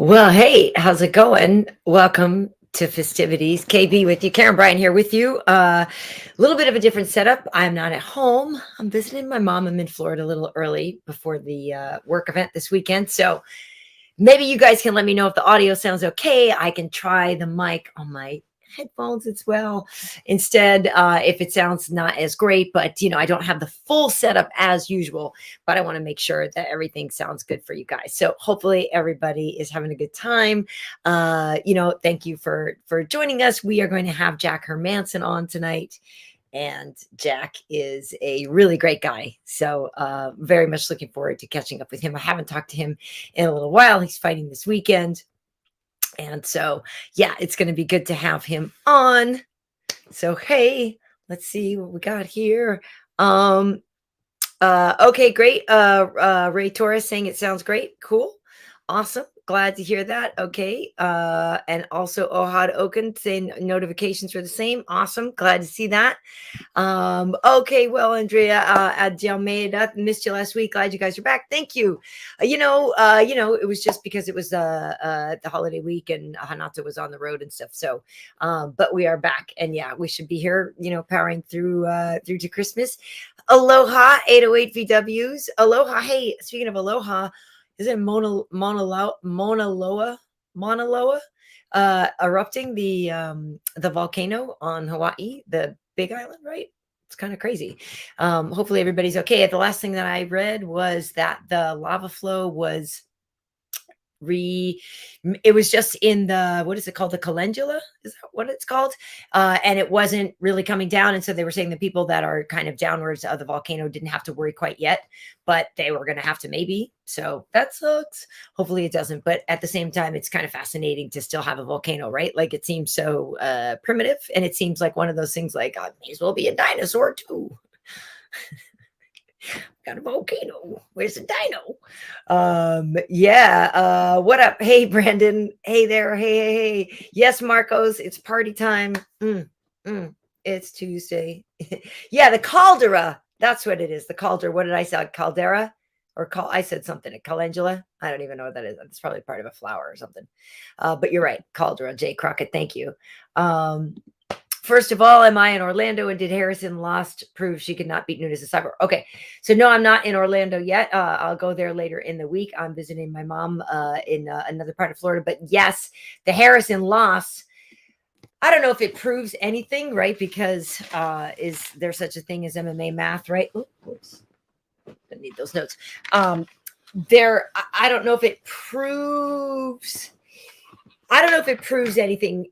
Well, hey, how's it going? Welcome to Fistivities. KB with you. Karyn Bryant here with you. A little bit of a different setup. I'm not at home. I'm visiting my mom. I'm in Florida a little early before the work event this weekend. So maybe you guys can let me know if the audio sounds okay. I can try the mic on my headphones as well instead if it sounds not as great, but I don't have the full setup as usual, but I want to make sure that everything sounds good for you guys. So hopefully everybody is having a good time. Thank you for joining us. We are going to have Jack Hermansson on tonight, and Jack is a really great guy. So very much looking forward to catching up with him. I haven't talked to him in a little while. He's fighting this weekend. And so, yeah, it's going to be good to have him on. So, hey, let's see what we got here. Okay, great. Ray Torres saying it sounds great. Cool. Awesome. Glad to hear that. Okay. And also Ohad Oken saying notifications are the same. Awesome. Glad to see that. Okay. Well, Andrea, Almeida, missed you last week. Glad you guys are back. Thank you. It was just because it was the holiday week and Hanata was on the road and stuff. So, but we are back, and yeah, we should be here, powering through to Christmas. Aloha, 808 VWs. Aloha. Hey, speaking of aloha, is it Mauna Loa erupting the volcano on Hawaii, the Big Island, right? It's kind of crazy. Hopefully everybody's okay. The last thing that I read was that the lava flow was it was just in the, what is it called, the calendula, is that what it's called, and it wasn't really coming down, and so they were saying the people that are kind of downwards of the volcano didn't have to worry quite yet, but they were going to have to maybe. So that sucks. Hopefully it doesn't, but at the same time it's kind of fascinating to still have a volcano, right? Like it seems so primitive, and it seems like one of those things like I may as well be a dinosaur too. Got a volcano. Where's the dino? What up? Hey, Brandon. Hey there. Hey. Yes, Marcos. It's party time. It's Tuesday. Yeah, the caldera. That's what it is. The caldera. What did I say? Caldera? I said something at calendula. I don't even know what that is. It's probably part of a flower or something. But you're right. Caldera. Jay Crockett. Thank you. First of all, am I in Orlando, and did Harrison lost prove she could not beat Nunes in soccer? Okay, so no, I'm not in Orlando yet. I'll go there later in the week. I'm visiting my mom in another part of Florida. But yes, the Harrison loss, I don't know if it proves anything, right? Because is there such a thing as MMA math, right? Oops, I need those notes. I don't know if it proves. I don't know if it proves anything.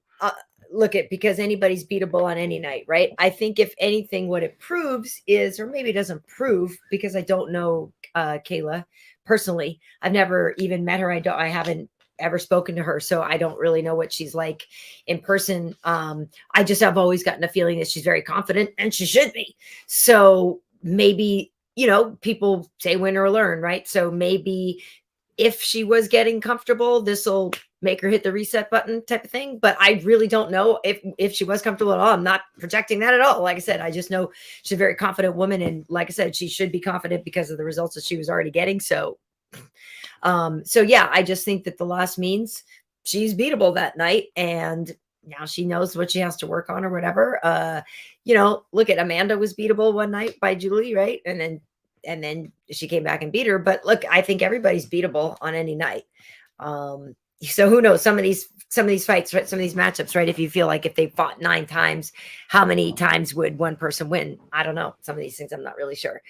Because anybody's beatable on any night, right? I think if anything, what it proves is, or maybe it doesn't prove, because I don't know Kayla personally. I've never even met her. I haven't ever spoken to her, so I don't really know what she's like in person. I've always gotten a feeling that she's very confident, and she should be. So maybe, people say win or learn, right? So maybe if she was getting comfortable, this will make her hit the reset button type of thing. But I really don't know if she was comfortable at all. I'm not projecting that at all. Like I said, I just know she's a very confident woman. And like I said, she should be confident because of the results that she was already getting. So yeah, I just think that the loss means she's beatable that night. And now she knows what she has to work on or whatever. Look at Amanda was beatable one night by Julie, right? And then she came back and beat her. But look, I think everybody's beatable on any night. So who knows, some of these fights, right? Some of these matchups, right? If you feel like if they fought 9 times, how many times would one person win? I don't know. Some of these things, I'm not really sure.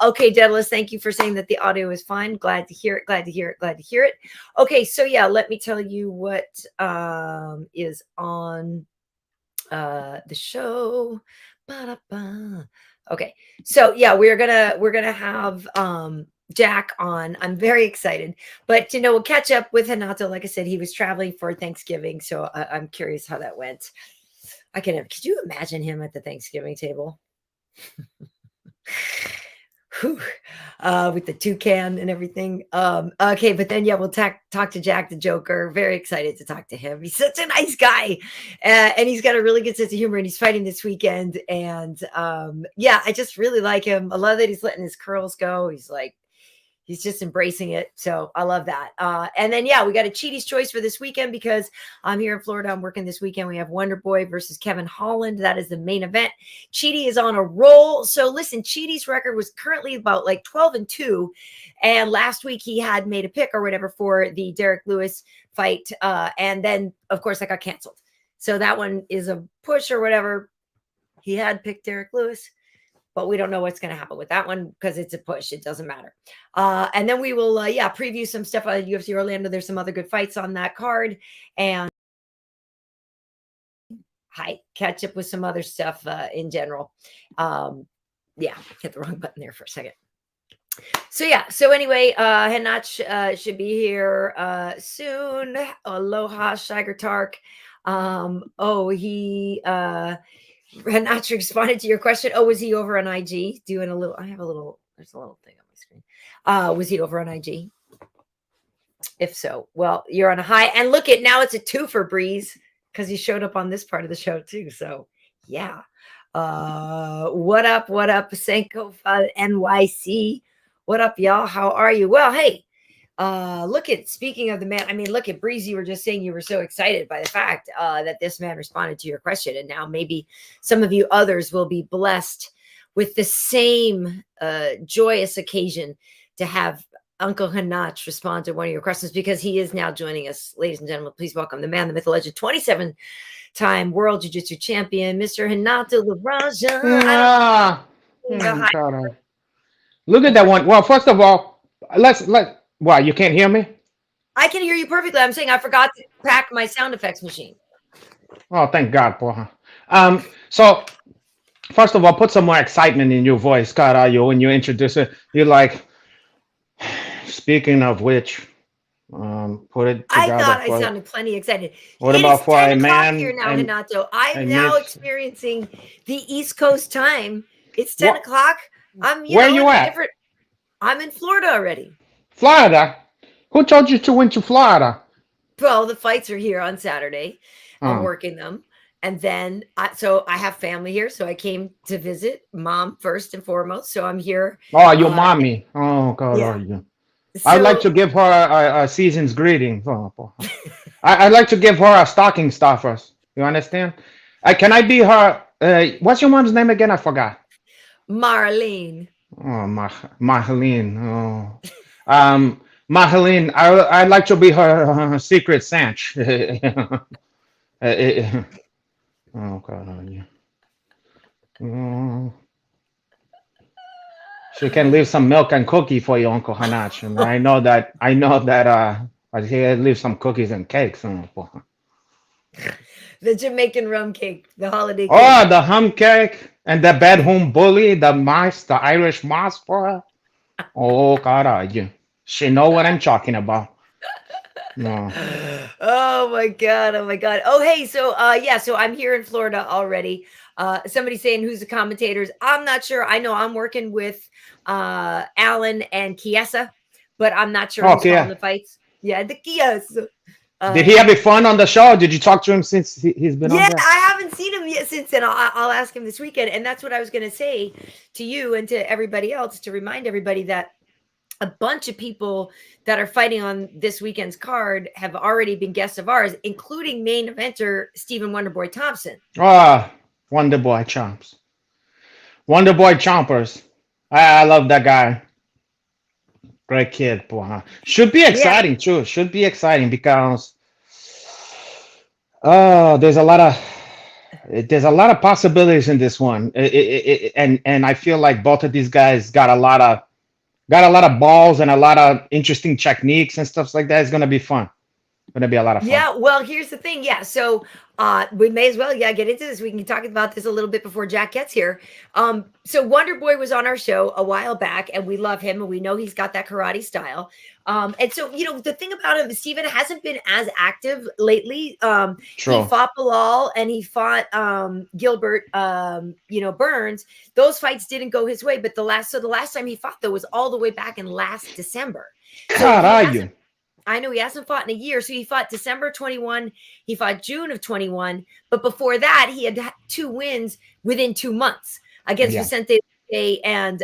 Okay, Daedalus, thank you for saying that the audio is fine. Glad to hear it. Okay, so yeah, let me tell you what is on the show. Ba-da-ba. Okay, so yeah, we're gonna have Jack on. I'm very excited, but we'll catch up with Renato. Like I said, he was traveling for Thanksgiving, so I'm curious how that went. Could you imagine him at the Thanksgiving table? With the toucan and everything. Okay, but then yeah, we'll talk to Jack the Joker. Very excited to talk to him. He's such a nice guy, and he's got a really good sense of humor. And he's fighting this weekend, and yeah, I just really like him. I love that he's letting his curls go. He's like, He's just embracing it. So I love that. And then, yeah, we got a Cheaty's Choice for this weekend because I'm here in Florida. I'm working this weekend. We have Wonder Boy versus Kevin Holland. That is the main event. Cheaty is on a roll. So listen, Cheaty's record was currently about like 12-2. And last week he had made a pick or whatever for the Derek Lewis fight. And then, of course, that got canceled. So that one is a push or whatever. He had picked Derek Lewis, but we don't know what's going to happen with that one because it's a push. It doesn't matter. And then we will, preview some stuff on UFC Orlando. There's some other good fights on that card. And catch up with some other stuff in general. Hit the wrong button there for a second. So anyway, Henach should be here soon. Aloha, Shiger Tark. Henach responded to your question. Oh, was he over on IG doing a little? There's a little thing on my screen. Was he over on IG? If so, well, you're on a high. And look at now, it's a 2 for Breeze because he showed up on this part of the show too. So yeah. What up, Senko NYC? What up, y'all? How are you? Well, hey, speaking of the man, I mean, look at Breeze. You were just saying you were so excited by the fact that this man responded to your question. And now maybe some of you others will be blessed with the same joyous occasion to have Uncle Henach respond to one of your questions because he is now joining us. Ladies and gentlemen, please welcome the man, the myth, the legend, 27-time world jiu-jitsu champion, Mr. Renato Laranja. Look at that one. Well, first of all, Wow, you can't hear me? I can hear you perfectly. I'm saying I forgot to pack my sound effects machine. Oh, thank God, boy. So first of all, put some more excitement in your voice, Carayo, when you introduce it. You're like, speaking of which, put it together. I thought I sounded plenty excited. What about for a man? Here now, Renato. I'm now experiencing the East Coast time. It's 10 o'clock. Where you at? I'm in Florida already. Florida? Who told you to went to Florida? Well, the fights are here on Saturday. I'm working them. And then, I have family here. So I came to visit mom first and foremost. So I'm here. Oh, your mommy. Oh, God. Yeah. I'd like to give her a season's greeting. I'd like to give her a stocking stuffers. You understand? Can I be her? What's your mom's name again? I forgot. Marlene. Oh, Marlene. Oh. Marlene, I'd like to be her secret Sanch. Oh, God. Oh. She can leave some milk and cookie for you, Uncle Henach. And I know that he leave some cookies and cakes. The Jamaican rum cake, the holiday cake. Oh, the hum cake and the bed home bully, the Irish mouse for her. Oh, God. She know what I'm talking about. No. Oh my God. Oh, hey. So I'm here in Florida already. Somebody saying who's the commentators. I'm not sure. I know I'm working with Alan and Chiesa, but I'm not sure who's calling the fights. Yeah, the Chiesa. Did he have fun on the show? Did you talk to him since he's been on there? Yeah, I haven't seen him yet since then. I'll ask him this weekend. And that's what I was going to say to you and to everybody else, to remind everybody that a bunch of people that are fighting on this weekend's card have already been guests of ours, including main eventer Stephen Wonderboy Thompson. Wonderboy Chomps. Wonderboy Chompers. I love that guy. Great kid, boy. Should be exciting too. Should be exciting because there's a lot of possibilities in this one. And I feel like both of these guys got a lot of balls and a lot of interesting techniques and stuff like that. It's gonna be fun. Gonna be a lot of fun. Yeah, well, here's the thing. Yeah, so we may as well get into this. We can talk about this a little bit before Jack gets here. So Wonder Boy was on our show a while back, and we love him, and we know he's got that karate style. And so, the thing about him, Steven hasn't been as active lately. He fought Bilal and he fought Gilbert, Burns. Those fights didn't go his way, but the last time he fought though was all the way back in last December. So I know he hasn't fought in a year. So he fought December 21. He fought June of 21. But before that, he had 2 wins within 2 months against Vicente and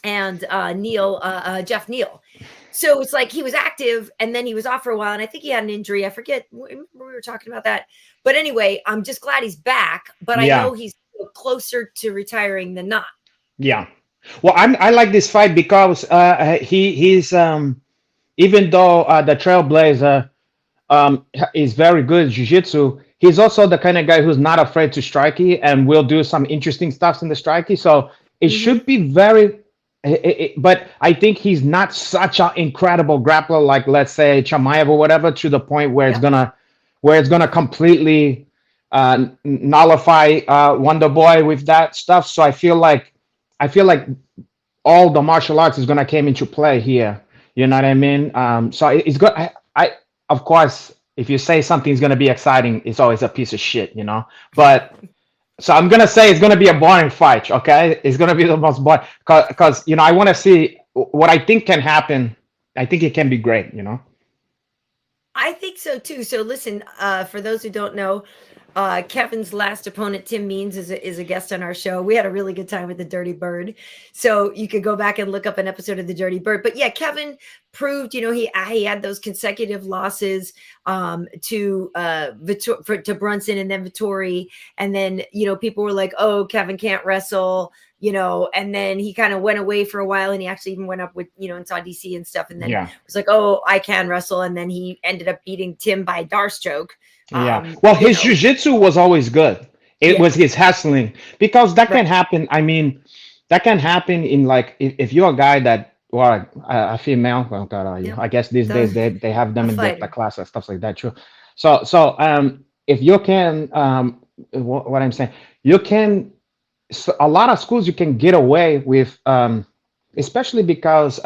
and Jeff Neal. So it's like he was active and then he was off for a while. And I think he had an injury. I forget. We were talking about that. But anyway, I'm just glad he's back. But I Yeah. know he's closer to retiring than not. Yeah. Well, I like this fight because he's even though the Trailblazer is very good at jiu-jitsu, he's also the kind of guy who's not afraid to strikey and will do some interesting stuff in the strikey. So it should be very, but I think he's not such an incredible grappler like, let's say, Chimaev or whatever, to the point where it's gonna completely nullify Wonder Boy with that stuff. So I feel like all the martial arts is gonna come into play here. You know what I mean? So it's good. I of course, if you say something's gonna be exciting, it's always a piece of shit, you know. But so I'm gonna say it's gonna be a boring fight. Okay, it's gonna be the most boring because I want to see what I think can happen. I think it can be great. I think so too. So listen, for those who don't know, Kevin's last opponent, Tim Means, is a guest on our show. We had a really good time with the Dirty Bird. So you could go back and look up an episode of the Dirty Bird. But yeah, Kevin proved, he had those consecutive losses to Brunson and then Vittori. And then, people were like, oh, Kevin can't wrestle, and then he kind of went away for a while and he actually even went up with, and saw DC and stuff. And then it was like, oh, I can wrestle. And then he ended up beating Tim by Darstroke. Yeah. Well, his jiu-jitsu was always good. It was his hustling because that can happen. I mean, that can happen in like if you're a guy that or a female. Well, God, I guess these days they have them in the class and stuff like that too. So if you can what I'm saying, you can a lot of schools you can get away with especially because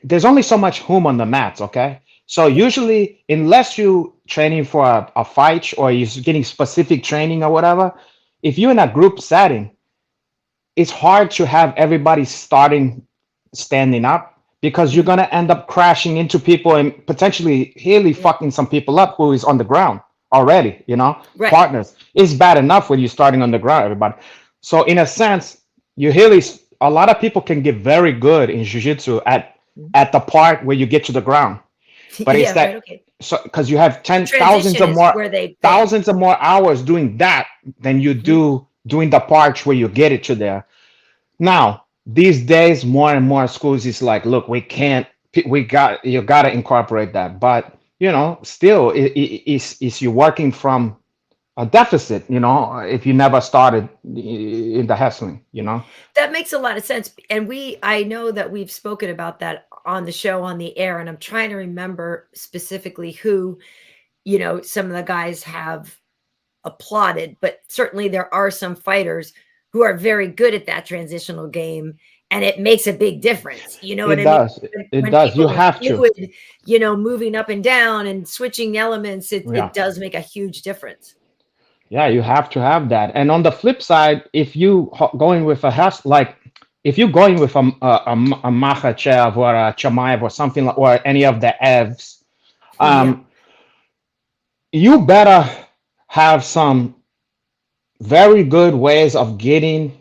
there's only so much room on the mats, okay? So usually, unless you training for a fight or you're getting specific training or whatever, if you're in a group setting, it's hard to have everybody standing up because you're gonna end up crashing into people and potentially really fucking some people up who is on the ground already, partners. It's bad enough when you're starting on the ground, everybody. So in a sense, a lot of people can get very good in jiu-jitsu at the part where you get to the ground. But it's that so because you have thousands of more hours doing that than you do doing the part where you get it to there. Now, these days, more and more schools is like, look, you got to incorporate that. But still, is you working from a deficit, if you never started in the hustling, That makes a lot of sense. And I know that we've spoken about that on the show on the air, and I'm trying to remember specifically who, some of the guys have applauded, but certainly there are some fighters who are very good at that transitional game. And it makes a big difference. You know what I mean? It does. You have to. Moving up and down and switching elements, it does make a huge difference. Yeah, you have to have that. And on the flip side, if you going with if you're going with a Makhachev or a Chimaev or something or any of the Evs, you better have some very good ways of getting.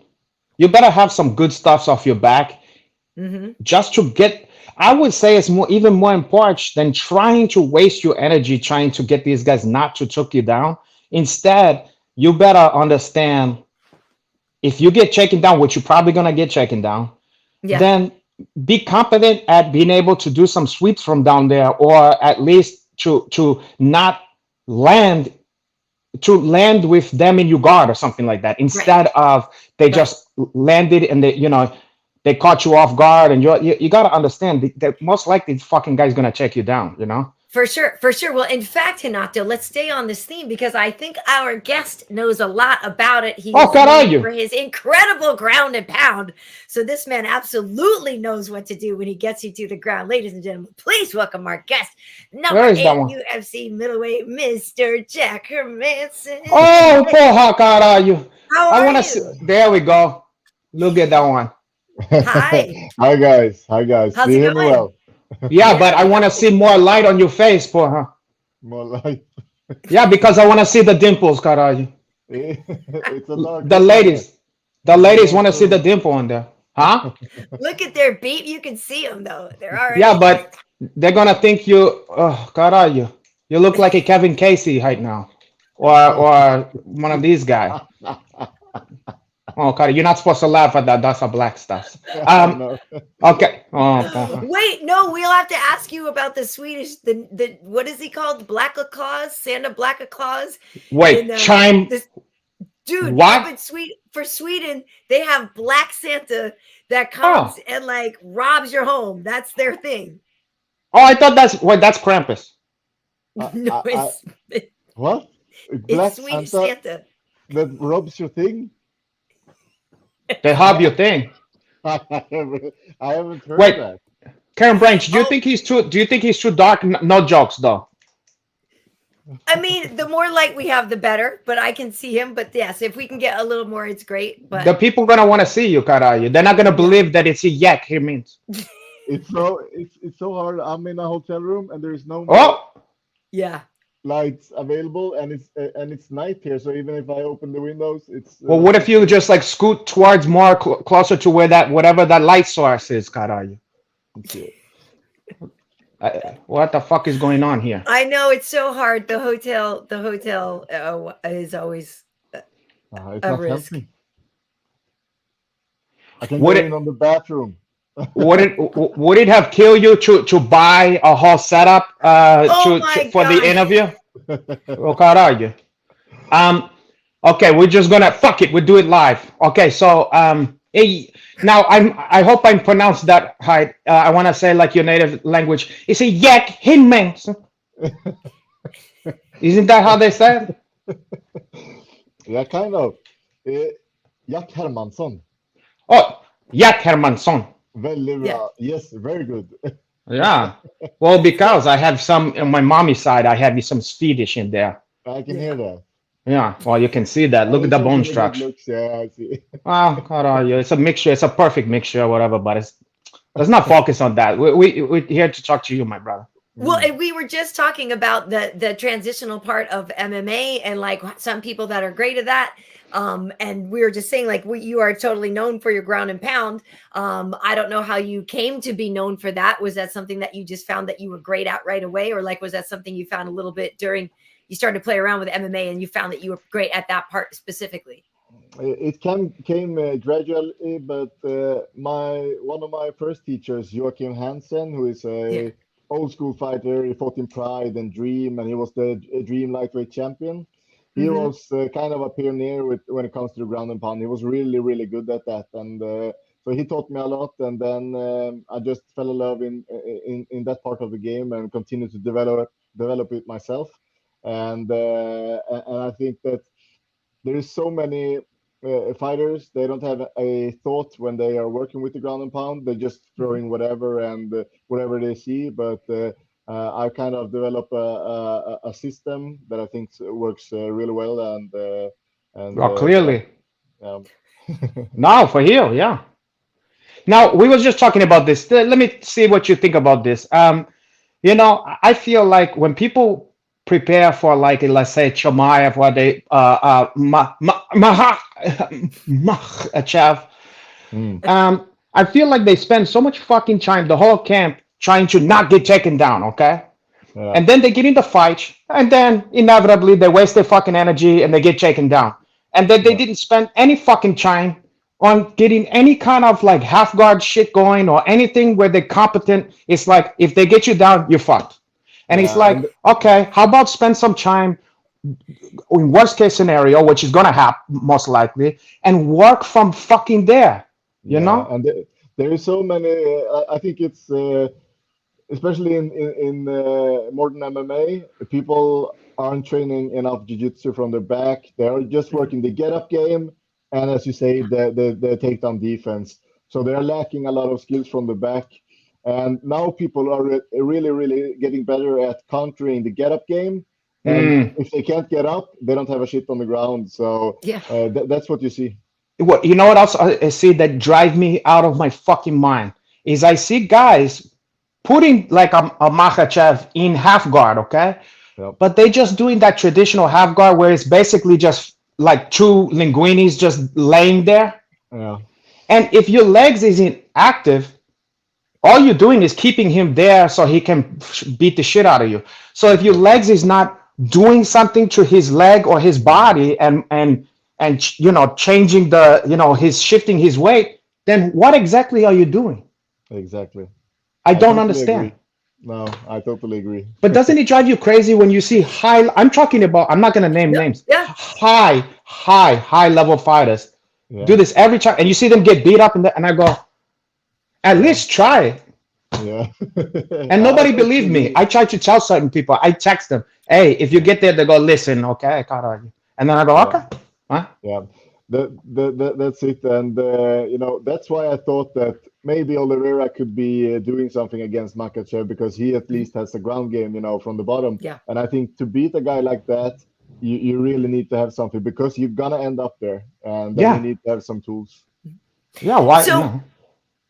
You better have some good stuffs off your back, just to get. I would say it's even more important than trying to waste your energy trying to get these guys not to choke you down. Instead, you better understand if you get taken down, which you're probably going to get taken down, then be competent at being able to do some sweeps from down there, or at least to not land with them in your guard or something like that. Instead of they just landed and they caught you off guard, and you got to understand that most likely the fucking guy's going to check you down, For sure. Well, in fact, Renato, let's stay on this theme because I think our guest knows a lot about it. He's known for his incredible ground and pound. So this man absolutely knows what to do when he gets you to the ground. Ladies and gentlemen, please welcome our guest, number 8 UFC middleweight, Mr. Jack Hermansson. Oh, how are you? How are you? There we go. Look at that one. Hi. Hi, guys. How's it going? Well? Yeah, but I want to see more light on your face, huh? More light. Yeah, because I want to see the dimples, caralho. It's a dark The ladies want to see the dimple on there. Huh? Look at their beat. You can see them though. They're already. Yeah, but they're gonna think you. Oh, caralho, you look like a Kevin Casey right now, or one of these guys. Oh, God, you're not supposed to laugh at that. That's a black stuff. No. Okay. Oh, Wait, no, we'll have to ask you about the Swedish. The what is he called? Black Claus, Santa Black Claus. wait, chime. This dude What? up in Sweden, they have Black Santa that comes and like robs your home. That's their thing. Oh, I thought that's Krampus. No, it's What? Black Swedish Santa Santa. that robs your thing? They rob your thing. I haven't heard Wait. that. Karyn Bryant, do you think he's too? Do you think he's too dark? No jokes though. I mean, the more light we have, the better. But I can see him. But yes, if we can get a little more, it's great. But The people gonna want to see you, caralho. They're not gonna believe that it's a yak. He means. It's so hard. I'm in a hotel room and there's no Oh, yeah, lights available, and it's night here. So even if I open the windows, it's well, what if you just like scoot towards more closer to where that whatever that light source is, caralho? What the fuck is going on here? I know it's so hard. The hotel is always it's a not risk. helping. I can Would go it- in on the bathroom. Would it have killed you to buy a whole setup Oh my for the God. interview? Oh, caralho. Okay, we're just gonna fuck it. We'll do it live. Okay, so now I hope I pronounced that right. I want to say like your native language. It's a Jack Hermansson. Isn't that how they say it? Yeah, kind of. Jack Hermansson. Oh, Jack Hermansson. Väldigt bra. Yeah. Yes, very good. Yeah. Well, because I have some on my mommy's side, I have some Swedish in there. I can hear that. Yeah. Well, you can see that. Look at the It's bone also good structure. looks, yeah, I see. Well, caralho, it's a mixture. It's a perfect mixture, whatever. But let's not focus on that. We're here to talk to you, my brother. Well, and we were just talking about the transitional part of MMA and like some people that are great at that. And we were just saying like you are totally known for your ground and pound. I don't know how you came to be known for that. Was that something that you just found that you were great at right away, or like was that something you found a little bit during you started to play around with MMA and you found that you were great at that part specifically? It came gradually, but one of my first teachers, Joachim Hansen, who is a old school fighter, he fought in Pride and Dream, and he was the Dream lightweight champion. He was kind of a pioneer when it comes to the ground and pound. He was really, really good at that, and so he taught me a lot. And then I just fell in love in that part of the game and continued to develop it myself. And I think that there is so many fighters. They don't have a thought when they are working with the ground and pound. They're just throwing whatever and whatever they see. But I kind of developed a system that I think works really well. And Well, clearly. um, No, for real, yeah. Now we was just talking about this. Let me see what you think about this. I feel like when people prepare for like let's say Chimaev or they Makhachev, I feel like they spend so much fucking time the whole camp trying to not get taken down, okay? yeah. And then they get in the fight, and then inevitably they waste their fucking energy and they get taken down. And then they didn't spend any fucking time on getting any kind of like half guard shit going or anything where they're competent. It's like if they get you down, you're fucked. And it's like, okay, how about spend some time in worst case scenario, which is gonna happen most likely, and work from fucking there, you know? And there is so many. I think it's especially in modern MMA, people aren't training enough jiu-jitsu from the back. They're just working the get-up game, and as you say, the takedown defense. So they're lacking a lot of skills from the back. And now people are really, really getting better at countering the get-up game. And if they can't get up, they don't have a shit on the ground. So that's what you see. What you know what else I see that drive me out of my fucking mind is I see guys putting like a Makhachev in half guard, okay? Yep. But they just doing that traditional half guard where it's basically just like two linguinis just laying there. Yeah. And if your legs isn't active, all you're doing is keeping him there so he can beat the shit out of you. So if your legs is not doing something to his leg or his body and changing his shifting his weight, then what exactly are you doing? Exactly. I I don't totally understand. agree. No, I totally agree. But doesn't it drive you crazy when you see high? I'm talking about. I'm not gonna name No, names. yeah. High level fighters do Yeah, this every time, and you see them get beat up, and I go, at yeah, least try it. yeah. And I nobody believed totally me. agree. I tried to tell certain people. I text them, hey, if you get there, they go, listen, okay, I can't argue. And then I go, Yeah. okay, huh? Yeah, that's it, and that's why I thought that maybe Oliveira could be doing something against Makachev because he at least has a ground game, from the bottom. Yeah. And I think to beat a guy like that, you really need to have something because you're gonna end up there, and then you Yeah, need to have some tools. yeah, why? So No,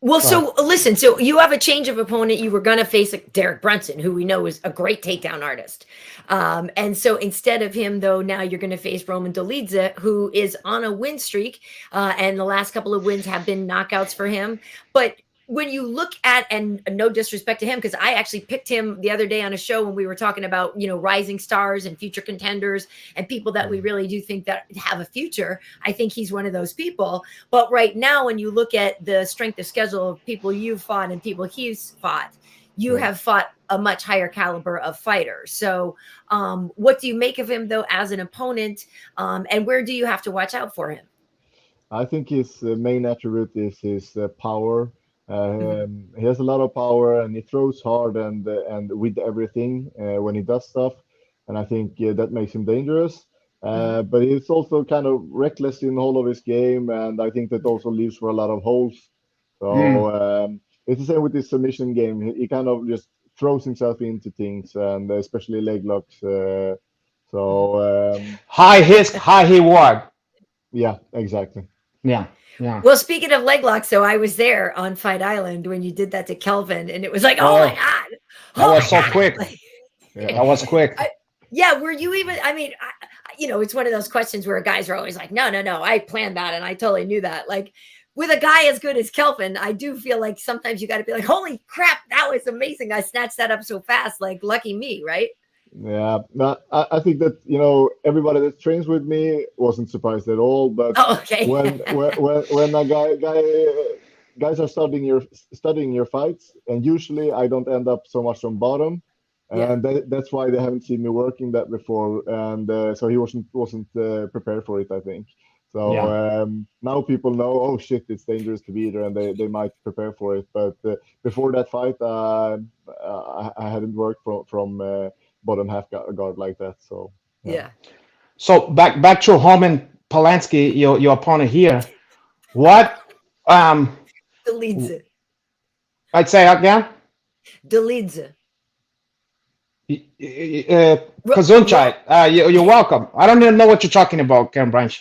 Well, go ahead. so listen, so you have a change of opponent. You were going to face Derek Brunson, who we know is a great takedown artist. And so instead of him, though, now you're going to face Roman Dolidze, who is on a win streak. And the last couple of wins have been knockouts for him. But when you look at, and no disrespect to him, because I actually picked him the other day on a show when we were talking about, rising stars and future contenders and people that we really do think that have a future. I think he's one of those people. But right now, when you look at the strength of schedule of people you've fought and people he's fought, you Yeah. have fought a much higher caliber of fighter. So, what do you make of him though as an opponent? And where do you have to watch out for him? I think his main attribute is his power. Mhm. He has a lot of power, and he throws hard and with everything when he does stuff. And I think that makes him dangerous. Mhm. But he's also kind of reckless in all of his game, and I think that also leaves for a lot of holes. Mm. So it's the same with his submission game. He kind of just throws himself into things, and especially leg locks. Mhm. High risk, high reward. Yeah, exactly. Yeah, yeah. Well, speaking of leg locks, so I was there on Fight Island when you did that to Kelvin, and it was like, Oh, that oh was my so god, quick. like, Yeah. That was quick. yeah. Were you even? I mean, it's one of those questions where guys are always like, no, no, no, I planned that, and I totally knew that. Like with a guy as good as Kelvin, I do feel like sometimes you got to be like, holy crap, that was amazing! I snatched that up so fast, like lucky me, right? Yeah, no, I think that everybody that trains with me wasn't surprised at all. But Oh, okay. when a guys are studying your fights, and usually I don't end up so much on bottom, Yeah, and that's why they haven't seen me working that before, and so he wasn't prepared for it, I think. So Yeah. now people know, oh shit, it's dangerous to be there, and they might prepare for it. But before that fight, I hadn't worked from bottom half guard like that. So yeah, yeah. So back to Roman Polanski, your opponent here. What Deletes it. I'd say again? Deletes it. Gesundheit. You're welcome. I don't even know what you're talking about, Karyn Bryant.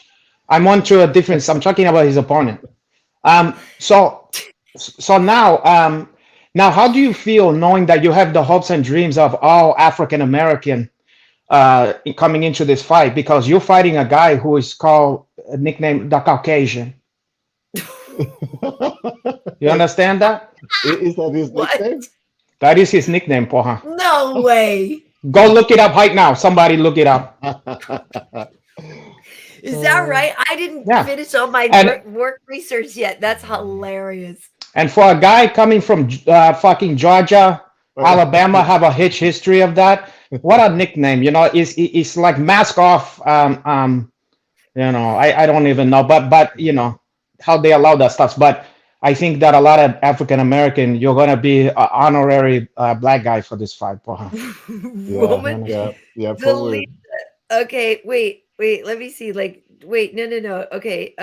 I'm on to a difference. I'm talking about his opponent. So now, how do you feel knowing that you have the hopes and dreams of all African American coming into this fight because you're fighting a guy who is called nicknamed the Caucasian. You understand that? is that his What? nickname? That is his nickname, Poha. No way. Go look it up right now. Somebody look it up. Is that right? I didn't Yeah. finish all my And work research yet. That's hilarious. and for a guy coming from fucking Georgia, Alabama, have a rich history of that. What a nickname, it's like mask off. I don't even know, but how they allow that stuff. But I think that a lot of African American, you're gonna be an honorary black guy for this fight, Poha. Yeah, Roman, yeah, delete. probably. Okay, wait. Let me see. Like, wait, no. Okay,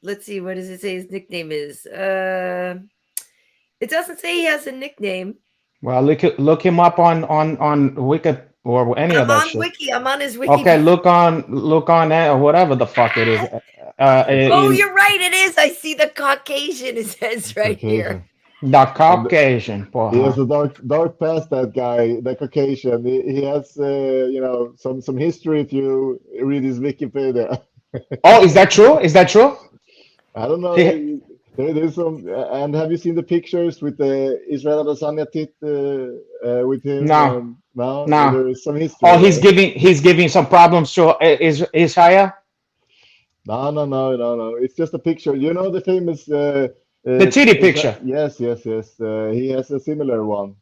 let's see. What does it say his nickname is? It doesn't say he has a nickname. Well, look him up on Wiki or any of I'm that on shit. Wiki. I'm on his Wiki. Okay, look on or whatever the fuck it is. Oh, you're right. It is. I see the Caucasian. It says right here. Caucasian. The Caucasian, He has Poha. a dark past. That guy, the Caucasian. He has some history if you read his Wikipedia. Oh, is that true? Is that true? I don't know. He- There's some. And have you seen the pictures with the Israel Adesanya tit with him? no, No, no. there is some Oh, history there. he's giving some problems to Israel. No. It's just a picture. You know the famous The titty picture. yes. He has a similar one.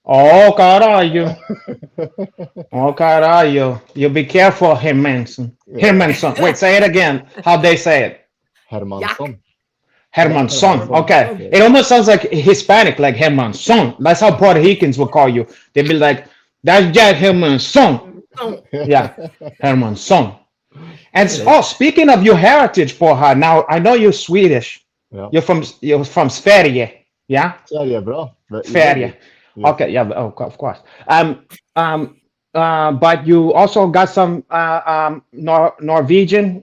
Oh, caralho. Oh, caralho. You be careful, Hermansson. Yeah, Hermansson. Wait, say it again. How they say it? Yak. Hermansson. Hermansson. Hermansson. Okay. Yeah. It almost sounds like Hispanic, like Hermansson. That's how Puerto Ricans will call you. They'd be like, that's Jack Hermansson. Oh, Yeah, Hermansson. And Yeah. oh, speaking of your heritage, Porha, now I know you're Swedish. Yeah. You're from Sverige. Yeah? Sverige, bra. Sverige. Yes. Okay, yeah, of course. But you also got some Norwegian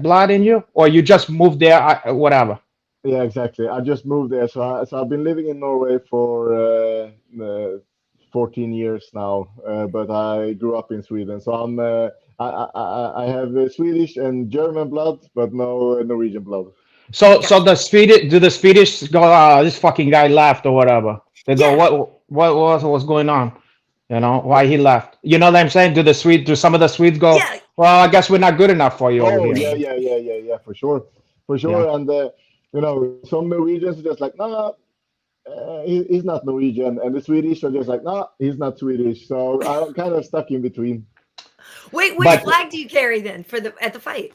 blood in you, or you just moved there, whatever. Yeah, exactly. I just moved there, so I've been living in Norway for 14 years now, but I grew up in Sweden. So I have Swedish and German blood, but no Norwegian blood. So the Swedish, do the Swedish go, this fucking guy left or whatever? They go, Yeah. what's going on? You know, why he left? You know what I'm saying? Do some of the Swedes go, yeah. well, I guess we're not good enough for you over Oh here. yeah, for sure. Yeah. And some Norwegians are just like, nah, he's not Norwegian, and the Swedish are just like, nah, he's not Swedish. So I'm kind of stuck in between. Wait, which But- flag do you carry then at the fight?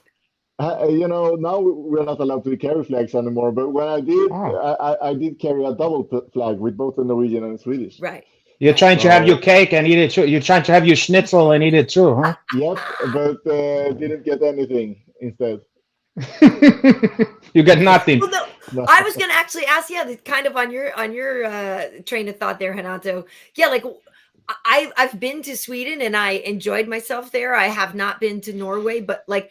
Now we're not allowed to carry flags anymore. But when I did, Oh. I did carry a double flag with both the Norwegian and Swedish. Right. You're trying to have So- your cake and eat it too. You're trying to have your schnitzel and eat it too, huh? Yep, but didn't get anything instead. You got nothing. Well, no, No. I was gonna actually ask, kind of on your train of thought there, Renato. Yeah, like I've been to Sweden and I enjoyed myself there. I have not been to Norway, but like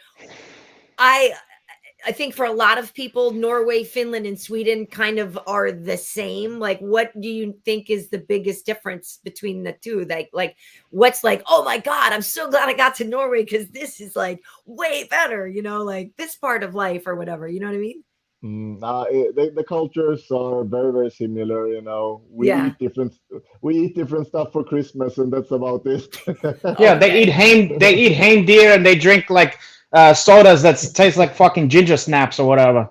I think for a lot of people, Norway, Finland, and Sweden kind of are the same. Like, what do you think is the biggest difference between the two? Like what's like, oh my God, I'm so glad I got to Norway because this is like way better, like this part of life or whatever. You know what I mean? The cultures are very, very similar. We Yeah. eat different stuff for Christmas, and that's about it. Yeah, they eat reindeer and they drink like sodas that taste like fucking ginger snaps or whatever.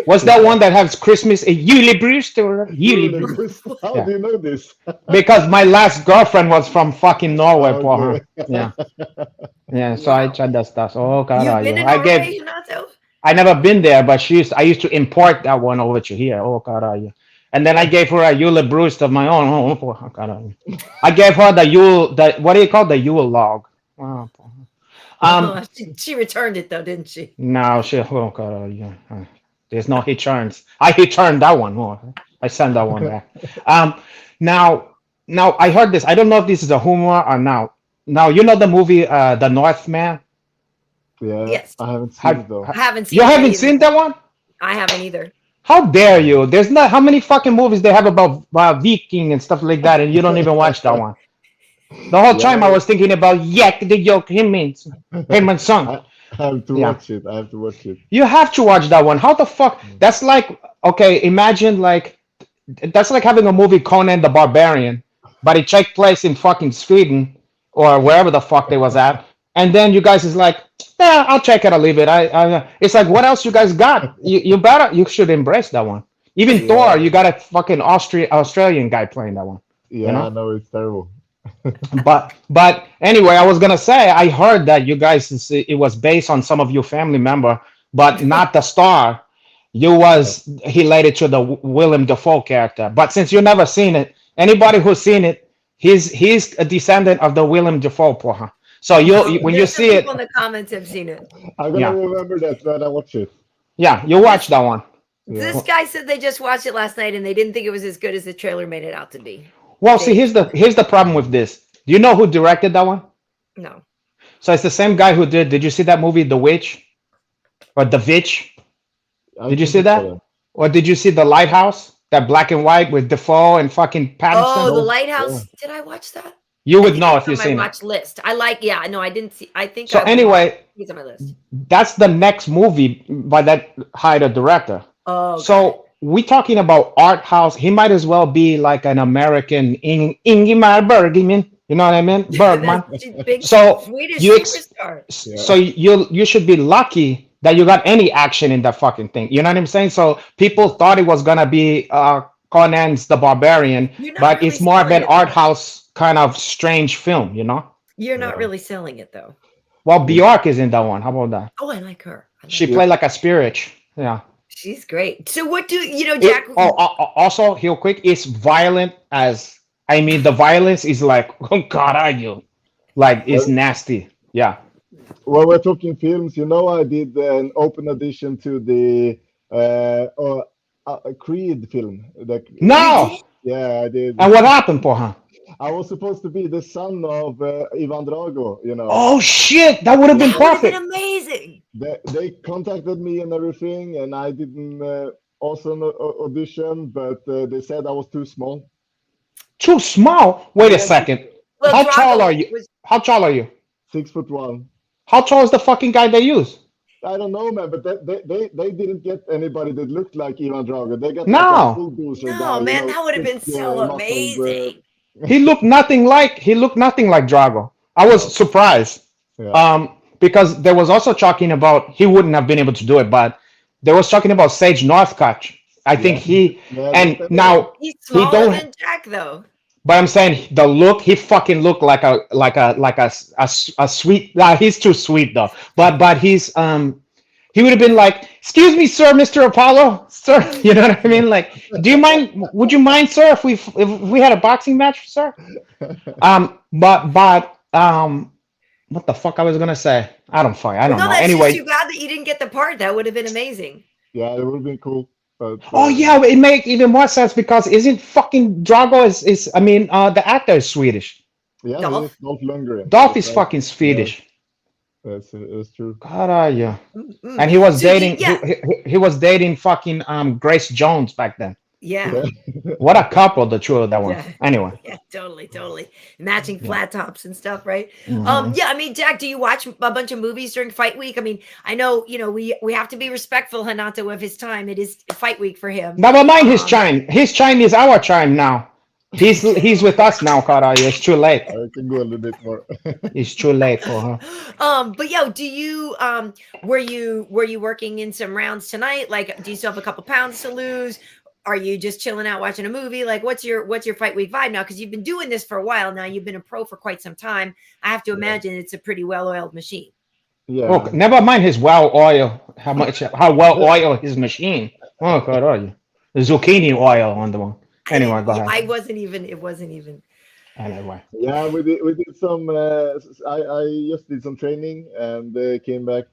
What's that one that has Christmas? A julebrust or julebrust? How Yeah. do you know this? Because my last girlfriend was from fucking Norway, Okay. Porha. Yeah, yeah. So I tried that stuff. Oh, You've caralho. been to I Norway, Renato? I never been there, but I used to import that one over to here. Oh, caralho. And then I gave her a julebrust of my own. Oh, caralho. I gave her what do you call the Yule log? Oh, porra. She returned it though, didn't she? No, oh, caralho. There's no returns. I returned that one. Oh, I sent that one back. Now I heard this. I don't know if this is a humor or now. Now you know the movie The Northman. Yeah, Yes. I haven't seen it though. I haven't seen You that haven't either. seen that one? I haven't either. How dare you? There's not how many fucking movies they have about Viking and stuff like that, and you don't even watch that one. The whole time I was thinking about Jack the Yoke Hermansson. I have to Yeah. watch it. I have to watch it. You have to watch that one. How the fuck? That's like, okay, imagine like that's like having a movie Conan the Barbarian, but it takes place in fucking Sweden or wherever the fuck they was at. And then you guys is like, yeah, I'll check it, I'll leave it. It's like, what else you guys got? You should embrace that one. Even Yeah. Thor, you got a fucking Australian guy playing that one. Yeah, know? I know it's terrible. But anyway, I was gonna say I heard that you guys it was based on some of your family member, but not the star. You was related to the Willem Dafoe character. But since you never seen it, anybody who's seen it, he's a descendant of the Willem Dafoe, porra. So when you There's some see it, people in the comments have seen it. I'm gonna Yeah. remember that when I watch it. yeah, you watch that one. Yeah. This guy said they just watched it last night and they didn't think it was as good as the trailer made it out to be. Well, see, here's the problem with this. Do you know who directed that one? No. So it's the same guy who did. Did you see that movie, The Witch, or The Witch? I Did you think see it's that? better. Or did you see The Lighthouse? That black and white with Defoe and fucking Pattinson? Oh, The Lighthouse. Did I watch that? You I would think know it's if you've on my seen it. watch list. I think So I anyway, He's on my list. That's the next movie by that hired director. Oh, So we talking about art house. He might as well be like an American Ingmar Bergman. You know what I mean? Bergman. big So Swedish you superstar. so you should be lucky that you got any action in that fucking thing. You know what I'm saying? So people thought it was gonna be Conan's The Barbarian, You're not but really it's more of selling an it, art though. house kind of strange film. You know? You're not really selling it though. Well, Bjork is in that one. How about that? Oh, I like her. I like She her. played like a spirit. Yeah. She's great. So what do you know, Jack? Also, real quick, it's violent as I mean, the violence is like, oh God, are you? Like, it's nasty. Yeah. Well, we're talking films. You know, I did an open audition to the Creed film. No. Yeah, I did. And what happened, Poha? I was supposed to be the son of Ivan Drago, you know. Oh shit, that would have been That would have been perfect. amazing. They contacted me and everything, and I didn't also audition, but they said I was too small. Too small. Wait a second. Well, How Drago tall are you? was- How tall are you? 6'1". How tall is the fucking guy they use? I don't know, man, but they didn't get anybody that looked like Ivan Drago. They got No. like a bulldozer No, guy, you man, know, that would have been thick, so muscled, amazing. He looked nothing like Drago. I was surprised. yeah. Because there was also talking about he wouldn't have been able to do it, but there was talking about Sage Northcutt. I think he Yeah, and that's- now He's he smaller don't. than Jack, though. But I'm saying the look, he fucking looked like a sweet. He's too sweet though. But he's he would have been like, "Excuse me, sir, Mr. Apollo, sir." You know what I mean? Like, do you mind? Would you mind, sir, if we had a boxing match, sir? But what the fuck I was gonna say? I don't No, know. that's Anyway, just too bad that you didn't get the part. That would have been amazing. Yeah, it would have been cool. But, oh yeah, it make even more sense because isn't fucking Drago is I mean the actor is Swedish. Yeah, Dolph. it is Dolph Lundgren. Dolph is That's right. fucking Swedish. That's true. God, are you? Mm-mm. And he was So dating. yeah. He was dating fucking Grace Jones back then. Yeah. What a couple the two of that one. Yeah. Anyway. Yeah, totally. Matching flat tops and stuff, right? Mhm. Yeah, I mean, Jack, do you watch a bunch of movies during fight week? I mean, I know, we have to be respectful, Renato, of his time. It is fight week for him. Never mind his chime. His chime is our chime now. He's with us now, Kara. It's too late. I can go a little bit more. It's too late for her. But yo, do you were you working in some rounds tonight? Like, do you still have a couple pounds to lose? Are you just chilling out watching a movie? Like, what's your fight week vibe now? Because you've been doing this for a while now. You've been a pro for quite some time. I have to imagine it's a pretty well-oiled machine. Yeah. Oh, never mind his well oil. How well oiled his machine. Oh God, are you? The zucchini oil on the one. Anyway, go ahead. It wasn't even. Anyway. Yeah, we did some. I just did some training and came back.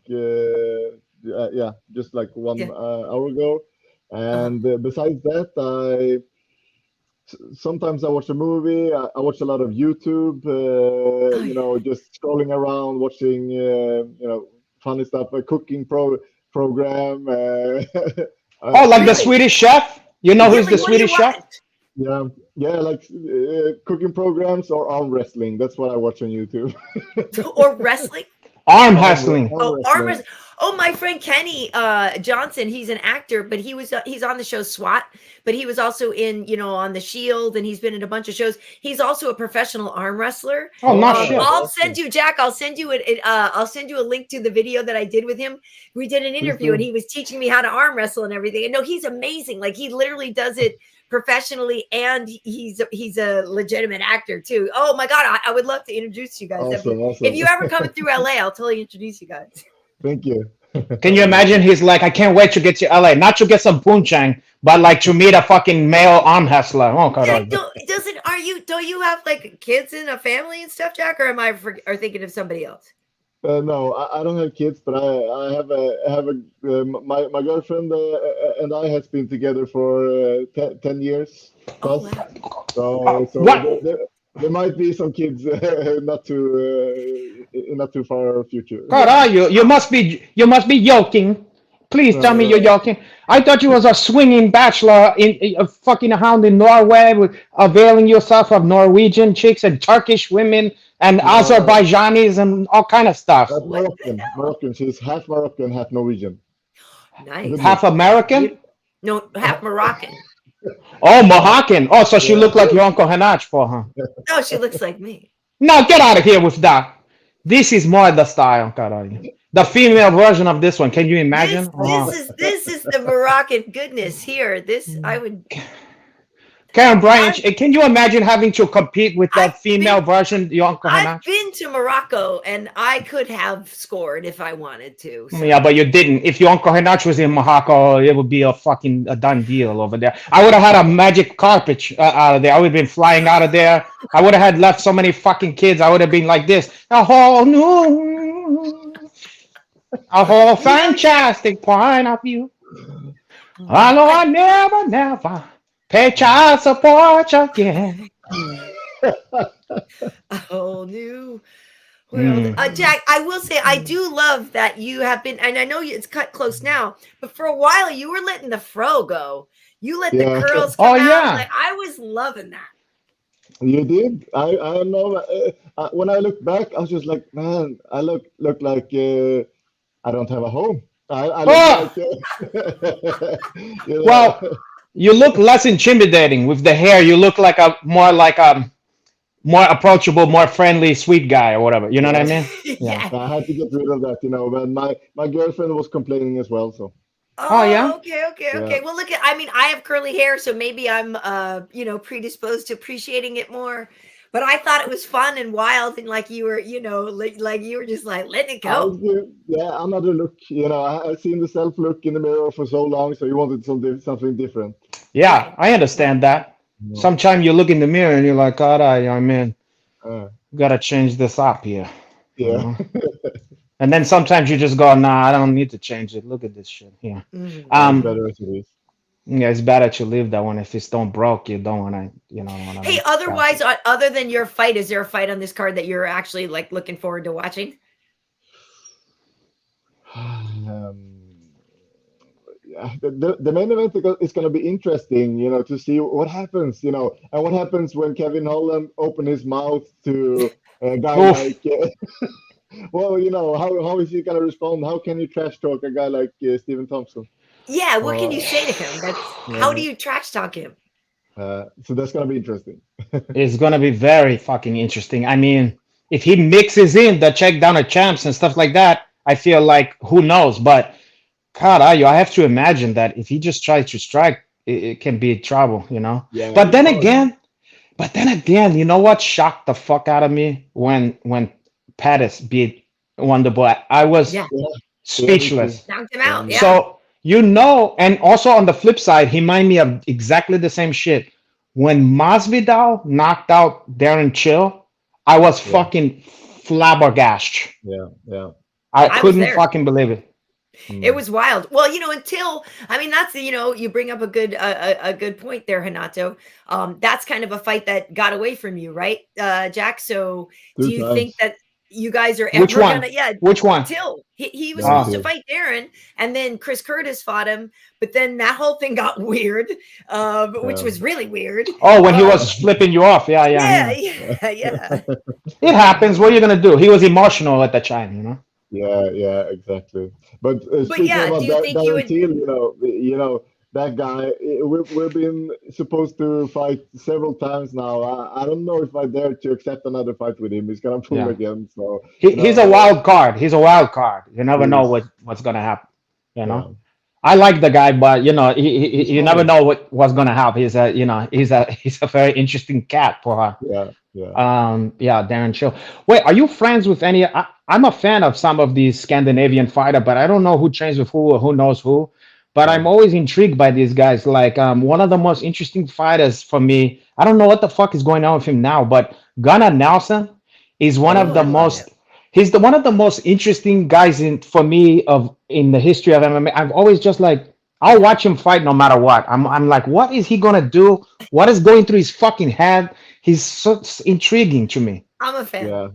Just like one hour ago. And besides that, sometimes I watch a movie. I watch a lot of YouTube. Just scrolling around, watching funny stuff, a cooking program. Oh, like the Really? Swedish chef? You know who's Really? the What do you Swedish chef? watch? Yeah, like cooking programs or arm wrestling. That's what I watch on YouTube. Or wrestling? Arm hustling. Oh, arm wrestling. Oh, my friend Kenny Johnson, he's an actor, but he's on the show SWAT, but he was also in, on The Shield, and he's been in a bunch of shows. He's also a professional arm wrestler. Oh, not shit. I'll send you, Jack. I'll send you a link to the video that I did with him. We did an interview, and he was teaching me how to arm wrestle and everything. And no, he's amazing. Like, he literally does it professionally, and he's a legitimate actor too. Oh my God, I would love to introduce you guys. Awesome. If you ever come through LA, I'll totally introduce you guys. Thank you. Can you imagine? He's like, I can't wait to get to LA, not to get some punchang, but like to meet a fucking male arm hustler. Oh God. Don't you have like kids and a family and stuff, Jack, or am I thinking of somebody else? No, I don't have kids, but I have my girlfriend and I has been together for 10 years. Oh, Plus. wow. So there might be some kids not too far future. God, are you? You must be joking. Please tell me you're joking. I thought you was a swinging bachelor in fucking around in Norway, with availing yourself of Norwegian chicks and Turkish women and No, Azerbaijanis and all kind of stuff. that's What the Moroccan. hell? Moroccan. She's half Moroccan, half Norwegian. Nice. Half Goodness. American. Beautiful. No, half Moroccan. Oh, Moroccan. Oh, so she Yeah. looked like your Uncle Hanach for her. Oh, she looks like me. No, get out of here with that. This is more the style, caralho. The female version of this one. Can you This imagine? this is this is the Moroccan goodness here. This I would. Karyn I, Bryant, can you imagine having to compete with I've that female been version, your Uncle I've Hanach? been to Morocco and I could have scored if I wanted to. Yeah, So but you didn't. If your Uncle Hanach was in Morocco, it would be a done deal over there. I would have had a magic carpet out of there. I would have been flying out of there. I would have had left so many fucking kids. I would have been like this. A whole you know, Jack. fantastic point of view. I Oh, know I never pay child support again. a whole new world. Mm. Jack, I will say I do love that you have been, and I know it's cut close now, but for a while you were letting the fro go. You let the Yeah. curls Oh come out. yeah. Like I was loving that. You did. I know. When I look back, I was just like, man, I look like I don't have a home. I look Oh like, you know, well, you look less intimidating with the hair. You look like a more approachable, more friendly, sweet guy or whatever. You know what I yeah. mean? Yeah. Yeah. I had to get rid of that, but my girlfriend was complaining as well. So Oh yeah. Oh, okay, okay, yeah, okay. Well, look at, I mean, I have curly hair, so maybe I'm, predisposed to appreciating it more. But I thought it was fun and wild, and like you were, like you were just like letting it I go. do. Yeah, another look. I've seen the self look in the mirror for so long, so you wanted something different. Yeah, Right, I right. understand that. Yeah. Sometimes you look in the mirror and you're like, God, I mean, Uh, gotta change this up here. You yeah. know? And then sometimes you just go, nah, I don't need to change it. Look at this shit here. Mhm, It's Um, better mhm. as it is. yeah, it's better to leave that one. If it's don't broke, you don't wanna, don't Hey, wanna scratch otherwise, it. other than your fight, is there a fight on this card that you're actually like looking forward to watching? Yeah, the main event is going to be interesting, to see what happens, and what happens when Kevin Holland open his mouth to a guy Oof. like, well, how is he going to respond? How can you trash talk a guy like Stephen Thompson? Yeah, what can you Uh, say to him? That's how do yeah, you trash talk him? so that's going to be interesting. It's gonna be very fucking interesting. I mean, if he mixes in the check down of champs and stuff like that, I feel like who knows. But God, I have to imagine that if he just tries to strike, it can be trouble. Yeah, But it's then hard. again, you know what shocked the fuck out of me when Pettis beat Wonderboy? I was Yeah, Yeah, yeah, me too. speechless. knocked him Yeah, out. me Yeah. too. So and also on the flip side, he reminded me of exactly the same shit. When Masvidal knocked out Darren Chill, I was Yeah, fucking flabbergasted. yeah, yeah. I I was couldn't there. fucking believe it. It Mm. was wild. Well, until I mean, that's you bring up a good point there, Hanato. That's kind of a fight that got away from you, right, Jack? So, do Two you think times. that you guys are Which ever one? gonna? Yeah, Which one? Till he was Darren supposed Ah. to Till. fight Darren, and then Chris Curtis fought him, but then that whole thing got weird, which Yeah. was really weird. Oh, when he Um, was flipping you off. Yeah, yeah, yeah, yeah. yeah, yeah. It happens. What are you gonna do? He was emotional at the time. Yeah, yeah, exactly. But But speaking yeah, do about you think you Darren would? Till, that guy. We've been supposed to fight several times now. I don't know if I dare to accept another fight with him. He's gonna pull Yeah. again. So He's a wild card. He's a wild card. You never know he's what's gonna happen. You know. yeah, I like the guy, but he's you never funny. know what's gonna happen. He's a very interesting cat for her. Yeah, yeah. Yeah, Darren Chill. Wait, are you friends with any? I'm a fan of some of these Scandinavian fighter, but I don't know who trains with who or who knows who. But Yeah. I'm always intrigued by these guys. Like one of the most interesting fighters for me. I don't know what the fuck is going on with him now, but Gunnar Nelson is one of Oh, the I love him. most. He's the one of the most interesting guys for me in the history of MMA. I've always just like I'll watch him fight no matter what. I'm like, what is he gonna do? What is going through his fucking head? He's so intriguing to me. I'm a fan. Yeah.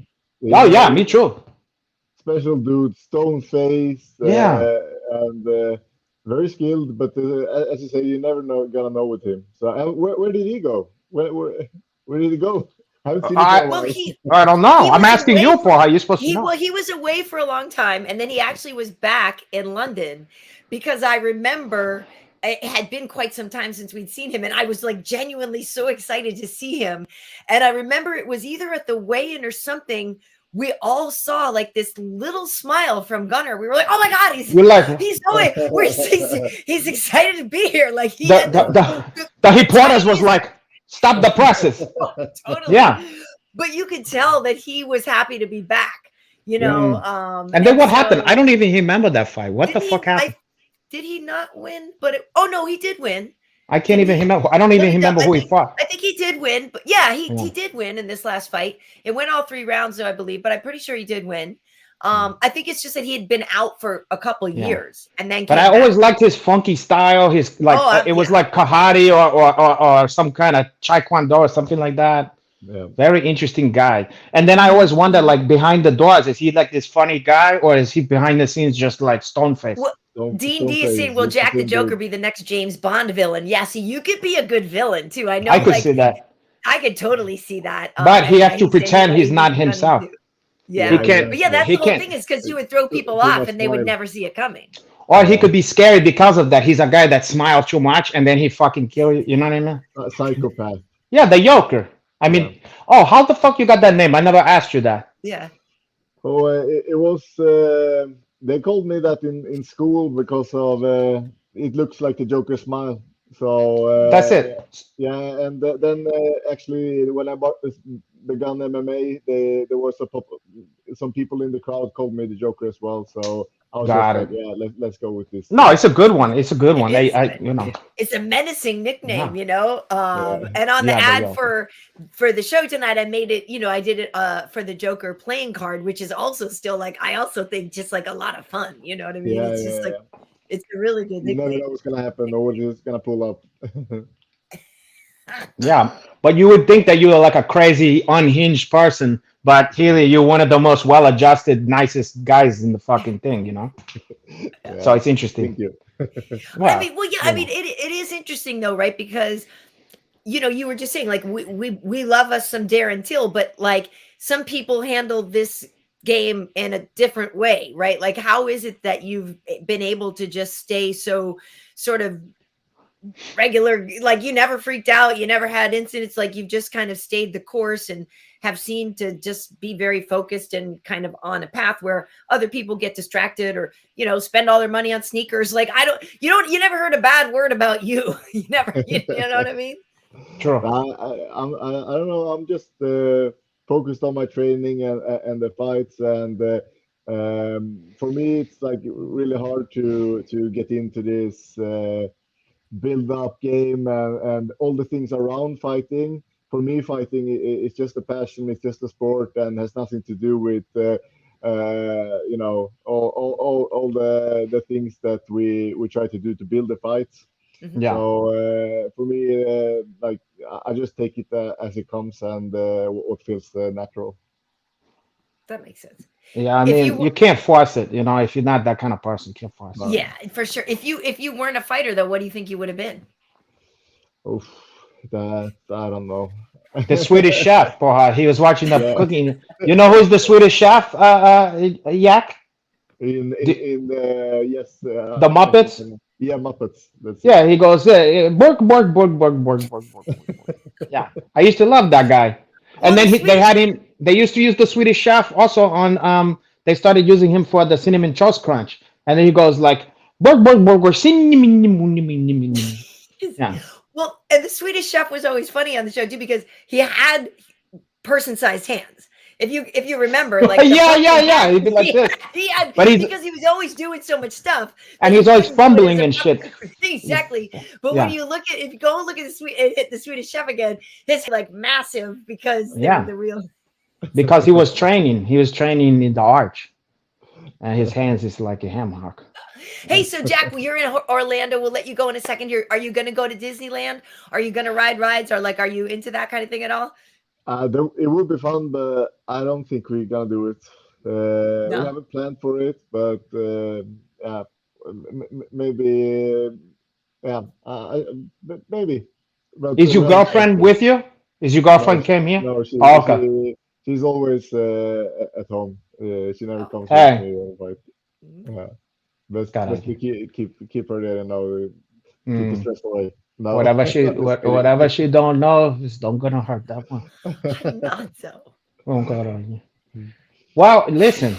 Oh He's yeah, a me too. special dude, stone face, Yeah, and very skilled. But as you say, you never know gonna know with him. So, and where did he go? Where did he go? haven't seen it I- for a Well, while. I don't know. he I'm was asking away you for how you're supposed to he know. well, he was away for a long time, and then he actually was back in London because I remember it had been quite some time since we'd seen him, and I was like genuinely so excited to see him. And I remember it was either at the weigh-in or something. We all saw like this little smile from Gunnar. We were like, "Oh my god, You're like he's going! He's excited to be here!" Like he the had the reporters was tiniest- like, "Stop the presses." totally. Yeah. But you could tell that he was happy to be back. You know, And then what so happened? I don't even remember that fight. What the didn't fuck happened? did he not win? But oh no, he did win. I can't didn't even he? remember. I don't Let even me remember I who he think, fought. I think he did win, but yeah, he Yeah. did win in this last fight. It went all 3 rounds, though, I believe, but I'm pretty sure he did win. I think it's just that he had been out for a couple Yeah. years and then But came I always back. liked his funky style. His like it was Yeah. like Kahari or some kind of Taekwondo or something like that. Yeah. Very interesting guy. And then I always wonder, like behind the doors, is he like this funny guy or is he behind the scenes just like stone faced? Well, Dean D is saying, "Will Jack the Joker be the next James Bond villain?" Yeah, see, you could be a good villain too. I know, I could like, see that. I could totally see that. But he and has yeah, to saying, pretend he's not funny himself. too. Yeah, He can't. but yeah, that's he the whole can't. thing is because you would throw people Too off much and they would smile. never see it coming. Or he could be scary because of that. He's a guy that smiles too much and then he fucking kill you. You know what I mean? Psychopath. Yeah, the Joker. I mean, oh, how the fuck you got that name? I never asked you that. Yeah. Oh, it was. They called me that in school because of it looks like the Joker smile. So That's it. yeah, and then actually when I began MMA, there was some people in the crowd called me the Joker as well. So I was Got just it. like, yeah, let's go with this. No, it's a good one. It's a good one. It is. I you know. It's a menacing nickname, Yeah. you know. And on the Yeah, the ad Joker. for the show tonight, I made it, I did it for the Joker playing card, which is also still like I also think just like a lot of fun. You know what I mean? Yeah, It's just yeah, like it's a really good You never nickname. know what's gonna happen or what is gonna pull up. Yeah, but you would think that you were like a crazy, unhinged person, but really you're one of the most well-adjusted, nicest guys in the fucking thing, you know? Yeah, So it's interesting. thank you. Well, I mean, well, yeah, you I mean, know. it is interesting though, right? Because you were just saying like we love us some Darren Till, but like some people handle this game in a different way, right? Like how is it that you've been able to just stay so sort of regular, like you never freaked out, you never had incidents, like you've just kind of stayed the course and have seemed to just be very focused and kind of on a path where other people get distracted or spend all their money on sneakers. Like you never heard a bad word about you. You never, you know what I mean? True. I don't know. I'm just focused on my training and the fights, and for me, it's like really hard to get into this build-up game and all the things around fighting. For me, fighting is just a passion. It's just a sport, and has nothing to do with all the things that we try to do to build the fights. Yeah. So for me, like I just take it as it comes and what feels natural. That makes sense. Yeah, I If mean, you can't force it, if you're not that kind of person, you can't force it. Yeah, for sure. If you weren't a fighter though, what do you think you would have been? Oof, that I don't know. The Swedish chef, boy, he was watching the Yeah. cooking. You know who's the Swedish chef, Yak? In yes, The Muppets? Yeah, Muppets. That's Yeah, he goes, borg, borg, borg, borg, borg, borg, borg, borg. Yeah, I used to love that guy. Well, And then the they had him. They used to use the Swedish chef also on. They started using him for the cinnamon toast crunch, and then he goes like, borg, borg, borg, borg, cinnamon. Yeah. Well, and the Swedish chef was always funny on the show too because he had person-sized hands. If you remember, like yeah, he'd be like this. He had, But because he was always doing so much stuff, And that he's he always couldn't do it fumbling as a and shit. Exactly. But Yeah. when you look at, if you go and look at the Swedish chef again, his like massive because they're Yeah. the real. Because he was training. He was training in the arch, and his hands is like a hammock. Hey, so Jack, you're in Orlando. We'll let you go in a second. Are you going to go to Disneyland? Are you going to ride rides, or like, are you into that kind of thing at all? it would be fun, but I don't think we're gonna do it. No? We haven't planned for it, but yeah, maybe, yeah, maybe. But, Is your girlfriend with you? Is your No, girlfriend came here? no, Oh, okay. she's always at home. She never Oh. comes with Hey, me and fight. Mm. Yeah, best got to it. keep her there and now keep the Mm. stress away. No, Whatever she I'm just kidding. whatever she don't know is don't gonna hurt that one. Not so. Won't go on you. Well, listen.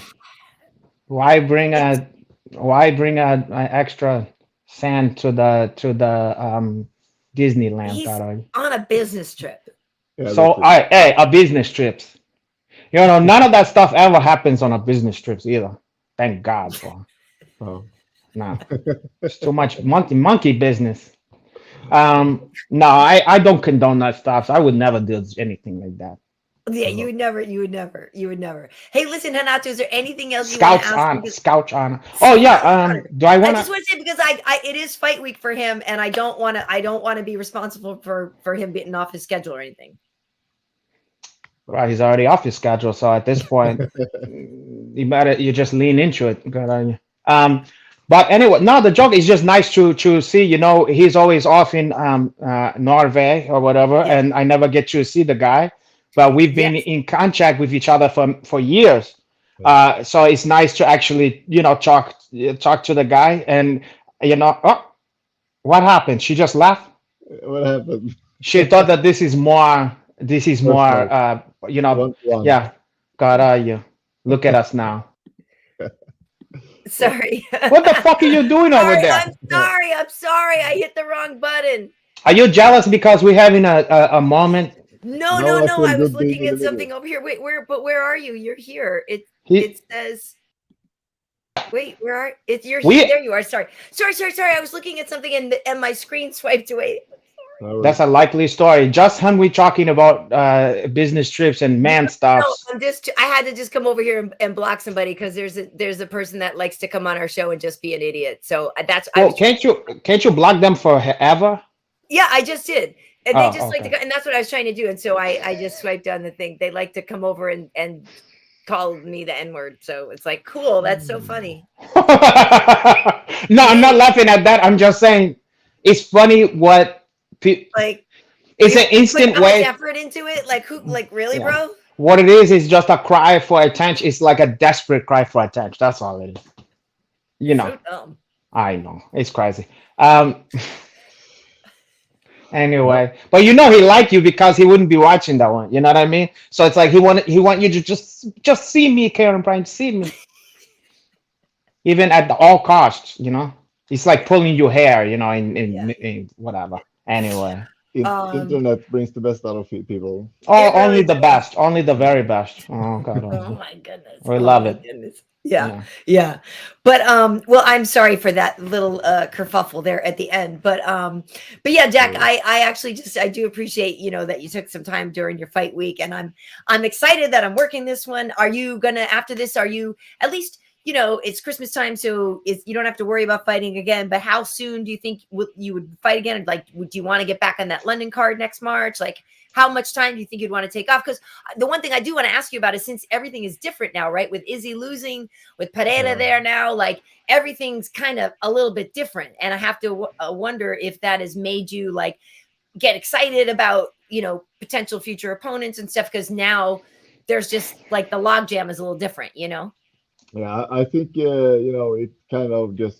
Why bring It's a extra sand to the Disneyland, he's Karol? on a business trip. Yeah, So that's it. I hey, a business trips. You know, none of that stuff ever happens on a business trips either. Thank God, boy. Oh. No, it's too much monkey business. No, I don't condone that stuff. So I would never do anything like that. Yeah, you Oh. would never, you would never, you would never. Hey, listen, Hanato, is there anything else you want to Scouts ask me? on, scouts on. Oh yeah. Do I I want just to? want to say because it is fight week for him, and I don't want to be responsible for him getting off his schedule or anything. Well, he's already off his schedule, so at this point, you just lean into it. Good on you. But anyway, no, the joke is just nice to see. You know, he's always off in Norway or whatever, Yeah. and I never get to see the guy. But we've been Yes. in contact with each other for years. Yeah. So it's nice to actually, talk to the guy, and oh, what happened? She just left. What happened? She thought that this is more. This is more. Personal. One to one. Yeah. God, you look at us now. Sorry. What the fuck are you doing over Sorry, there? I'm sorry. I hit the wrong button. Are you jealous because we're having a moment? No, No, no, I no. feel I was good being looking in at the something middle. over here. Wait, where are you? You're here. He, It says wait, where are it? You're we here. There you are. Sorry. I was looking at something and my screen swiped away. No that's worries. a likely story. Just when we talking about business trips and man No, stuffs. I had to just come over here and block somebody because there's a person that likes to come on our show and just be an idiot. So that's I Well, was can't you block them forever? yeah, I just did. And they just Oh, like to okay. go, and that's what I was trying to do. And so I just swiped down the thing. They like to come over and call me the N-word. So it's like, cool, that's so funny. No, I'm not laughing at that. I'm just saying it's funny what Like it's we an put instant that much way. effort into it. Like who like really, Yeah. bro? What it is just a cry for attention. It's like a desperate cry for attention. That's all it is. You know, So dumb. I know it's crazy. Well, Anyway, but he liked you because he wouldn't be watching that one. You know what I mean? So it's like he want you to just see me, Karyn Bryant, see me, even at all costs. It's like Yeah. pulling your hair. Yeah. In whatever. Anyway, internet brings the best out of people. oh, It really only the does. best, only the very best. Oh God, Oh my goodness. we Oh love my it. goodness. Yeah. Yeah. Yeah. But well, I'm sorry for that little kerfuffle there at the end. But yeah, Jack, So, I actually just I do appreciate, that you took some time during your fight week, and I'm excited that I'm working this one. Are you gonna after this, are you at least it's Christmas time, so you don't have to worry about fighting again. But how soon do you think you would fight again? Like, would you want to get back on that London card next March? Like, how much time do you think you'd want to take off? Because the one thing I do want to ask you about is since everything is different now, right? With Izzy losing, with Pereira yeah. there now, like everything's kind of a little bit different. And I have to wonder if that has made you like get excited about, potential future opponents and stuff. Because now there's just like the logjam is a little different, Yeah, I think it kind of just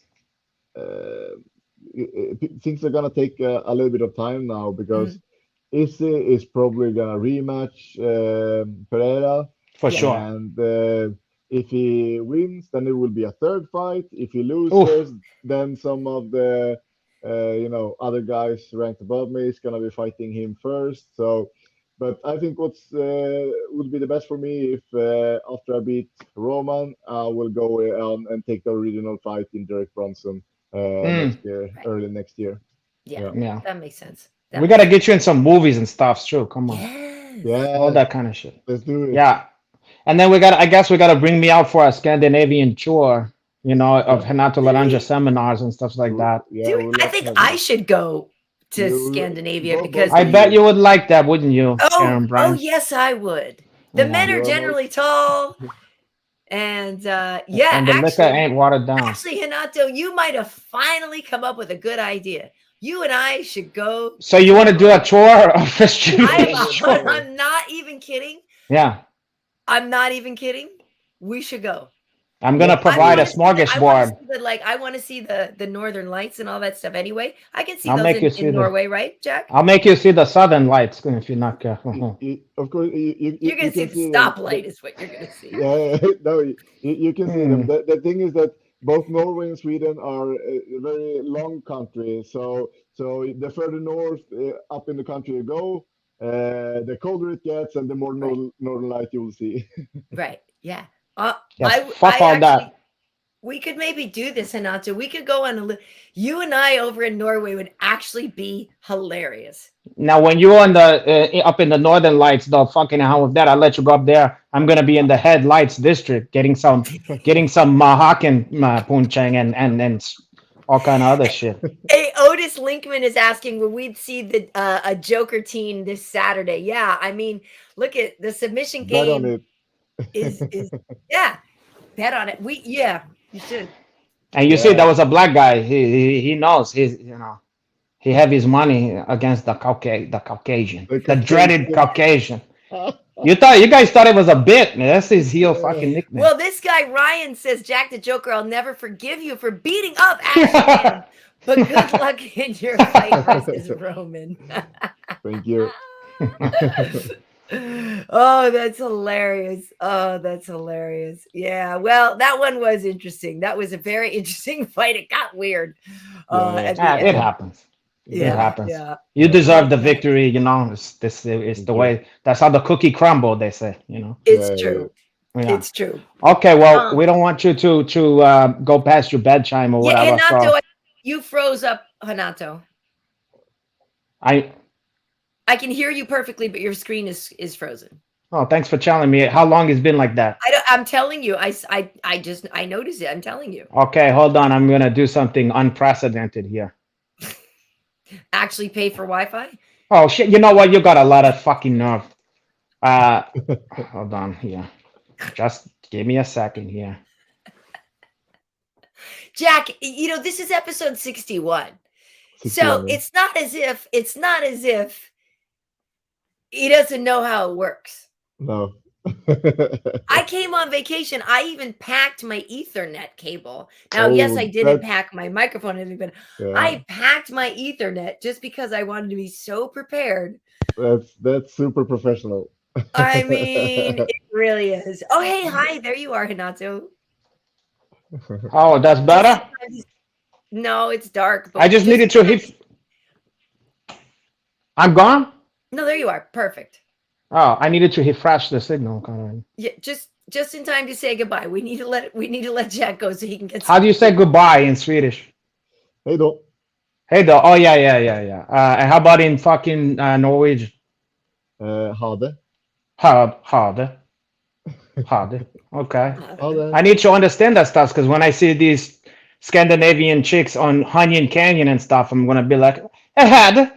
things are gonna take a little bit of time now because Izzy is probably gonna rematch Pereira, For Yeah. sure. and if he wins, then it will be a third fight. If he Oof. loses, then some of the other guys ranked above me is gonna be fighting him first. So, but I think what's would be the best for me if after I beat Roman, I will go on and take the original fight in Derek Bronson next year, Right. early next year. Yeah, Yeah. that makes sense. We gotta get you in some movies and stuff too. Come on. Yes. All Yeah, that kind of shit. let's do it. Yeah. And then I guess we gotta bring me out for a Scandinavian tour, of Yeah. Renato Laranja seminars and stuff like that. Yeah, Dude, we'll I love to think have I you. should go to You Scandinavia both because I of bet you would like that, wouldn't you, Karyn oh Bryant? yes, I would. The Yeah. men are You're generally tall, and And the liquor ain't watered down. actually, Hinato, you might have finally come up with a good idea. You and I should go. So you want to do a tour of Fistivities? I'm not even kidding. Yeah. I'm not even kidding. We should go. I'm gonna provide a smorgasbord. I want to see the Northern Lights and all that stuff. Anyway, I can see I'll make you those see in the- Norway, right, Jack? I'll make you see the Southern Lights if you're not careful. Of course, You're gonna see can the them. stoplight, is what you're gonna see. Yeah, no, you can see them. The thing is that both Norway and Sweden are a very long country. So the further north up in the country you go, the colder it gets, and the more northern light you will see. Right. Yeah. Yes, fuck all that. We could maybe do this, Renato. We could go on you and I over in Norway would actually be hilarious. Now, when you're on the up in the Northern Lights, the fucking hell with that, I'll let you go up there. I'm gonna be in the headlights district, getting some Mahakan punching and all kind of other shit. Hey, Otis Linkman is asking will we see the a Joker team this Saturday? Yeah, I mean, look at the submission Bet on game it. is yeah, bet on it. You should. And you see, that was a black guy. He knows. He have his money against the Caucasian, the dreaded Caucasian. You guys thought it was a bit. Man. That's his heel fucking nickname. Well, this guy Ryan says, Jack the Joker, I'll never forgive you for beating up Ashman, but good luck in your fight versus Roman. Thank you. Oh, that's hilarious. Oh, that's hilarious. Yeah, well, that one was interesting. That was a very interesting fight. It got weird. It happens. It happens. Yeah. You deserve the victory, it's the way. That's how the cookie crumbled, they say, It's true. Yeah. It's true. Okay, well, we don't want you to go past your bedtime or whatever. Yeah, Renato, you froze up, Renato. I can hear you perfectly, but your screen is frozen. Oh, thanks for telling me. How long it's been like that? I'm telling you. I noticed it. I'm telling you. Okay, hold on. I'm gonna do something unprecedented here. Actually pay for Wi-Fi? Oh shit! You know what? You got a lot of fucking nerve. Hold on here. Just give me a second here. Jack, this is episode 61. So it's not as if he doesn't know how it works. No. I came on vacation. I even packed my Ethernet cable. Now, yes, I didn't pack my microphone, but I packed my Ethernet just because I wanted to be so prepared. That's super professional. I mean, it really is. Oh, hey, hi, there you are, Renato. Oh, that's better? No, it's dark. But I just needed to hit. I'm gone? No, there you are. Perfect. Oh, I needed to refresh the signal. Yeah, just in time to say goodbye. We need to let Jack go so he can get. How do you say goodbye in Swedish? Hey do. Hey do. Oh yeah. And how about in fucking Norwegian? Hade. Hade. Okay. Hade. I need to understand that stuff because when I see these Scandinavian chicks on Hunyan Canyon and stuff, I'm gonna be like, Hade.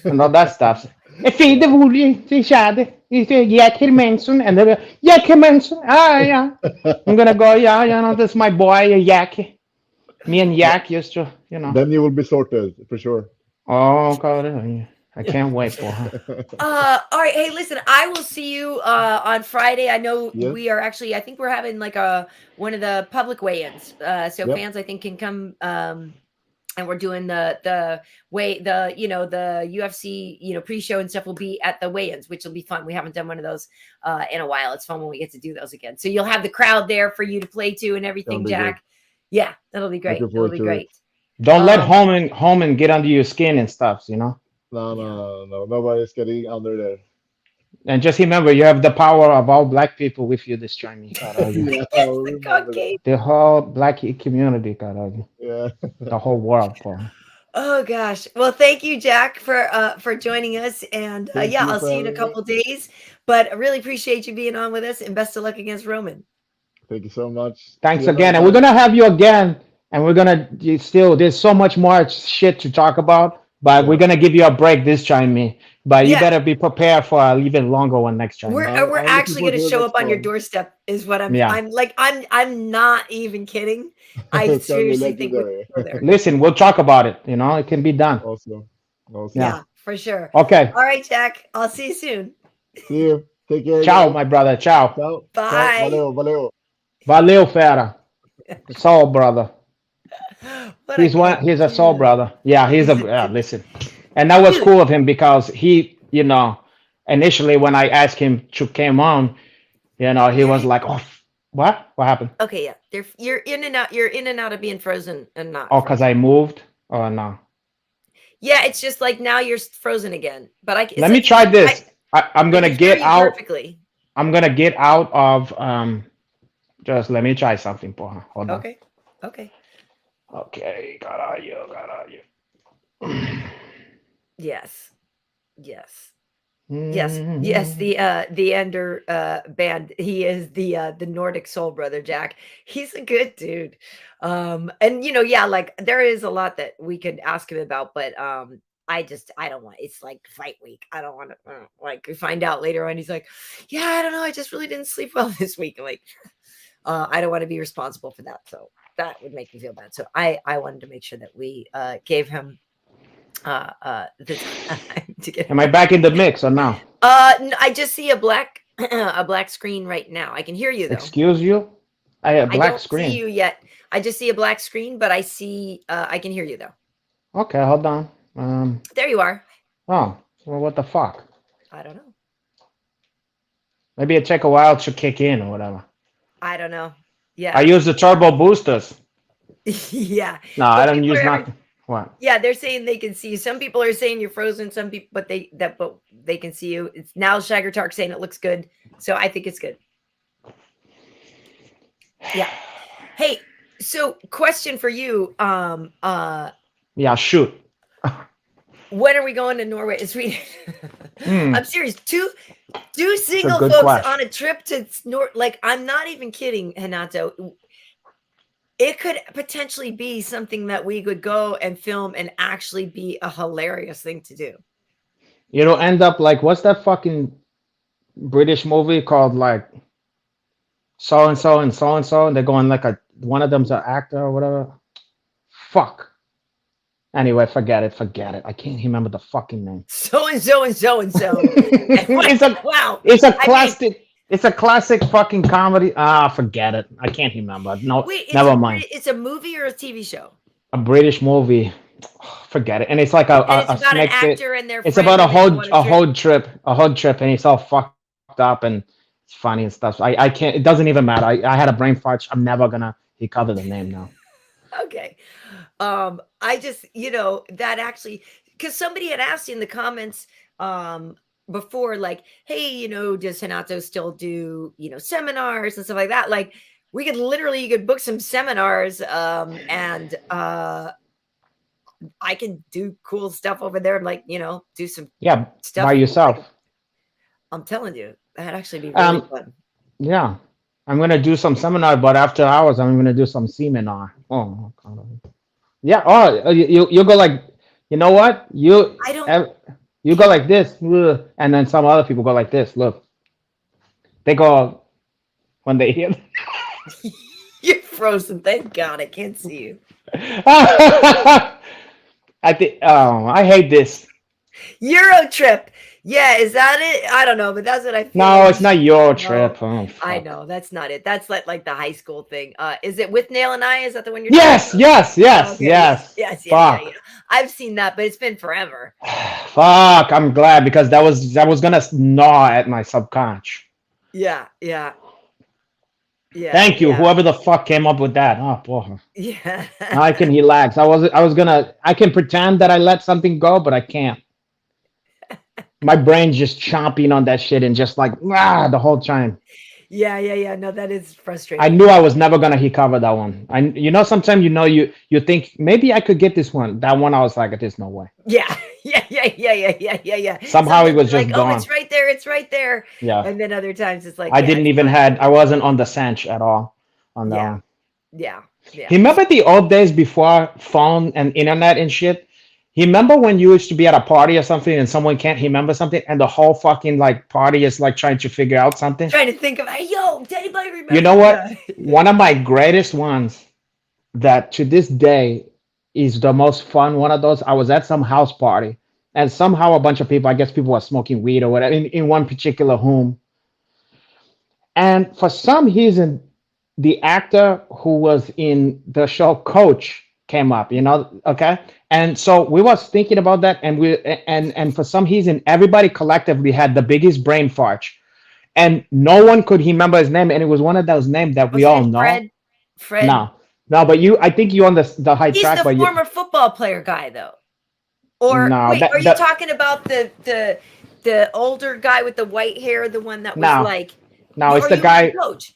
And all that stuff. Jack Hermansson, and they're Jack Hermansson. Yeah. I'm gonna go. Yeah, that's my boy, Jack. Me and Jack used to, Then you will be sorted for sure. Oh God, I can't wait for her. All right. Hey, listen, I will see you on Friday. I know we are actually. I think we're having like one of the public weigh-ins. So fans, I think, can come. And we're doing the UFC, pre-show and stuff will be at the weigh-ins, which will be fun. We haven't done one of those in a while. It's fun when we get to do those again. So you'll have the crowd there for you to play to and everything, Jack. Good. Yeah, that'll be great. That'll be great. Don't let Holman get under your skin and stuff, No. Nobody's getting under there. And just remember, you have the power of all black people with you this time. The whole black community, the whole world. Oh gosh. Well, thank you, Jack, for joining us. And I'll see you in a couple of days. But I really appreciate you being on with us, and best of luck against Roman. Thank you so much. Thanks again. And we're gonna have you again. And we're gonna there's so much more shit to talk about. but we're gonna give you a break this time, me. But you Yeah. better be prepared for an even longer one next time. We're I'm looking actually forward going to to the show next up on your one. doorstep is what I'm Yeah. I'm not even kidding. I It's gonna be seriously think we legendary. should go there. Listen, we'll talk about it. You know, it can be done. Awesome. Awesome. Yeah. Yeah, for sure. Okay. All right, Jack. I'll see you soon. See you. Take care, Ciao, guys. my brother. Ciao. Ciao. Ciao. Bye. Valeu, valeu. Valeu, fera. Soul brother. What a He's good a soul dude. brother. Yeah, he's a listen. And that was Dude. cool of him because he, you know, initially when I asked him to come on, you know, he was like, "Oh, what? What happened?" Okay, yeah. You're in and out. You're in and out of being frozen and not. Oh, because I moved? Oh, no. Yeah, it's just like now you're frozen again. But I Let me try this. I'm going to get out. Perfectly. I'm going to get out of, just let me try something, porra. Hold on. Okay. Okay. Okay, caralho. Yes. Yes. Yes, the Ender band. He is the Nordic soul brother, Jack. He's a good dude. And you know, yeah, like there is a lot that we could ask him about, but I don't want, it's like fight week. I don't want to like find out later on. He's like, yeah, I don't know. I just really didn't sleep well this week. I'm like, I don't want to be responsible for that. So that would make me feel bad. So I wanted to make sure that we gave him the time to get. Am I back in the mix or no? I just see a black screen right now. I can hear you though. Excuse you? I have a I black don't screen. see you yet. I just see a black screen, but I see I can hear you though. Okay, hold on. There you are. Oh, well, what the fuck? I don't know. Maybe it take a while to kick in or whatever. I don't know. Yeah. I use the turbo boosters. Yeah. No, I don't use nothing. What? Yeah, they're saying they can see you. Some people are saying you're frozen. Some people, but they can see you. It's now Shagger Tark saying it looks good. So I think it's good. Yeah. Hey, so question for you. Yeah, shoot. When are we going to Norway and Sweden? I'm serious. Two single good folks question. on a trip to like, I'm not even kidding, Renato. It could potentially be something that we could go and film and actually be a hilarious thing to do. It'll end up like, what's that fucking British movie called like so and so and so and so, and they're going like one of them's an actor or whatever. Fuck. Anyway, forget it. I can't remember the fucking name. So and so and so and so. Wow. It's a classic. It's a classic fucking comedy. Forget it. I can't remember. No, wait, never mind. It's a movie or a TV show? A British movie. Forget it. And it's like a about an snake fit. actor and their It's friend about a and they go on whole trip, and it's all fucked up and it's funny and stuff. I can't. It doesn't even matter. I had a brain fart. I'm never gonna recover the name now. Okay. I just, that actually, because somebody had asked in the comments before, like, hey, does Renato still do, seminars and stuff like that? Like, you could book some seminars and I can do cool stuff over there and like, do some stuff by yourself. I'm telling you, that'd actually be really fun. Yeah. I'm gonna do some seminar, but after hours I'm gonna do some seminar. Oh God. Yeah. Oh, you go like, you know what? You go like this, and then some other people go like this. Look, they go when they hear. You're frozen. Thank God, I can't see you. I think. Oh, I hate this. Euro trip. Yeah, is that it? I don't know, but that's what I feel. No, it's not your trip. Oh, I know that's not it. That's like the high school thing. Is it with Nail and I? Is that the one you're? Yes. Okay. Yes. Yeah. I've seen that, but it's been forever. Fuck! I'm glad because that was gonna gnaw at my subconscious. Yeah. Thank you, whoever the fuck came up with that. Oh, boy. Yeah. Now I can relax. I can pretend that I let something go, but I can't. My brain's just chomping on that shit and just like the whole time. Yeah. No, that is frustrating. I knew I was never gonna recover that one. Sometimes you think maybe I could get this one. That one I was like, there's no way. Yeah. Somehow it was just like, gone. Oh, it's right there. Yeah. And then other times it's like I wasn't on the Sanch at all on that one. Yeah. Remember the old days before phone and internet and shit? You remember when you used to be at a party or something and someone can't remember something and the whole fucking like party is like trying to figure out something? Trying to think of, hey, yo, did anybody remember? You know what? Yeah. One of my greatest ones that to this day is the most fun one of those. I was at some house party and somehow a bunch of people, I guess people were smoking weed or whatever in one particular home. And for some reason, the actor who was in the show Coach came up, okay? And so we was thinking about that and and for some reason everybody collectively had the biggest brain fart. And no one could remember his name, and it was one of those names that we Was all it know. Fred? No, no, but I think you on the high He's track, the but former football player guy, though. Or no, wait, are you talking about the older guy with the white hair, the one that was No. like? No, it's or the you guy. mean Coach?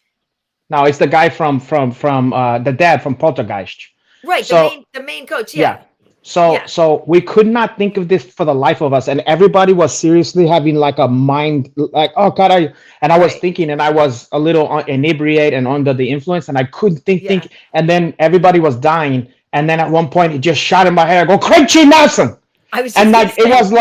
No, it's the guy from the dad from Poltergeist. Right, So the main coach. yeah, Yeah. so we could not think of this for the life of us, and everybody was seriously having like a mind, like, oh God, I was Right. thinking, and I was a little inebriated and under the influence, and I couldn't think, Yeah. and then everybody was dying, and then at one point it just shot in my head. I go, Craig G. Nelson. I was just And gonna like it say, was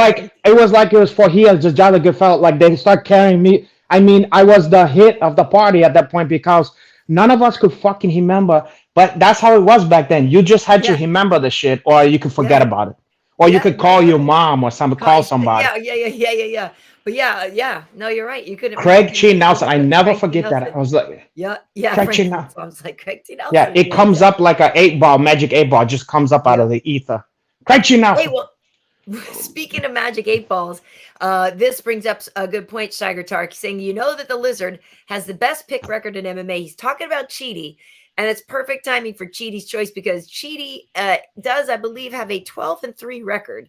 like it was for he just Jolly Good felt like they start carrying me. I mean, I was the hit of the party at that point because none of us could fucking remember. But that's how it was back then. You just had to Yeah. remember the shit, or you could forget Yeah. about it, or you Yeah, could no, call you're your right. mom or call somebody. Yeah. But yeah. No, you're right. You couldn't. Craig remember G. Nelson. I Craig never G. forget that. I Nelson. was like, Yeah. Craig G. Frank. Nelson. So I was like, Craig G. Nelson. Yeah, it comes up like a 8 ball, magic 8 ball, just comes up out of the ether. Craig G. Nelson. Hey, well, speaking of magic 8 balls, this brings up a good point, Steiger Tark, saying, you know that the Lizard has the best pick record in MMA. He's talking about Cheaty, and it's perfect timing for Cheaty's choice because Cheaty does, I believe, have a 12-3 record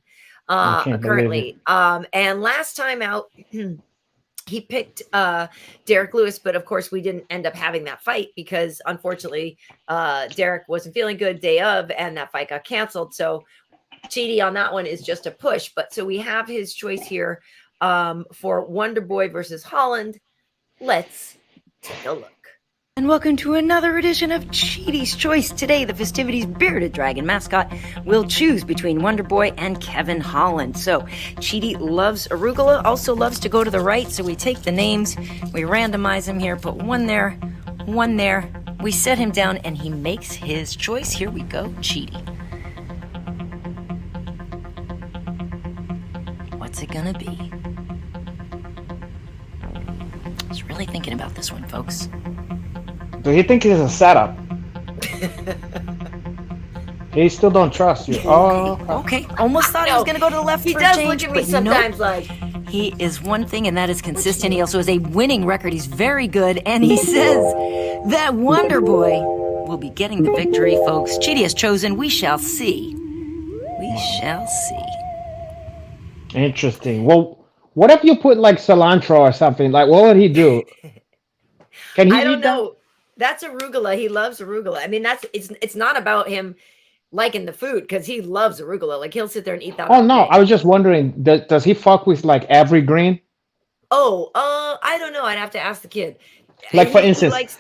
currently. And last time out, he picked Derek Lewis, but of course we didn't end up having that fight because unfortunately Derek wasn't feeling good day of, and that fight got canceled. So Cheaty on that one is just a push. But so we have his choice here for Wonder Boy versus Holland. Let's take a look. And welcome to another edition of Cheaty's Choice. Today, the Fistivities bearded dragon mascot will choose between Wonder Boy and Kevin Holland. So, Cheaty loves arugula, also loves to go to the right. So we take the names, we randomize them here, put one there. We set him down, and he makes his choice. Here we go, Cheaty. What's it gonna be? I was really thinking about this one, folks. Do you think it's a setup? He still don't trust you. Oh, okay. Almost thought he was going to go to the left. He for does change, look at me sometimes like. He is one thing, and that is consistent. He also has a winning record. He's very good, and he says that Wonder Boy will be getting the victory, folks. Cheaty has chosen. We shall see. We shall see. Interesting. Well, what if you put like cilantro or something? Like, what would he do? Can he I don't eat that? know. That's arugula. He loves arugula. I mean, it's not about him liking the food because he loves arugula. Like he'll sit there and eat that. Oh no, I was just wondering, does he fuck with like every green? Oh, I don't know. I'd have to ask the kid. Like for instance,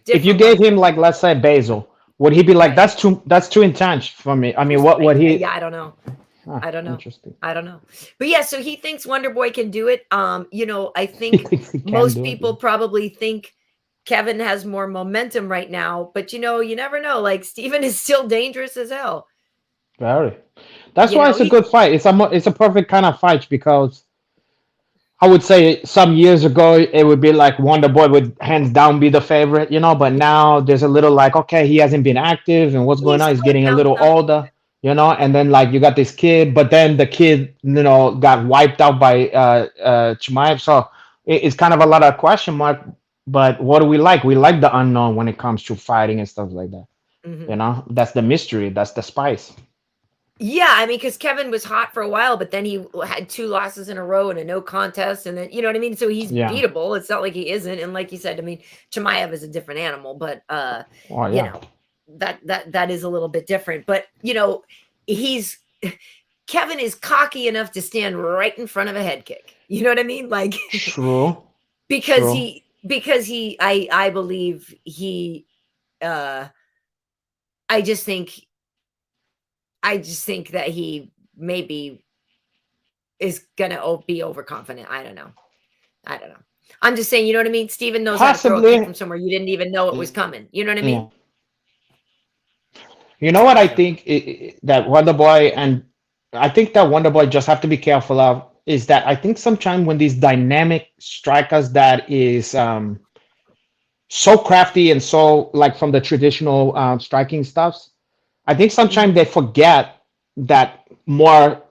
if you gave him like, let's say basil, would he be like, that's too intense for me? I mean, what would he? Yeah, I don't know. I don't know. Interesting. I don't know. But yeah, so he thinks Wonder Boy can do it. I think most people probably think Kevin has more momentum right now, but you never know. Like Steven is still dangerous as hell. Very. That's why it's a good fight. It's a perfect kind of fight because I would say some years ago it would be like Wonder Boy would hands down be the favorite, but now there's a little like, okay, he hasn't been active and what's going on? He's getting a little older, and then like you got this kid, but then the kid, got wiped out by Chimaev. So it's kind of a lot of question mark. But what do we like? We like the unknown when it comes to fighting and stuff like that. Mm-hmm. That's the mystery. That's the spice. Yeah, I mean, because Kevin was hot for a while, but then he had 2 losses in a row and a no contest, and then you know what I mean. So he's beatable. It's not like he isn't. And like you said, I mean, Chimaev is a different animal, but that is a little bit different. But Kevin is cocky enough to stand right in front of a head kick. You know what I mean? Like true. Because I believe he I just think that he maybe is gonna be overconfident. I don't know. I'm just saying, you know what I mean? Steven knows how to throw a kick Possibly. from somewhere you didn't even know it was coming. You know what I mean? Yeah. You know what I think that Wonder Boy, and I think that Wonder Boy just have to be careful of is that I think sometimes when these dynamic strikers that is so crafty and so like from the traditional striking stuffs, I think sometimes they forget that more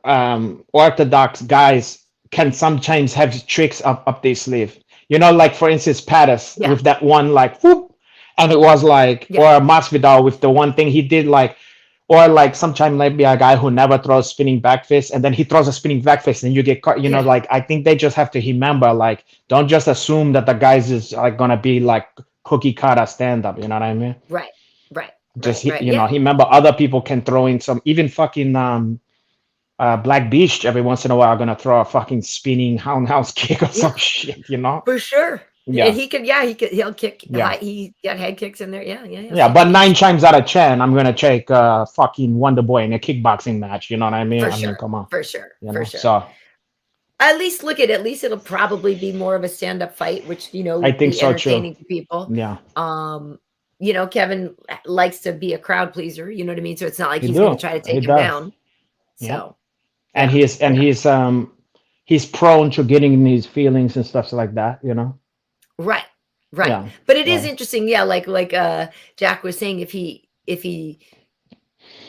orthodox guys can sometimes have tricks up their sleeve. You know, like for instance, Pattis Yeah. with that one like whoop, and it was like, Yeah. or Masvidal with the one thing he did like, or like sometimes maybe a guy who never throws spinning back fist and then he throws a spinning back fist and you get caught. You know, Yeah. like I think they just have to remember like don't just assume that the guys is like gonna be like cookie cutter stand up. You know what I mean? Right. Right. Just Right. you know, Yeah. remember other people can throw in some even fucking Black Beast every once in a while are gonna throw a fucking spinning house kick or Yeah. some shit, you know? For sure. And Yeah, he'll kick yeah, high. He got head kicks in there. Yeah. yeah. But 9 times out of 10, I'm gonna take fucking Wonder Boy in a kickboxing match. You know what I mean? For I mean, sure. come on, For sure. you For know. sure. So At least it'll probably be more of a stand-up fight, which I think be so too. entertaining to people. Yeah, Kevin likes to be a crowd pleaser, you know what I mean? So it's not like he he's gonna do. try to He take him does. down. Yeah, So and yeah. he's prone to getting in his feelings and stuff like that. You know. Right. Yeah. But it is So interesting, yeah, like Jack was saying, if he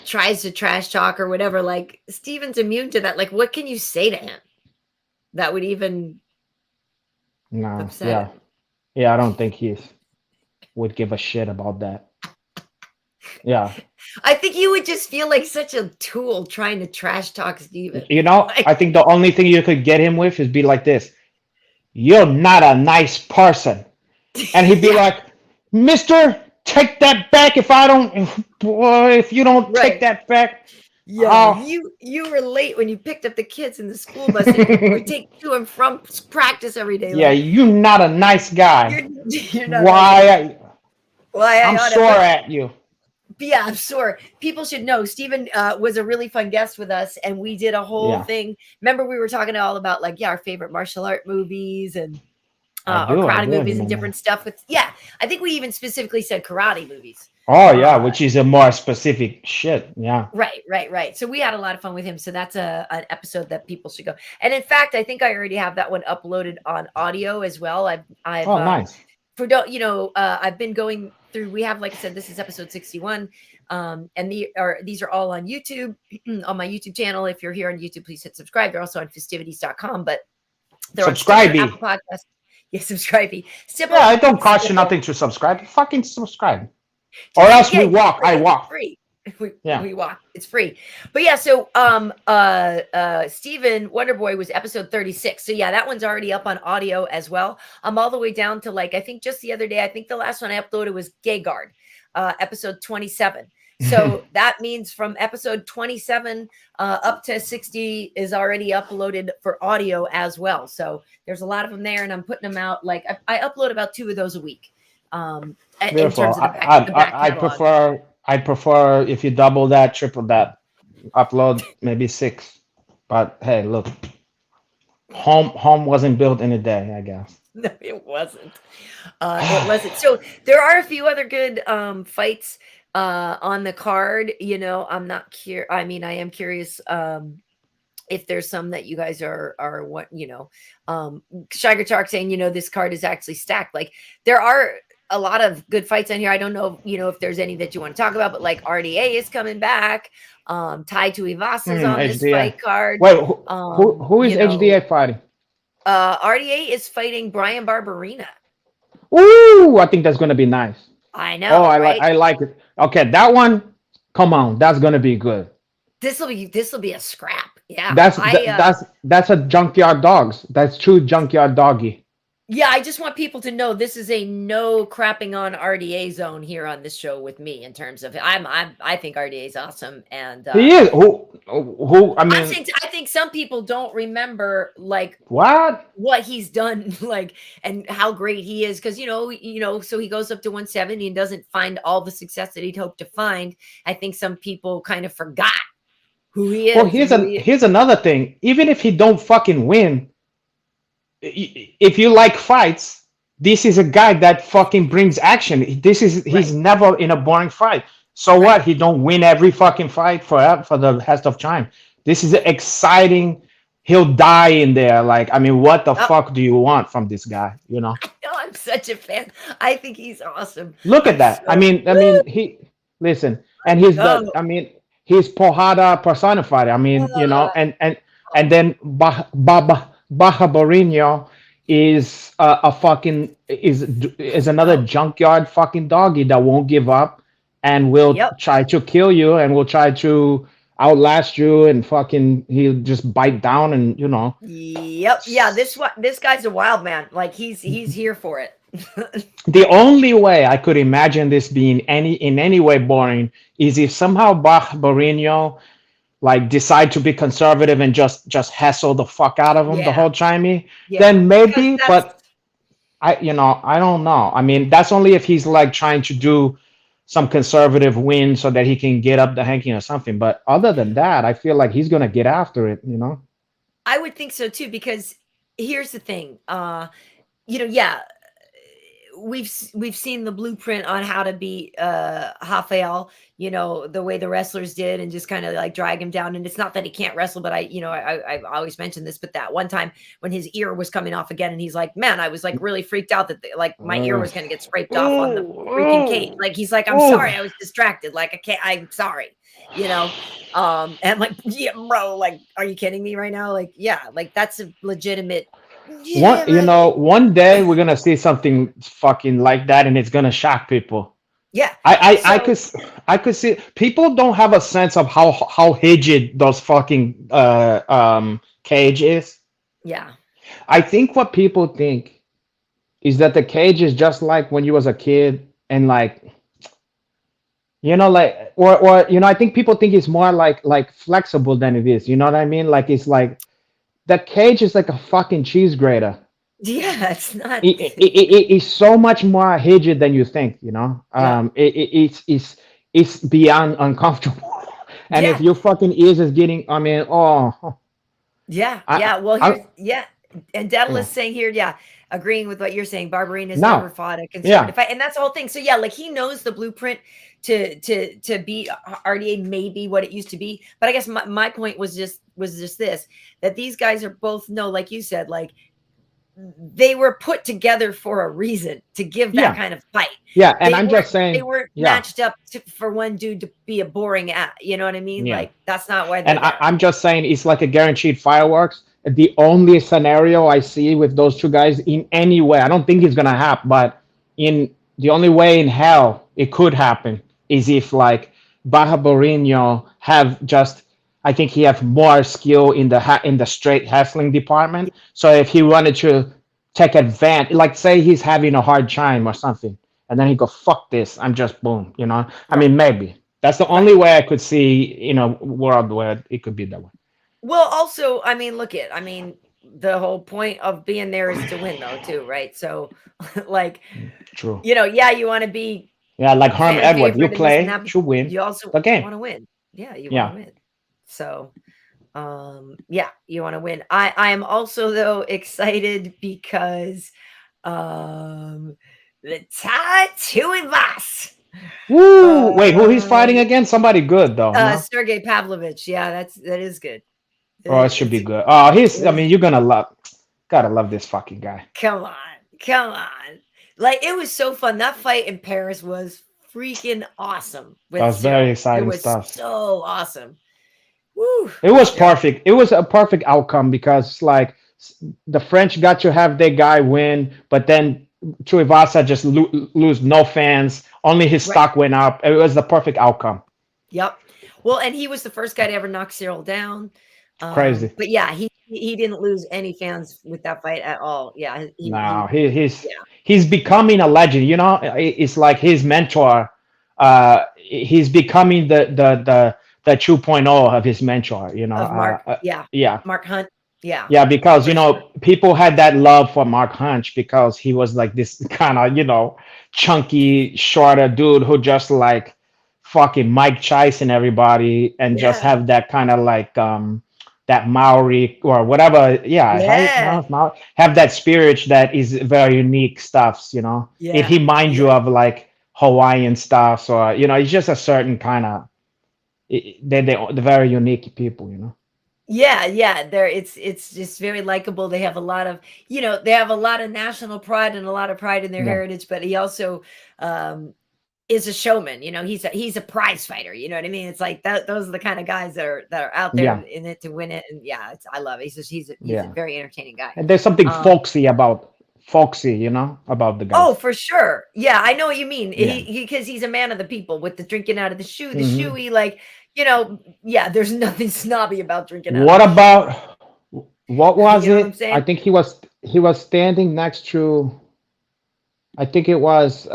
tries to trash talk or whatever, like Steven's immune to that. Like, what can you say to him that would even no, upset him? yeah. I don't think he would give a shit about that. Yeah. I think you would just feel like such a tool trying to trash talk Steven. You know, Like, I think the only thing you could get him with is be like this. You're not a nice person. And he'd be yeah, like, Mister, take that back if you don't take right. that back. Yeah, you were late when you picked up the kids in the school bus and you take to and from practice every day. Yeah, Like, you're not a nice guy. you're not Why I'm ought to, sore at you. yeah, I'm sure people should know. Steven was a really fun guest with us, and we did a whole Yeah, thing. Remember, we were talking all about like our favorite martial art movies and I or do karate movies and remember. different stuff. With I think we even specifically said karate movies. Oh yeah, which is a more specific shit. Yeah. Right. So we had a lot of fun with him. So that's an episode that people should go. And in fact, I think I already have that one uploaded on audio as well. I've Oh, nice. I've been going through. We have, like I said, this is episode 61, and these are all on YouTube on my YouTube channel. If you're here on YouTube, please hit subscribe. They're also on Fistivities.com, but they're on Subscribe. Stitcher, Apple Podcasts. Yeah, subscribe. Yeah, I don't cost you nothing to subscribe. Fucking subscribe. Or else we walk. I walk. Free. Yeah. We walk. It's free. But yeah, so Steven Wonderboy was episode 36. So yeah, that one's already up on audio as well. I'm all the way down to I think just the other day, I think the last one I uploaded was Gay Guard, episode 27. So that means from episode 27 up to 60 is already uploaded for audio as well. So there's a lot of them there, and I'm putting them out. Like I upload about 2 of those a week. In terms of the back I prefer if you double that, triple that, upload maybe 6. But hey, look, home wasn't built in a day, I guess. No, it wasn't. It wasn't. So there are a few other good fights on the card. I'm not curious. I mean, I am curious if there's some that you guys are what Shiger Shark saying this card is actually stacked. Like there are a lot of good fights on here. I don't know if there's any that you want to talk about, but like RDA is coming back. Tai Tuivasa is on this fight card. Wait, who is HDA fighting? RDA is fighting Brian Barberina. Ooh, I think that's gonna be nice. I know. Oh, right? I like it. Okay, that one. Come on, that's gonna be good. This will be a scrap. Yeah. That's a junkyard dogs. That's true junkyard doggy. Yeah, I just want people to know this is a no crapping on RDA zone here on this show with me in terms of I think RDA is awesome, and he is who I mean I think some people don't remember like what he's done and how great he is because so he goes up to 170 and doesn't find all the success that he'd hoped to find. I think some people kind of forgot who he Well, is, who he is. here's another thing. Even if he don't fucking win, if you like fights, this is a guy that fucking brings action. He's Right, never in a boring fight. So right. what? He don't win every fucking fight for the rest of time. This is exciting. He'll die in there. Like, I mean, what the Oh, fuck do you want from this guy? You know? no, I'm such a fan. I think he's awesome. Look at I'm that. so I mean, he listen, and go. I mean, he's Pohada personified. I mean, you know, Uh, and then Baja Barino is a fucking is another oh, junkyard fucking doggy that won't give up and will yep, try to kill you and will try to outlast you and fucking he'll just bite down and you know. yep. Yeah, this guy's a wild man. Like he's here for it. The only way I could imagine this being in any way boring is if somehow Barino like decide to be conservative and just hassle the fuck out of him the Yeah, whole time. yeah. Then Because maybe, that's but I don't know. I mean, that's only if he's like trying to do some conservative win so that he can get up the ranking or something. But other than that, I feel like he's gonna get after it. You know? I would think so too, because here's the thing. Yeah, we've seen the blueprint on how to beat Rafael, the way the wrestlers did, and just kind of like drag him down. And it's not that he can't wrestle, but I've always mentioned this, but that one time when his ear was coming off again, and he's like, man, I was like really freaked out that like my ear was going to get scraped off on the freaking cage. Like he's like, I'm sorry, I was distracted. Like I can't, I'm sorry, and like, yeah, bro, like, are you kidding me right now? Like, yeah, like that's a legitimate. Yeah, right. One day we're gonna see something fucking like that, and it's gonna shock people. Yeah. I So I could see people don't have a sense of how rigid those fucking cage is. yeah. I think what people think is that the cage is just like when you was a kid and like like or I think people think it's more like flexible than it is. You know what I mean? Like it's like the cage is like a fucking cheese grater. Yeah, it's not. It's so much more rigid than you think, you know. Yep. It's beyond uncomfortable. And if Yeah. your fucking ears is getting, I mean, oh, Yeah. I, Yeah. Well, I, here's yeah. And Daedalus yeah, saying here, yeah, agreeing with what you're saying. Barbarina's never no, fought a yeah, conservative fight, and that's the whole thing. So yeah, like he knows the blueprint to be RDA, maybe what it used to be. But I guess my point was just this, that these guys are both know, like you said, like they were put together for a reason, to give that yeah, kind of fight. yeah. And They I'm weren't just they saying, weren't yeah, matched up for one dude to be a boring you know what I mean? yeah. Like that's not why And they're there. I'm just saying it's like a guaranteed fireworks. The only scenario I see with those two guys in any way, I don't think it's gonna happen, but in the only way in hell it could happen is if like Baja Borino have just I think he have more skill in the straight wrestling department. So if he wanted to take advantage, like say he's having a hard time or something, and then he go fuck this, I'm just boom, you know. I Right. mean maybe that's the Right. only way I could see in a world where it could be that way. Well, also, I mean, the whole point of being there is to win, though, too, right? So, like, True. yeah, you want to be Yeah, like Herm fan Edward, you favorite and this and play that, but to win you also the game. want to win. Yeah, you want Yeah. to win. So, yeah, you want to win. I am also though excited because the tattooing boss. Woo! Wait, who he's fighting against? Somebody good though, no? Sergey Pavlovich. Yeah, that is good. Oh, it should be It's good. Oh, it I is. mean, gotta love this fucking guy. Come on, come on. Like it was so fun. That fight in Paris was freaking awesome That with was very Cyril. It exciting was stuff. so awesome. Woo. It was Yeah. perfect. It was a perfect outcome because like the French got to have their guy win, but then Tuivasa just lose no fans. Only his Right. stock went up. It was the perfect outcome. Yep. Well, and he was the first guy to ever knock Cyril down. Crazy. But yeah, he didn't lose any fans with that fight at all. Yeah, No, yeah, he's becoming a legend. You know, it's like his mentor. He's becoming the 2.0 of his mentor. You know, of Mark. Yeah, yeah, Mark Hunt. Yeah, yeah, because for sure. people had that love for Mark Hunch because he was like this kind of chunky, shorter dude who just like fucking Mike Chase and everybody, and just Yeah. have that kind of like that Maori or whatever. Yeah, Yeah. have that spirit that is very unique stuffs. You know, it Yeah. reminds you Yeah. of like Hawaiian stuffs, or you know, it's just a certain kind of. They're very unique people. You know. Yeah, yeah, it's just very likable. They have a lot of, they have a lot of national pride and a lot of pride in their Yeah. heritage, but he also um is a showman. He's a prize fighter, you know what I mean? It's like that those are the kind of guys that are out there Yeah. in it to win it. And yeah, I love it. He's a Yeah. very entertaining guy. And there's something Um folksy, you know, about the guy. Oh, for sure. Yeah, I know what you mean. Yeah. Because he's a man of the people with the drinking out of the Mhm. shoey, like, yeah, there's nothing snobby about drinking out of What the shoe. about what was You know what I'm it? saying? I think he was standing next to. I think it was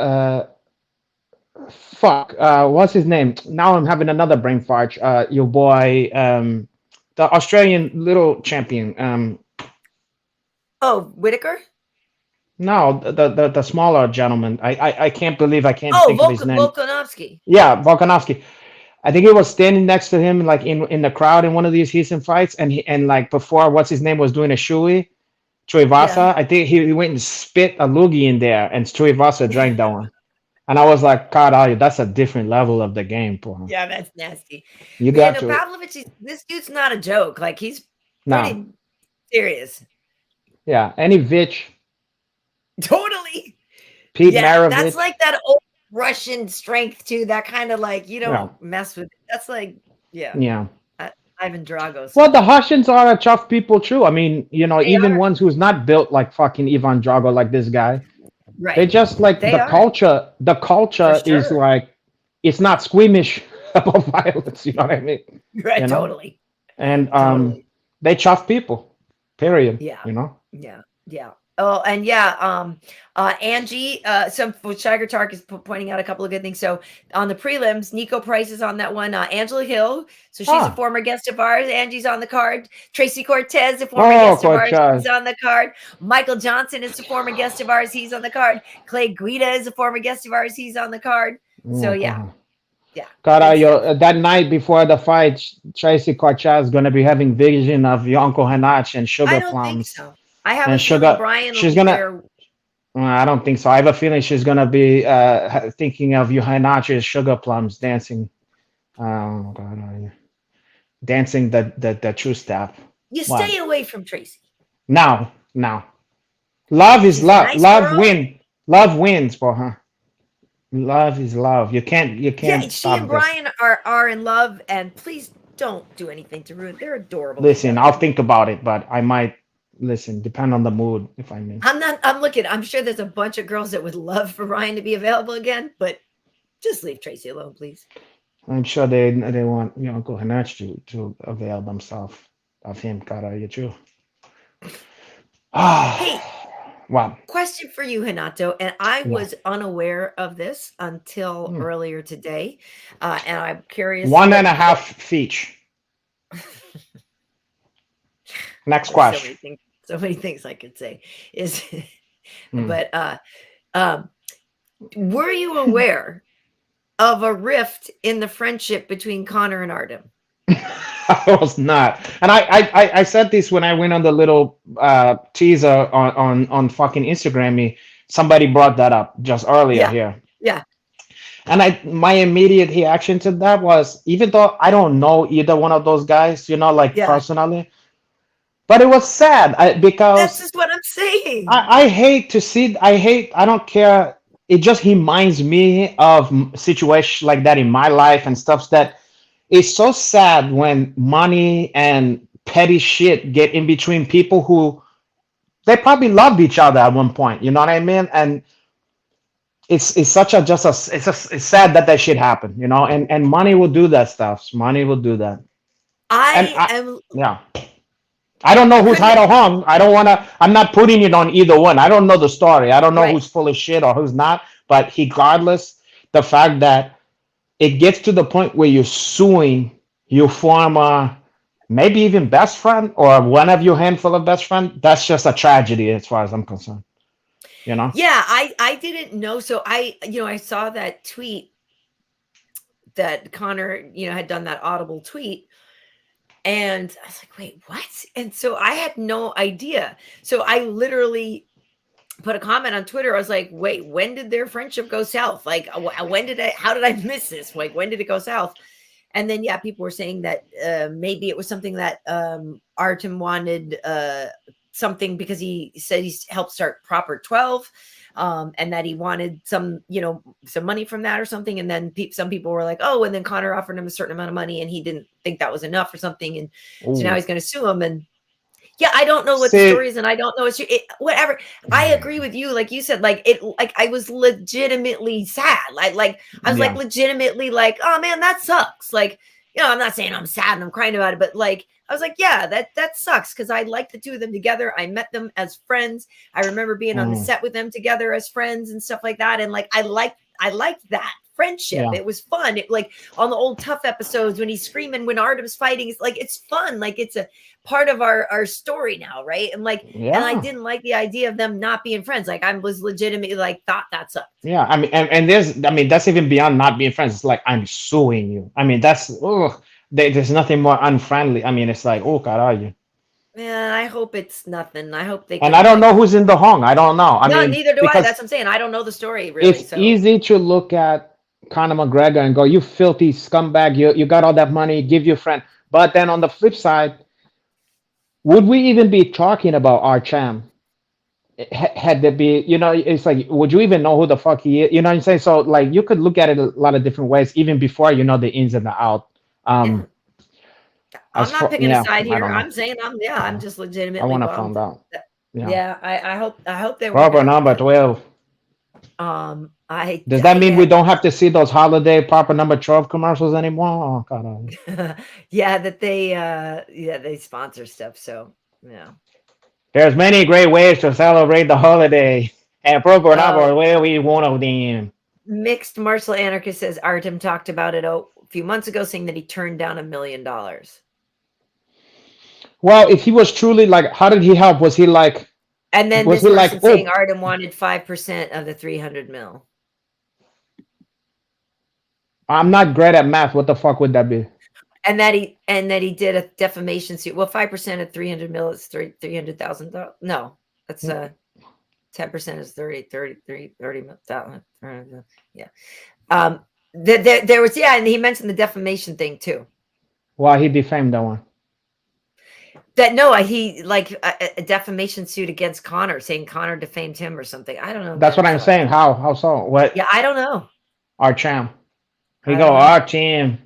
fuck. What's his name? Now I'm having another brain fart. Your boy, the Australian little champion. Oh, Whitaker? No, the smaller gentleman. I can't believe I can't Oh, think of his name. Volkanovski. Yeah, Volkanovski. I think he was standing next to him, like in the crowd in one of these recent fights, and like before, what's his name was doing a shoey, Tuivasa. Yeah. I think he went and spit a loogie in there, and Tuivasa drank that one. And I was like, God, that's a different level of the game, bro. Yeah, that's nasty. You Yeah, got no, to Pavlovich, this dude's not a joke. Like, he's no, pretty serious. yeah. Any Vitch, Totally. Pete Yeah, that's Maravich, like that old Russian strength too. That kind of like, you yeah, don't mess with. That's like, yeah, yeah. Ivan Drago's. Well, the Russians are a tough people too. I mean, you know, They even are. ones who's not built like fucking Ivan Drago, like this guy. They Right. just like They the are. culture. The For culture is sure. like it's not squeamish about violence. You know what I mean? Right. You know, Totally. and Totally. they chuff people. Period. Yeah. You know. Yeah. Yeah. Oh, and yeah, Angie, some Shiger Tark is pointing out a couple of good things. So on the prelims, Nico Price is on that one. Angela Hill, so she's a Ah. former guest of ours. Angie's on the card. Tracy Cortez, a former Oh, guest of ours, Cortez. he's on the card. Michael Johnson is a former guest of ours. He's on the card. Clay Guida is a former guest of ours. He's on the card. So yeah, yeah. God, good stuff. that night before the fight, Tracy Cortez is gonna be having vision of Yonko Hanach and I Sugar don't think Plums. so. I have And a feeling Sugar, Brian will she's be gonna. there. I don't think so. I have a feeling she's gonna be thinking of Yohanach's Sugar Plums dancing. Oh God, dancing the true step. You What? stay away from Tracy. Now, now, love is She's a love. nice Love girl. Love wins for her. Love is love. You can't Yeah, she stop and this. Brian are in love, and please don't do anything to ruin. They're adorable. Listen, together. I'll think about it, but I might listen. Depend on the mood, if I may. I'm looking. I'm sure there's a bunch of girls that would love for Brian to be available again, but just leave Tracy alone, please. I'm sure they want Uncle Hanach to avail themselves of him. Cara, you too. Hey, Wow. question for you, Renato, and I Yeah. was unaware of this until earlier today, and I'm curious. 1.5 feet. Next So question. many things I could say is, Hmm. but were you aware of a rift in the friendship between Conor and Artem? I was not, and I said this when I went on the little teaser on fucking Instagram. Somebody brought that up just earlier Yeah. here, Yeah. and my immediate reaction to that was, even though I don't know either one of those guys, like Yeah. personally, but it was sad That's because just what I'm saying. I hate to see. I don't care. It just reminds me of situations like that in my life and stuff that it's so sad when money and petty shit get in between people who they probably loved each other at one point. You know what I mean? And it's such a it's sad that shit happened. And money will do that stuff. Money will do that. Yeah. I don't know who's right or wrong. I'm not putting it on either one. I don't know the story. I don't know who's full of shit or who's not. But regardless, the fact that it gets to the point where you're suing your former, maybe even best friend or one of your handful of best friends, that's just a tragedy as far as I'm concerned. Yeah, I didn't know. So I saw that tweet that Conor, had done that audible tweet. And I was like, wait, what? And so I had no idea. So I literally put a comment on Twitter. I was like, wait, when did their friendship go south? Like, how did I miss this? Like, when did it go south? And then, yeah, people were saying that maybe it was something that Artem wanted something because he said he helped start Proper 12. And that he wanted some money from that or something. And then some people were like, oh, and then Conor offered him a certain amount of money and he didn't think that was enough or something. And so now he's going to sue him. And yeah, I don't know what the story is, and I don't know whatever. I agree with you, like you said, like I was legitimately sad. I was like legitimately like, oh man, that sucks. Like, I'm not saying I'm sad and I'm crying about it, but like I was like, yeah, that sucks because I like the two of them together. I met them as friends. I remember being on the set with them together as friends and stuff like that. And like I liked that friendship. It was fun. It, like on the old Tough episodes when he's screaming when Artem's fighting, it's like it's fun. Like it's a part of our story now, right? And like and I didn't like the idea of them not being friends. Like I was legitimately like thought that sucked. Yeah, I mean, and that's even beyond not being friends. It's like I'm suing you. I mean, there's nothing more unfriendly. I mean, it's like, oh, caralho. Man, I hope it's nothing. I hope they. And I don't know who's in the hong. I don't know. No, neither do I. That's what I'm saying. I don't know the story really. It's easy to look at Conor McGregor and go, "You filthy scumbag! You got all that money. Give your friend." But then on the flip side, would we even be talking about Artem? Had there be, it's like, would you even know who the fuck he is? You know what I'm saying? So like, you could look at it a lot of different ways, even before you know the ins and the out. I'm not picking a side here. I'm saying I'm just legitimately. I want to find out. Yeah, I hope they were proper number 12. Does that mean we don't have to see those holiday proper number 12 commercials anymore? Oh God. Yeah, that they sponsor stuff. So yeah. There's many great ways to celebrate the holiday, and proper number will be one of them. Mixed Martial Anarchist says Artem talked about it a few months ago, saying that he turned down $1 million. Well, if he was truly like, how did he help? Was he like? And then this person saying Artem wanted 5% of the 300 mil. I'm not great at math. What the fuck would that be? And that he did a defamation suit. Well, 5% of 300 mil is $300,000. No, that's 10% is 30,000. Yeah. There was and he mentioned the defamation thing too. Why he defamed that one? He like a defamation suit against Conor, saying Conor defamed him or something. I don't know. That's what I'm saying. How so? What? Yeah, I don't know. Artem. We go Artem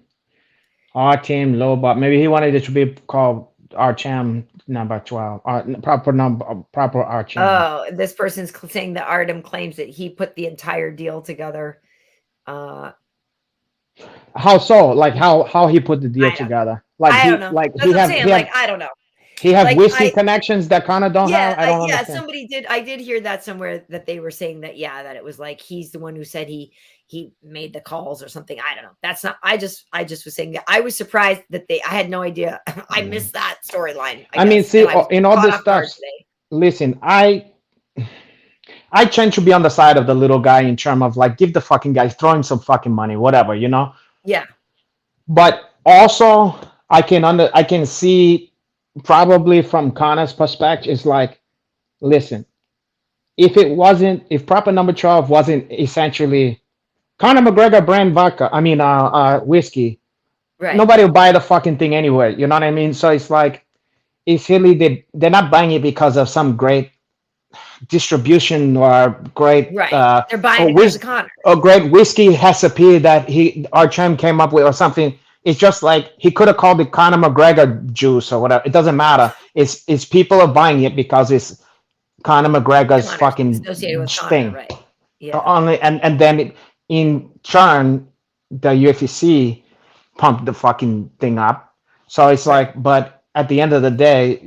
Lobov. Maybe he wanted it to be called Artem number 12. Proper Artem. Oh, this person's saying that Artem claims that he put the entire deal together. How so? Like how he put the deal together? Like I don't know. Like that's what I'm saying. I don't know. He has whiskey connections that Conor don't have. I don't understand. Somebody did. I did hear that somewhere that they were saying that. Yeah, that it was like he's the one who said he made the calls or something. I don't know. That's not. I just was saying that. I was surprised that I had no idea. I missed that storyline. I mean, see, in all this stuff. Listen, I tend to be on the side of the little guy in terms of like, give the fucking guy, throw him some fucking money, whatever, Yeah. But also, I can see. Probably from Conor's perspective, it's like, listen, if proper number 12 wasn't essentially Conor McGregor brand vodka, whiskey, right? Nobody will buy the fucking thing anyway. You know what I mean? So it's like, it's really they're not buying it because of some great distribution or great they're buying it because of Conor. A great whiskey recipe that Artem came up with or something. It's just like he could have called it Conor McGregor juice or whatever. It doesn't matter. It's people are buying it because it's Conor McGregor's fucking thing. Right. Yeah. And then in turn, the UFC pumped the fucking thing up. So it's like, but at the end of the day,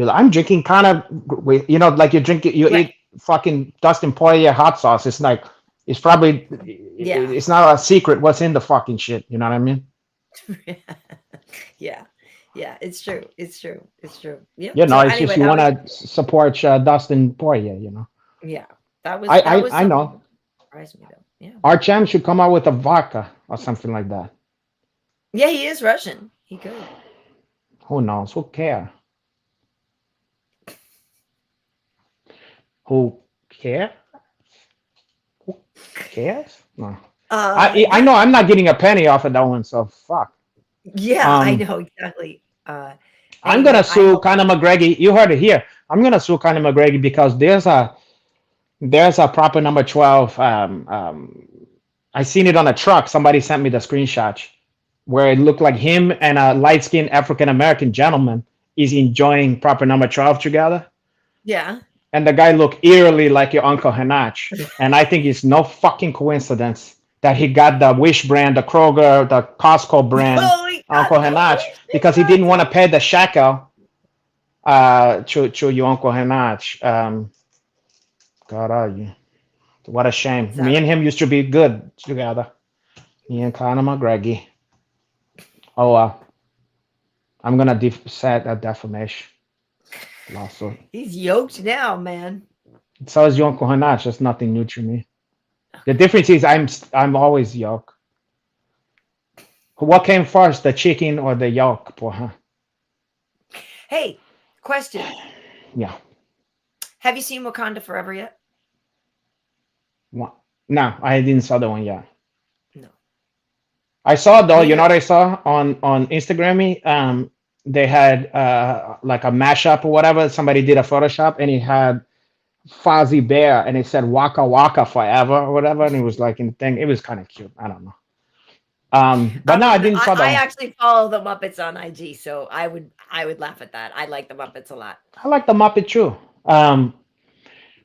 I'm drinking Conor, like you eat fucking Dustin Poirier hot sauce. It's like. It's probably, it's not a secret what's in the fucking shit. You know what I mean? Yeah, it's true. Yeah. It's just you want to support Dustin Poirier, Yeah, that was. I know. Surprised me though. Yeah. Artem should come out with a vodka or something like that. Yeah, he is Russian. He could. Who knows? Who cares? Who care? Who cares? No. I know I'm not getting a penny off of that one, so fuck. Yeah, I Um, know exactly. I'm Anyway, gonna I sue hope. Conor McGregor. You heard it here. I'm gonna sue Conor McGregor because there's a proper number 12. I seen it on a truck. Somebody sent me the screenshot where it looked like him and a light skinned African American gentleman is enjoying proper number 12 together. Yeah. And the guy looked eerily like your Uncle Hanach. And I think it's no fucking coincidence that he got the Wish brand, the Kroger, the Costco brand, Oh, we got Uncle the Hanach, wish because he didn't want to pay the shekel to your Uncle Hanach. God, what a shame. Me and him used to be good together. Me and Conor McGregor. Oh, I'm going to set a defamation lawsuit. He's yoked now, man. So is your Uncle Hanach. That's nothing new to me. The difference is I'm always yolk. What came first, the chicken or the yolk? Porra? Hey, question. Yeah. Have you seen Wakanda Forever yet? No, I didn't saw the one yet. No. I saw though. You know what I saw on Instagram? They had like a mashup or whatever. Somebody did a Photoshop and it had Fozzie Bear and it said Waka Waka Forever or whatever, and it was like in thing. It was kind of cute. I don't know. But no, I didn't saw that. I actually follow the Muppets on IG, so I would laugh at that. I like the Muppets a lot. I like the Muppet too.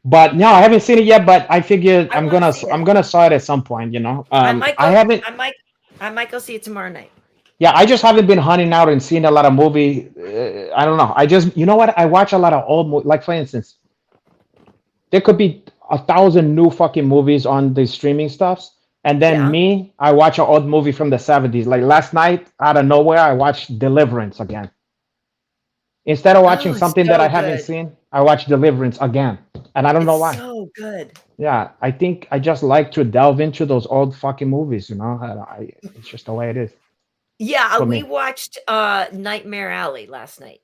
But no, I haven't seen it yet. But I figured I'm gonna saw it at some point. You know, I might go see it tomorrow night. Yeah, I just haven't been hunting out and seeing a lot of movie. I don't know. You know what? I watch a lot of old movies. Like for instance, there could be 1,000 new fucking movies on the streaming stuffs. And then I watch an old movie from the 70s. Like last night, out of nowhere, I watched Deliverance again. Instead of watching something that I haven't seen, I watched Deliverance again. And I don't know why. So good. Yeah, I think I just like to delve into those old fucking movies, you know? It's just the way it is. Yeah, we watched Nightmare Alley last night.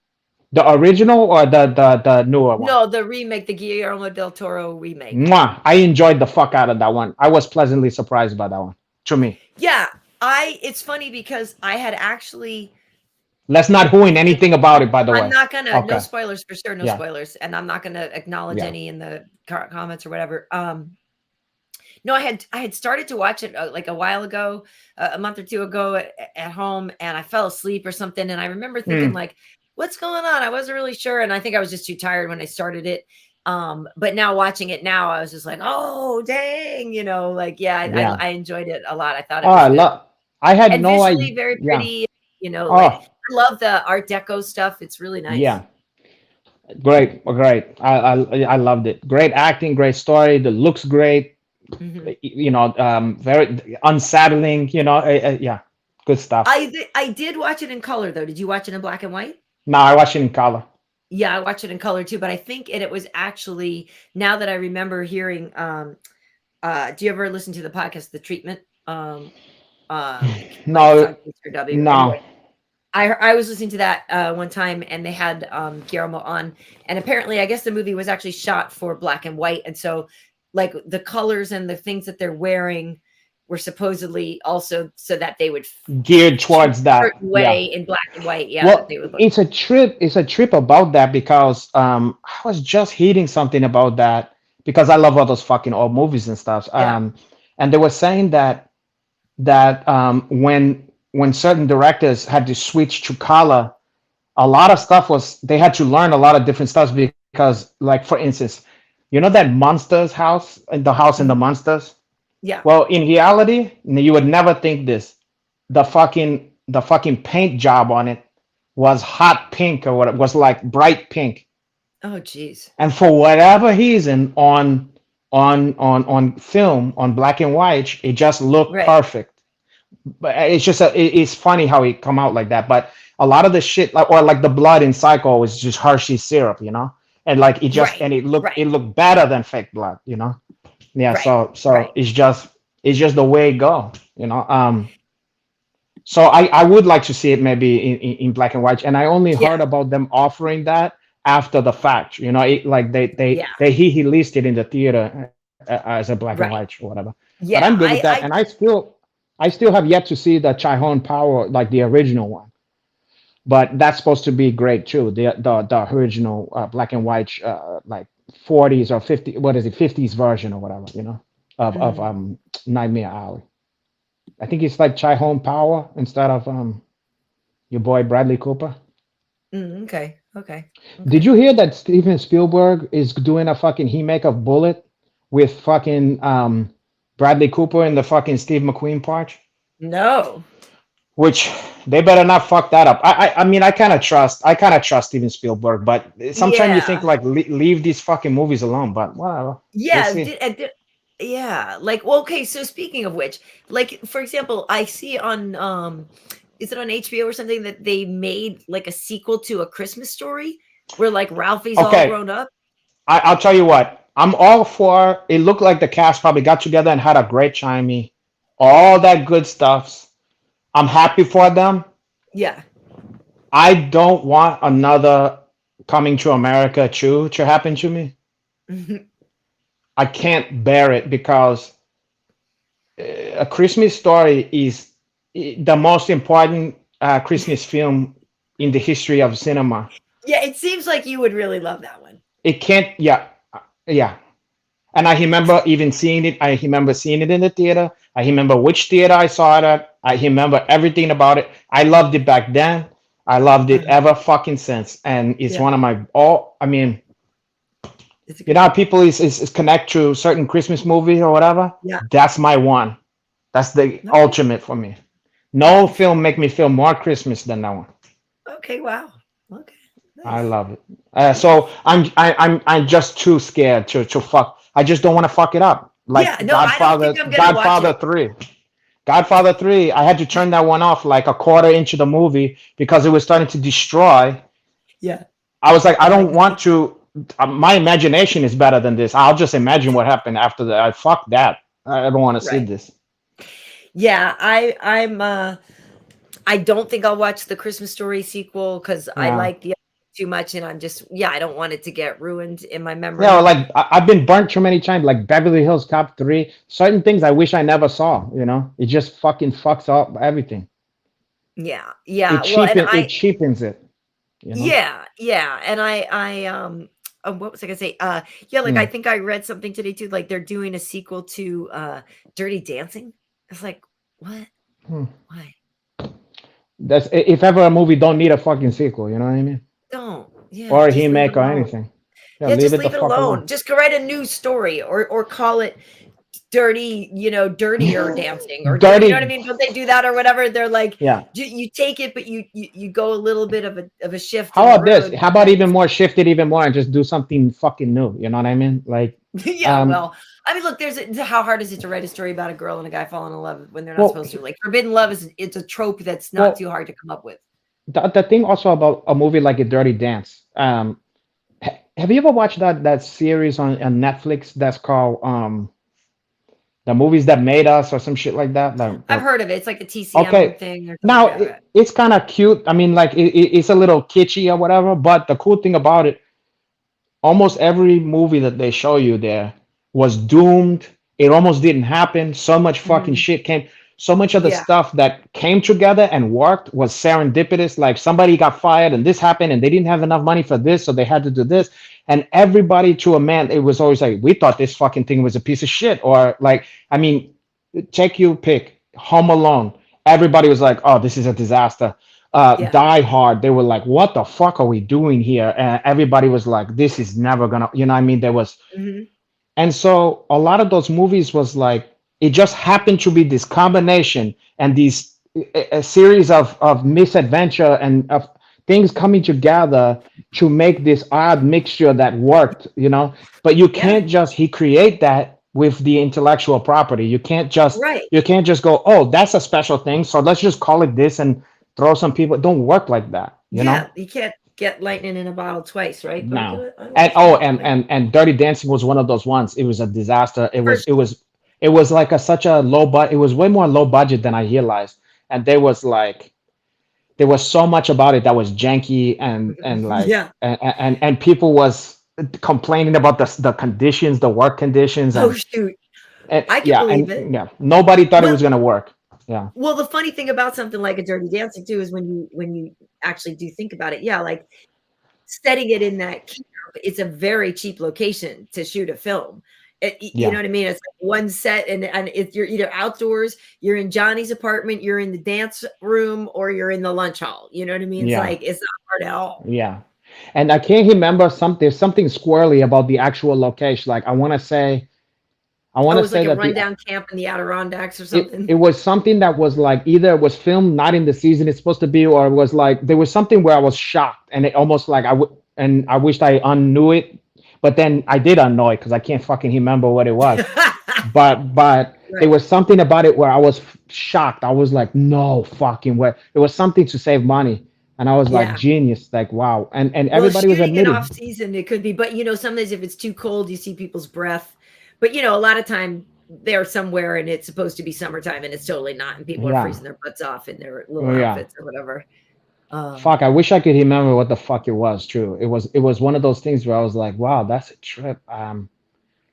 The original or the newer one? No, the remake, the Guillermo del Toro remake. Mwah! I enjoyed the fuck out of that one. I was pleasantly surprised by that one. To me. Yeah, it's funny because I had actually. Let's not ruin anything about it, by the way. I'm not gonna. No spoilers for sure. No spoilers, and I'm not gonna acknowledge any in the comments or whatever. No, I had started to watch it like a while ago, a month or two ago at home, and I fell asleep or something. And I remember thinking like, what's going on? I wasn't really sure. And I think I was just too tired when I started it. But now watching it now, I was just like, oh, dang, you know, like, I enjoyed it a lot. I thought it was I had no idea. Very pretty, you know, like I love the Art Deco stuff. It's really nice. Yeah. Great. I loved it. Great acting, great story. The looks great. Mm-hmm. You know, very unsettling, you know, good stuff. I did watch it in color though. Did you watch it in black and white? No, I watched it in color. Yeah, I watched it in color too, but I think it was actually, now that I remember hearing, do you ever listen to the podcast, The Treatment? No. Anyway, I was listening to that one time and they had Guillermo on, and apparently I guess the movie was actually shot for black and white. And so like the colors and the things that they're wearing were supposedly also so that they would geared towards that way in black and white. Yeah. Well, it's a trip about that because I was just hearing something about that because I love all those fucking old movies and stuff. And they were saying that when certain directors had to switch to color, a lot of stuff they had to learn a lot of different stuff because, like, for instance, you know that Monsters house, the house in the Monsters? Yeah. Well, in reality, you would never think this. The fucking paint job on it was hot pink or what? It was like bright pink. Oh, geez. And for whatever reason, on film, on black and white, it just looked perfect. But it's just it's funny how it come out like that. But a lot of the shit, like the blood in Psycho, was just Hershey syrup, you know, and like it just and it looked better than fake blood, you know. Yeah, so it's just it's just the way it go, you know. So I would like to see it maybe in black and white. And I only Yeah. heard about them offering that after the fact, you know, like Yeah. he listed in the theater as a black and Right. white or whatever. But I'm Yeah. good with that, and I still have yet to see the Chai Hon Power, like the original one. But that's supposed to be great too. The original black and white, like 40s or 50, what is it, 50s version or whatever, you know, of Mhm. Nightmare Alley. I think it's like Chai Home Power instead of your boy Bradley Cooper. Okay. Okay. Did Okay. you hear that Steven Spielberg is doing a fucking remake of Bullet with fucking Bradley Cooper in the fucking Steve McQueen part? No. Which they better not fuck that up. I mean I kind of trust Steven Spielberg, but sometimes you think Yeah. like leave these fucking movies alone. But whatever, we'll Yeah. see. Yeah. Like, well, okay. So speaking of which, like, for example, I see on, is it on HBO or something that they made like a sequel to A Christmas Story where like Ralphie's all Okay, grown up? I'll tell you what. I'm all for. It looked like the cast probably got together and had a great chimey, all that good stuff. I'm happy for them. Yeah. I don't want another coming to America chew to happen to me. I can't bear it because A Christmas Story is the most important Christmas film in the history of cinema. Yeah. It seems like you would really love that one. It can't, yeah, yeah. And I remember even seeing it. I remember seeing it in the theater. I remember which theater I saw it at. I remember everything about it. I loved it back then. I loved it Uh-huh. ever fucking since. And it's Yeah. one of my all. I mean, It's a you good know, how one. people is connect to certain Christmas movie or whatever. Yeah. That's my one. That's the Okay. ultimate for me. No film make me feel more Christmas than that one. Okay. Wow. Okay. I Nice. love it. So I'm just too scared to fuck. I just don't want to fuck it up. Yeah. Like No, I don't think I'm gonna watch Godfather it. 3. Godfather 3, I had to turn that one off like a quarter into the movie because it was starting to destroy. Yeah. I was like, I I'm like, don't want to. My imagination is better than this. I'll just imagine what happened after that. I fuck that. I don't want to see right. this. Yeah. I don't think I'll watch the Christmas Story sequel because I Yeah. like the other too much, and I'm just, yeah, I don't want it to get ruined in my Yeah, or memory. like I've been burnt too many times, like Beverly Hills Cop 3. Certain things I wish I never saw, you know? It just fucking fucks up everything. Yeah, yeah. Well, It cheapens it, you know? yeah, and what was I gonna say? Yeah, like I Mm. think I read something today too. Like they're doing a sequel to Dirty Dancing. It's like, what? Hmm. Why? That's if ever a movie don't need a fucking sequel, you know what I mean? Don't. Yeah, Or a just leave it remake or alone. anything. Yeah, Yeah, leave just it the leave it fuck alone. alone. Just go write a new story or call it dirty, dirtier dancing or you know what I Dirty, mean? Don't they do that or whatever? They're like, yeah. you take it, but you go a little bit of a shift in How the about this? road. How about even more shift it even more and just do something fucking new? You know what I mean? Like, Yeah, um, well, I mean, look, how hard is it to write a story about a girl and a guy falling in love when they're not well, supposed to? Like, forbidden love it's a trope that's not well, too hard to come up with. the thing also about a movie like A Dirty Dance. Have you ever watched that series on Netflix that's called The Movies That Made Us or some shit like that? I've heard of it. It's like a TCM Okay, thing or something. now Yeah, it's kind of cute. I mean, like it's a little kitschy or whatever. But the cool thing about it, almost every movie that they show you there was doomed. It almost didn't happen. So much fucking mhm, shit came. So much of the yeah, stuff that came together and worked was serendipitous. Like somebody got fired and this happened and they didn't have enough money for this, so they had to do this. And everybody to a man, it was always like, we thought this fucking thing was a piece of shit. Or like, I mean, take your pick. Home Alone. Everybody was like, oh, this is a disaster. yeah, Die Hard. They were like, what the fuck are we doing here? And everybody was like, this is never gonna, you know what I mean? There was, mhm, and so a lot of those movies was like it just happened to be this combination and these a series of misadventure and of things coming together to make this odd mixture that worked, you know. But you yeah, can't just recreate that with the intellectual property. right. You can't just go, oh, that's a special thing, so let's just call it this and throw some people. It don't work like that, you know. Yeah, you can't get lightning in a bottle twice, right? But No. I And oh, understand. Like, and Dirty Dancing was one of those ones. It was a disaster. first, It was it was like such a low budget. It was way more low budget than I realized, and there was so much about it that was janky and like Yeah. and people was complaining about the conditions, the work conditions, Oh shoot. and I can yeah, believe it. and yeah, nobody thought it Well, was gonna work. Yeah, well, the funny thing about something like a Dirty Dancing too is when you actually do think about it, yeah, like setting it in that camp, it's a very cheap location to shoot a film. You know yeah, what I mean? It's like one set, and if you're either outdoors, you're in Johnny's apartment, you're in the dance room, or you're in the lunch hall. You know what I mean? It's yeah, like it's not hard at all. yeah. And I can't remember there's something squirrely about the actual location. Like I Oh, want it to was like say a that rundown camp in the Adirondacks or it something. was something that was like either it was filmed not in the season it's supposed to be, or it was like there was something where I was shocked and it almost like and I wished I unknew it, but then I did unknow it because I can't fucking remember what it was. But there Right. was something about it where I was shocked. I was like, no fucking way. It was something to save money, and I was like, Yeah. genius, like wow. And Well, everybody was shooting it admitting, off season, it could be, but sometimes if it's too cold, you see people's breath. But a lot of time they're somewhere and it's supposed to be summertime and it's totally not, and people are yeah, freezing their butts off in their little yeah. outfits or whatever. Fuck, I wish I could remember what the fuck it was. True, it was one of those things where I was like, wow, that's a trip.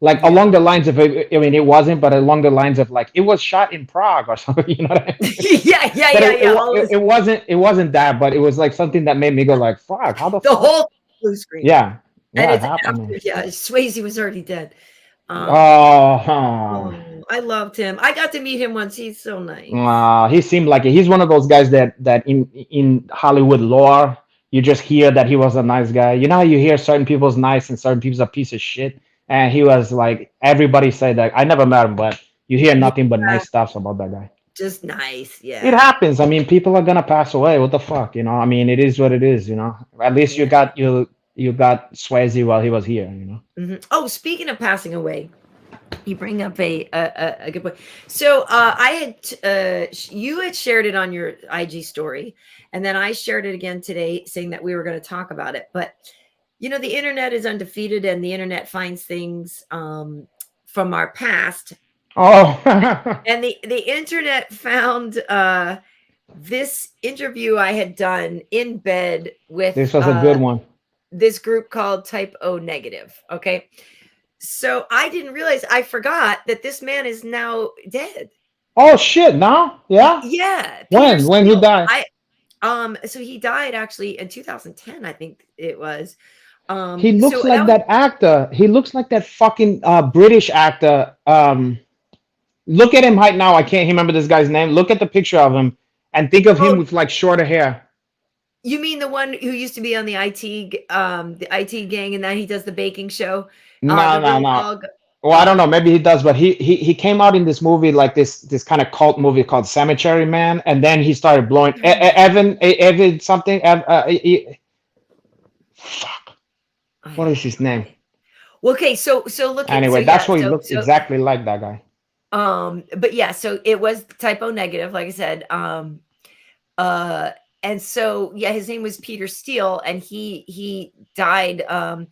Like along Yeah. the lines of, I mean, it wasn't, but along the lines of like it was shot in Prague or something. You know what I mean? Yeah, yeah, But yeah, yeah. All this, it wasn't that, but it was like something that made me go like, fuck, how the the fuck? whole blue screen. Yeah, And yeah, it it's happened. after, yeah, Swayze was already dead. Um, Oh, huh. I loved him. I got to meet him once. He's so nice. He seemed like he's one of those guys that in Hollywood lore, you just hear that he was a nice guy. You know how you hear certain people's nice and certain people's a piece of shit, and he was like everybody said that. I never met him, but you hear Yeah, nothing but nice stuff about that guy. just nice. It Yeah. happens. I mean, people are gonna pass away. What the fuck, you know? I mean, it is what it is, you know. At least Yeah. you got Swayze while he was here, you know. Oh, speaking of passing away, you bring up a good point. So I had you had shared it on your IG story, and then I shared it again today, saying that we were going to talk about it. But the internet is undefeated, and the internet finds things from our past, Oh, and the internet found this interview I had done in bed with this was a good one. this group called Type O Negative. Okay. So I didn't realize, I forgot that this man is now dead. Oh shit! Now, yeah. Yeah. When? Peter When he Steele. died? So he died actually in 2010, I think it was. He looks So like that actor. He looks like that fucking British actor. Look at him right now. I can't remember this guy's name. Look at the picture of him and think of him Oh, with like shorter hair. you mean the one who used to be on the IT gang, and then he does the baking show? No, The no, little no. dog. Well, I don't know. Maybe he does, but he came out in this movie like this kind of cult movie called Cemetery Man, and then he started blowing. Evan something. Fuck. What is his name? Okay, so look at Anyway, so that's yeah, what he looks exactly like that guy. but yeah, so it was Type O Negative, like I said. And so yeah, his name was Peter Steele, and he died of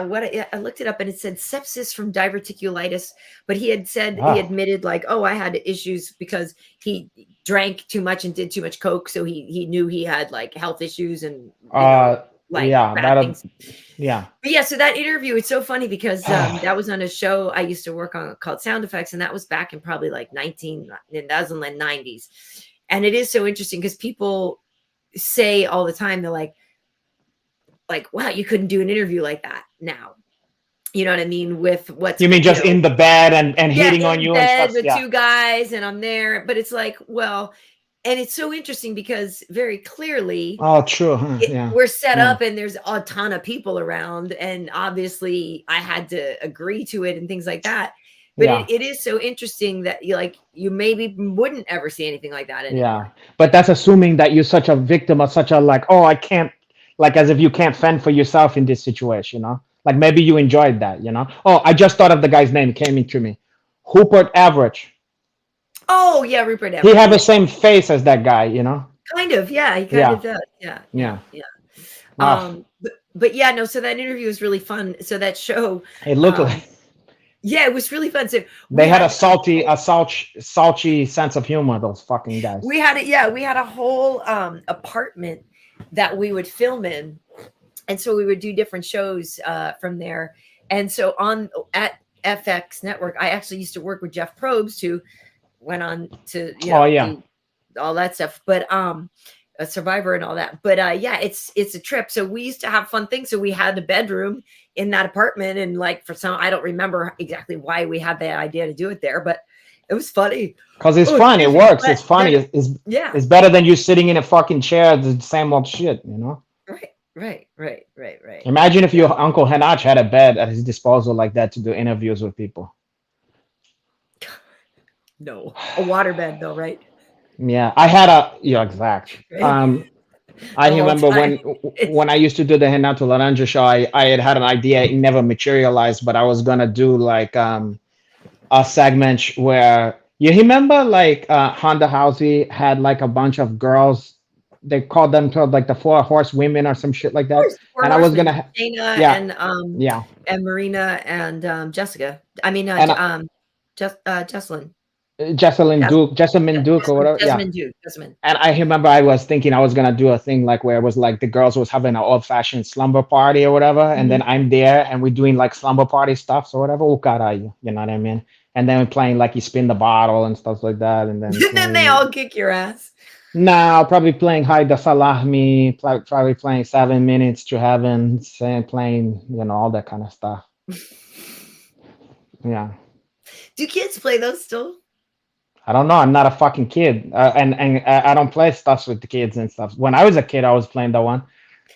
what I looked it up, and it said sepsis from diverticulitis, but he had said he Wow. admitted like, oh, I had issues because he drank too much and did too much coke, so he knew he had like health issues and like Yeah, bad things. yeah. But yeah, so that interview, it's so funny because that was on a show I used to work on called Sound Effects, and that was back in probably like that was in the 90s. And it is so interesting because people say all the time, they're like, wow, you couldn't do an interview like that now. You know what I mean? With what's You mean just in the bed and hitting on in you bed and stuff? with Yeah. two guys, and I'm there. But it's like, well, and it's so interesting because very clearly Oh, true. Huh? Yeah. we're set Yeah. up and there's a ton of people around, and obviously I had to agree to it and things like that. But Yeah. it is so interesting that you maybe wouldn't ever see anything like that anymore. Yeah. But that's assuming that you're such a victim of such a like, oh, I can't, like as if you can't fend for yourself in this situation, you know? Like maybe you enjoyed that, you know? Oh, I just thought of the guy's name, it came into me. Rupert Everett. Oh yeah, Rupert He Everett. had the same face as that guy, you know? Kind of, yeah, he kind of does. Yeah. Yeah. But yeah, no, so that interview was really fun. So that show, It looked like Yeah, it was really fun. So They had a salty sense of humor. Those fucking guys. we had it. Yeah, we had a whole apartment that we would film in, and so we would do different shows from there. And so at FX Network, I actually used to work with Jeff Probst, who went on to do all that stuff. But a Survivor and all that. But yeah, it's a trip. So we used to have fun things. So we had a bedroom in that apartment, and like for some, I don't remember exactly why we had the idea to do it there, but it was funny. Because it's fun. It works. It's funny. It's better than you sitting in a fucking chair, the same old shit, you know? Right. Imagine if your Uncle Henach had a bed at his disposal like that to do interviews with people. No, a waterbed though, right? Yeah, I had exact. I remember when I used to do the Renato Laranja show, I had an idea. It never materialized, but I was gonna do like a segment where you remember like Honda Housey had like a bunch of girls. They called them like the 4 horsewomen or some shit like that. And I was gonna Dana and Marina and Jessica. I mean Jessalyn. Jessamine Duke or whatever. Jessamine. And I remember I was thinking I was gonna do a thing like where it was like the girls was having an old-fashioned slumber party or whatever, and then I'm there and we're doing like slumber party stuff or whatever. Oh caralho, you know what I mean? And then we're playing like you spin the bottle and stuff like that, and then then they all kick your ass. No, probably playing Hide the Salami, probably playing 7 Minutes to Heaven, playing all that kind of stuff. Yeah. Do kids play those still? I don't know. I'm not a fucking kid, and I don't play stuff with the kids and stuff. When I was a kid, I was playing that one.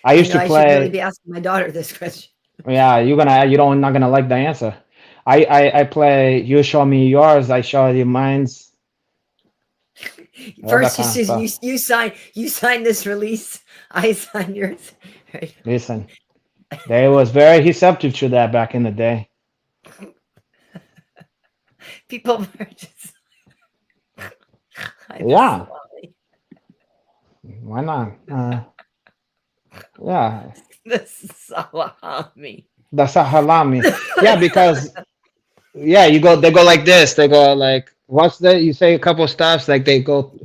I used to play. I should really be asking my daughter this question. Yeah, not gonna like the answer. I play. You show me yours. I show you mine's. First, you sign this release. I sign yours. Right. Listen, they was very receptive to that back in the day. People were just. Yeah. Why not? Yeah. The salami. The salami. Yeah, because they go like this. They go like, what's that? You say a couple stops, like they go.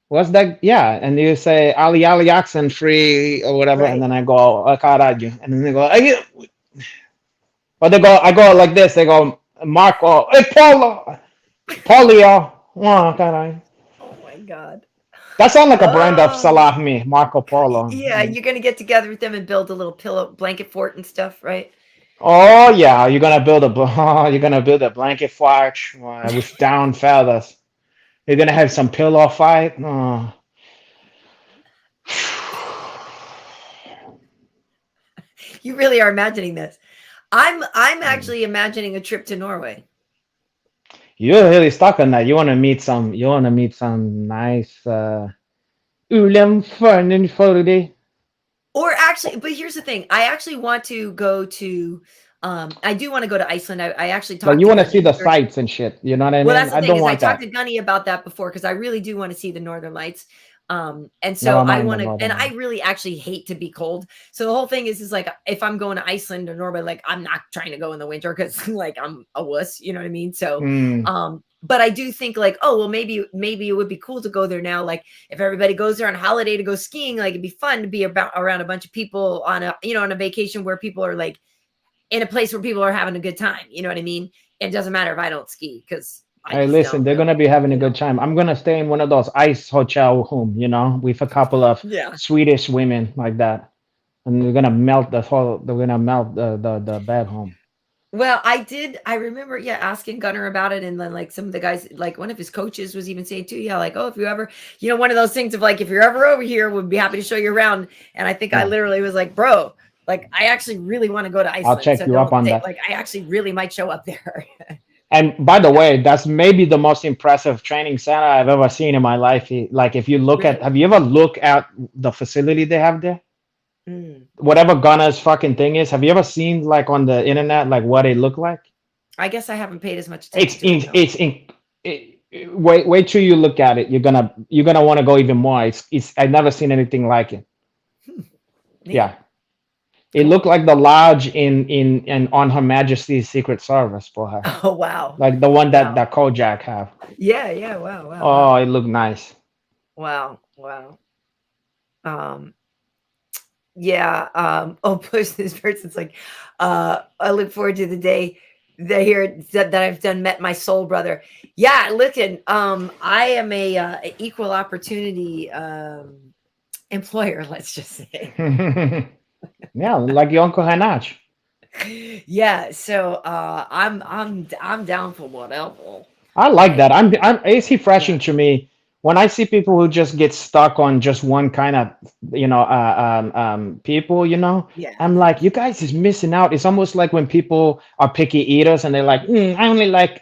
What's that? Yeah, and you say Ali oxen free or whatever, right. And then I go caralho, and then they go. But I go like this. They go Marco, hey Polio. Oh my God. That sounds like a brand of salami, Marco Polo. Yeah, you're gonna get together with them and build a little blanket fort and stuff, right? Oh yeah, you're gonna build a blanket fort with down feathers. You're gonna have some pillow fight. Oh. You really are imagining this. I'm actually imagining a trip to Norway. You're really stuck on that. You want to meet some nice ulemförden. Or actually, but here's the thing. I actually want to go to I do want to go to Iceland. I actually talked. But you want to see the sights and shit. You know what I mean? Well, that's the thing. I talked that. to Gunny about that before because I really do want to see the Northern Lights. And so I want to, and I really actually hate to be cold. So the whole thing is like, if I'm going to Iceland or Norway, like I'm not trying to go in the winter because like I'm a wuss, you know what I mean? So, but I do think like, oh, well, maybe it would be cool to go there now. Like if everybody goes there on holiday to go skiing, like it'd be fun to be around a bunch of people on a vacation where people are like in a place where people are having a good time. You know what I mean? It doesn't matter if I don't ski because hey, listen, they're gonna be having a good time. I'm gonna stay in one of those ice hotel home, with a couple of Swedish women like that, and we're gonna melt the bed home. Well, I remember, asking Gunnar about it, and then like some of the guys, like one of his coaches was even saying too, like, oh, if you ever, one of those things of like, if you're ever over here, we'd be happy to show you around. And I think I literally was like, bro, like I actually really want to go to Iceland. I'll check you up on that. Like I actually really might show up there. And by the way, that's maybe the most impressive training center I've ever seen in my life. Like if you look have you ever looked at the facility they have there? Whatever Gunner's fucking thing is, have you ever seen like on the internet, like what it looked like? I guess I haven't paid as much attention. Wait till you look at it. You're gonna want to go even more. I've never seen anything like it. Yeah. It looked like the lodge in on Her Majesty's Secret Service for her, Oh wow. like the one that Wow. that Kojak have. Yeah, yeah. Wow, wow, Oh, wow. it looked nice. Wow, wow. Um, yeah, oh, push this person's like, I look forward to the day that here that I've done met my soul brother. Yeah, listen, I am a equal opportunity employer, let's just say. Yeah, like your Uncle Hanach. Yeah, so I'm down for whatever. I like Like, that. It's yeah, refreshing to me when I see people who just get stuck on just one kind of, people, yeah, I'm like, you guys is missing out. It's almost like when people are picky eaters and they're like, I only like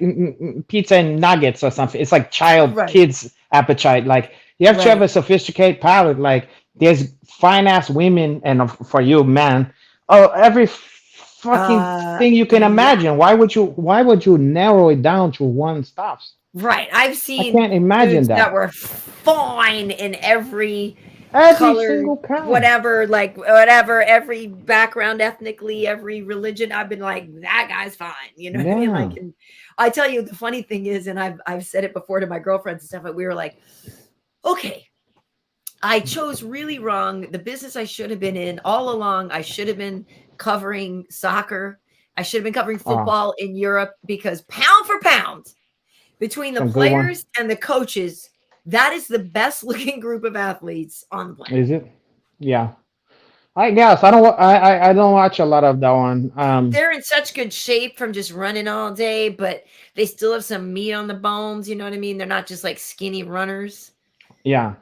pizza and nuggets or something. It's like right, kids appetite. Like you have to have right. a sophisticated palate. Like there's fine ass women and for you, man, oh, every fucking thing you can Yeah, imagine. Why would you narrow it down to one stuff? right. I've I seen can't imagine foods that that. were fine in every Every color, single kind. whatever, like whatever, every background, ethnically, every religion. I've been like, that guy's fine. You know what I mean? Like, Yeah. and I tell you, the funny thing is, and I've said it before to my girlfriends and stuff, but we were like, okay, I chose really wrong. The business I should have been in all along, I should have been covering soccer. I should have been covering Oh, football in Europe because pound for pound, between the some good one. players and the coaches, that is the best looking group of athletes on the planet. Is it? Yeah. I guess I don't. I don't watch a lot of that one. They're in such good shape from just running all day, but they still have some meat on the bones. You know what I mean? They're not just like skinny runners. Yeah.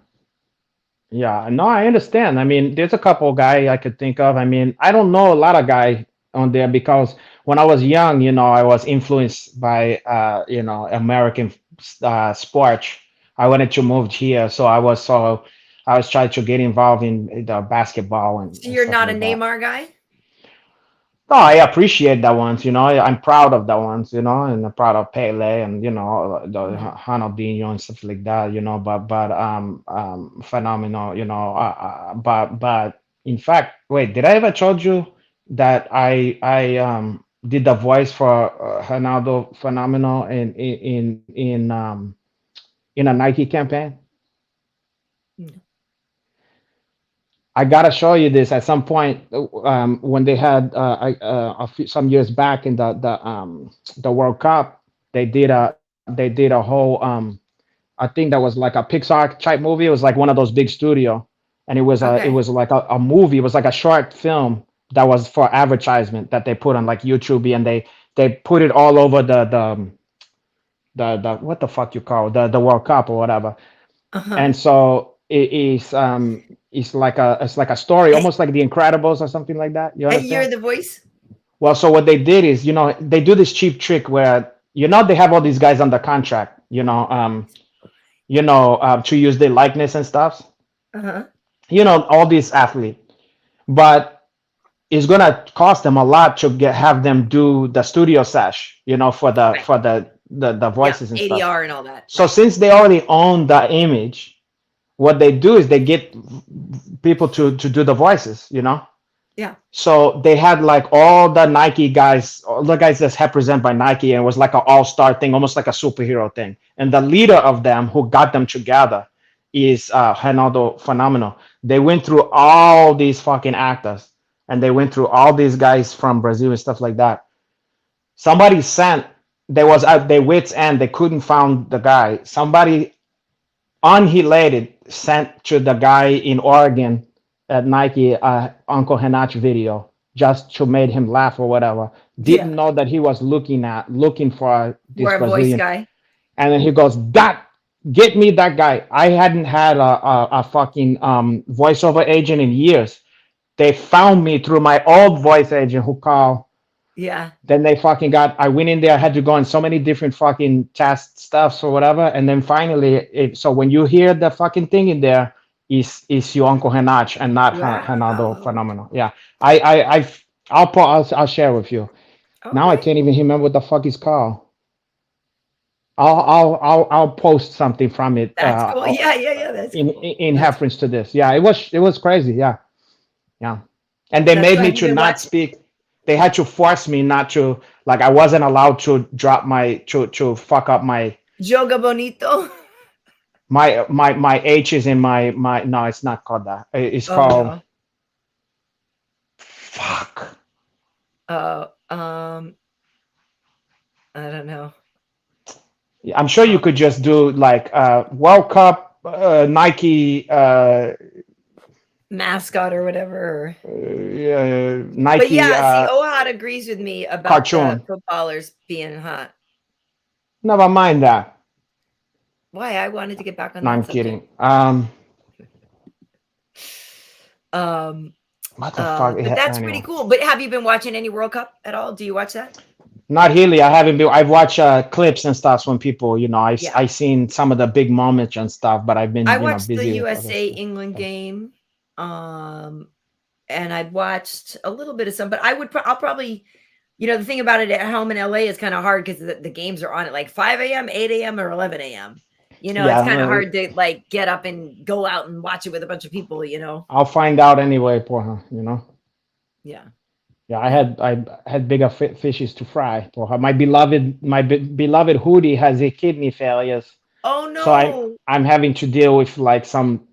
Yeah. No, I understand. I mean, there's a couple guy I could think of. I mean, I don't know a lot of guy on there because when I was young, I was influenced by American sports. I wanted to move here, I was trying to get involved in the basketball So and you're stuff not a like that. Neymar guy? No, I appreciate that ones, I'm proud of that ones, and I'm proud of Pele and the Mhm. Ronaldinho and stuff like that, phenomenal, but in fact, wait, did I ever told you that I did the voice for Ronaldo phenomenal in a Nike campaign? No. I gotta show you this at some point when they had some years back in the World Cup. They did a whole I think that was like a Pixar type movie. It was like one of those big studio, and it Okay. was like a movie. It was like a short film that was for advertisement that they put on like YouTube, and they put it all over the what the fuck you call the World Cup or whatever. Uh-huh. And so it's like a story, And, almost like The Incredibles or something like that. You and you're understand? the voice? Well, so what they did is, they do this cheap trick where they have all these guys under contract, to use their likeness and stuff. Uh-huh. All these athletes, but it's gonna cost them a lot to have them do the studio sesh, for the Right. the Yeah. voices and stuff. ADR and all that. So Right. since they already own the image, what they do is they get people to do the voices, Yeah. so they had like all the Nike guys, all the guys that's represented by Nike, and it was like an all-star thing, almost like a superhero thing. And the leader of them who got them together is Ronaldo Phenomenal. They went through all these fucking actors, and they went through all these guys from Brazil and stuff like that. Somebody sent, they was at their wits end, they couldn't find the guy. Somebody unrelated sent to the guy in Oregon at Nike Uncle Henach video just to make him laugh or whatever. Didn't Yeah. know that he was looking for this We're a voice Brazilian, guy. and then he goes, "That get me that guy." I hadn't had a fucking voiceover agent in years. They found me through my old voice agent who called. Yeah. Then they fucking I went in there, I had to go on so many different fucking test stuffs or whatever. And then finally, so when you hear the fucking thing in there, is your Uncle Henach and not Ronaldo Wow. Phenomenal. Yeah. I'll share with you. Now I Okay. can't even remember what the fuck it's called. I'll post something from it That's cool. Yeah, yeah, yeah. That's in cool. in That's reference to this. Yeah, it was crazy. Yeah. Yeah. And they That's made why me have you to been not watching speak. They had to force me not to, like, I wasn't allowed to drop my to fuck up Joga Bonito? my H's in my no, it's not called that. It's Oh called no. fuck. Uh, um, I don't know. I'm sure you Um, could just do like World Cup Nike mascot or whatever. But Nike yeah, see, Ohad agrees with me about the cartoon. footballers being hot. Never mind that. Why? I wanted to get back on No, that I'm subject. kidding. Um, What the fuck? but that's pretty Anyway, cool. But have you been watching any World Cup at all? Do you watch that? not really. I haven't been. I've watched clips and stuff when people, Yeah. I seen some of the big moments and stuff, but I've been, I watched the busy with other USA stuff. England game. And I'd watched a little bit of some, but I'll probably, the thing about it at home in LA is kind of hard because the games are on at like 5 a.m., 8 a.m., or 11 a.m. Yeah, It's kind of hard to like get up and go out and watch it with a bunch of people, I'll find out anyway, porra. Yeah. Yeah, I had bigger fishes to fry. Porra. My beloved Hootie has a kidney failures. Oh So no. I'm having to deal with like some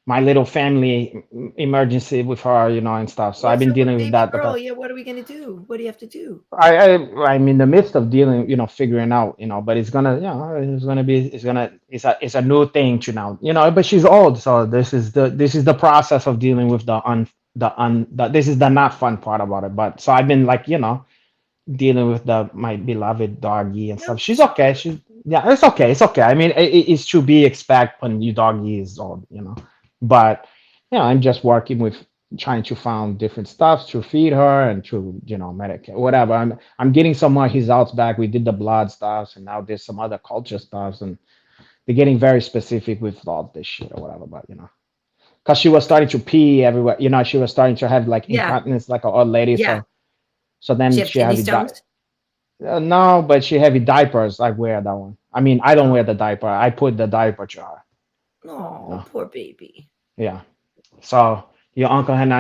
my little family emergency with her, and stuff. So I've What's been up with dealing with baby that. girl? Yeah, what are we gonna do? What do you have to do? I'm in the midst of dealing, figuring out, but it's gonna, it's gonna be, it's a new thing to now, but she's old, so this is the process of dealing with this is the not fun part about it. But so I've been like, dealing with my beloved doggy and No, stuff. She's okay. Yeah, it's okay. It's okay. I mean, it's to be expect when your doggy is old, But I'm just working with trying to find different stuff to feed her and to medicate whatever. I'm getting some more results back. We did the blood stuff, and now there's some other culture stuff, and they're getting very specific with all this shit or whatever. But because she was starting to pee everywhere, she was starting to have like yeah, incontinence like an old lady. yeah. So She then have she kidney had it. stones? No, but she heavy diapers. I wear that one. I mean, I don't wear Oh, the diaper. I put the diaper jar. no, No. poor baby. Yeah. So your uncle and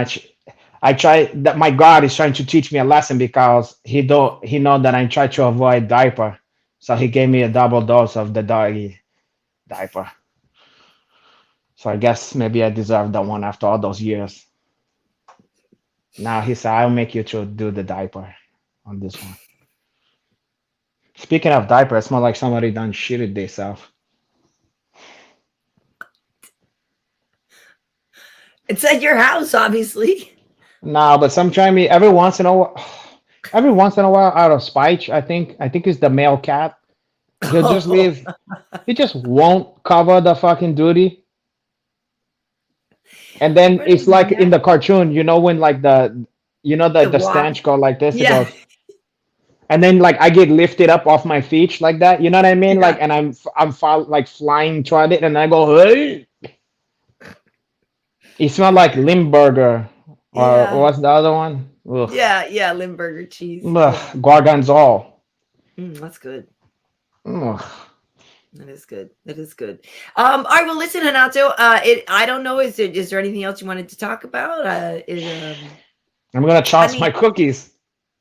I try that. My God is trying to teach me a lesson because he know that I try to avoid diaper. So he gave me a double dose of the doggy diaper. So I guess maybe I deserve that one after all those years. Now he said, I'll make you to do the diaper on this one. Speaking of diaper, it smells like somebody done shitted themselves. It's at your house, obviously. No, but sometimes every once in a while, out of spite, I think it's the male cat. He'll just Oh, leave. He just won't cover the fucking duty, and then what it's is like in that? the cartoon, when like the The the walk? stench go like this, it Yeah, goes, and then like I get lifted up off my feet like that. You know what I mean? yeah, Like, and like flying toward it, and I go, hey. It smelled like Limburger, or yeah, what's the other one? Ugh. yeah. Limburger cheese. Yeah, Ugh. Gorgonzola. that's good. Ugh. That is good. That is good. All right. Well, listen, Hanato. I don't know. Is there anything else you wanted to talk about? I'm gonna I toss mean, my cookies.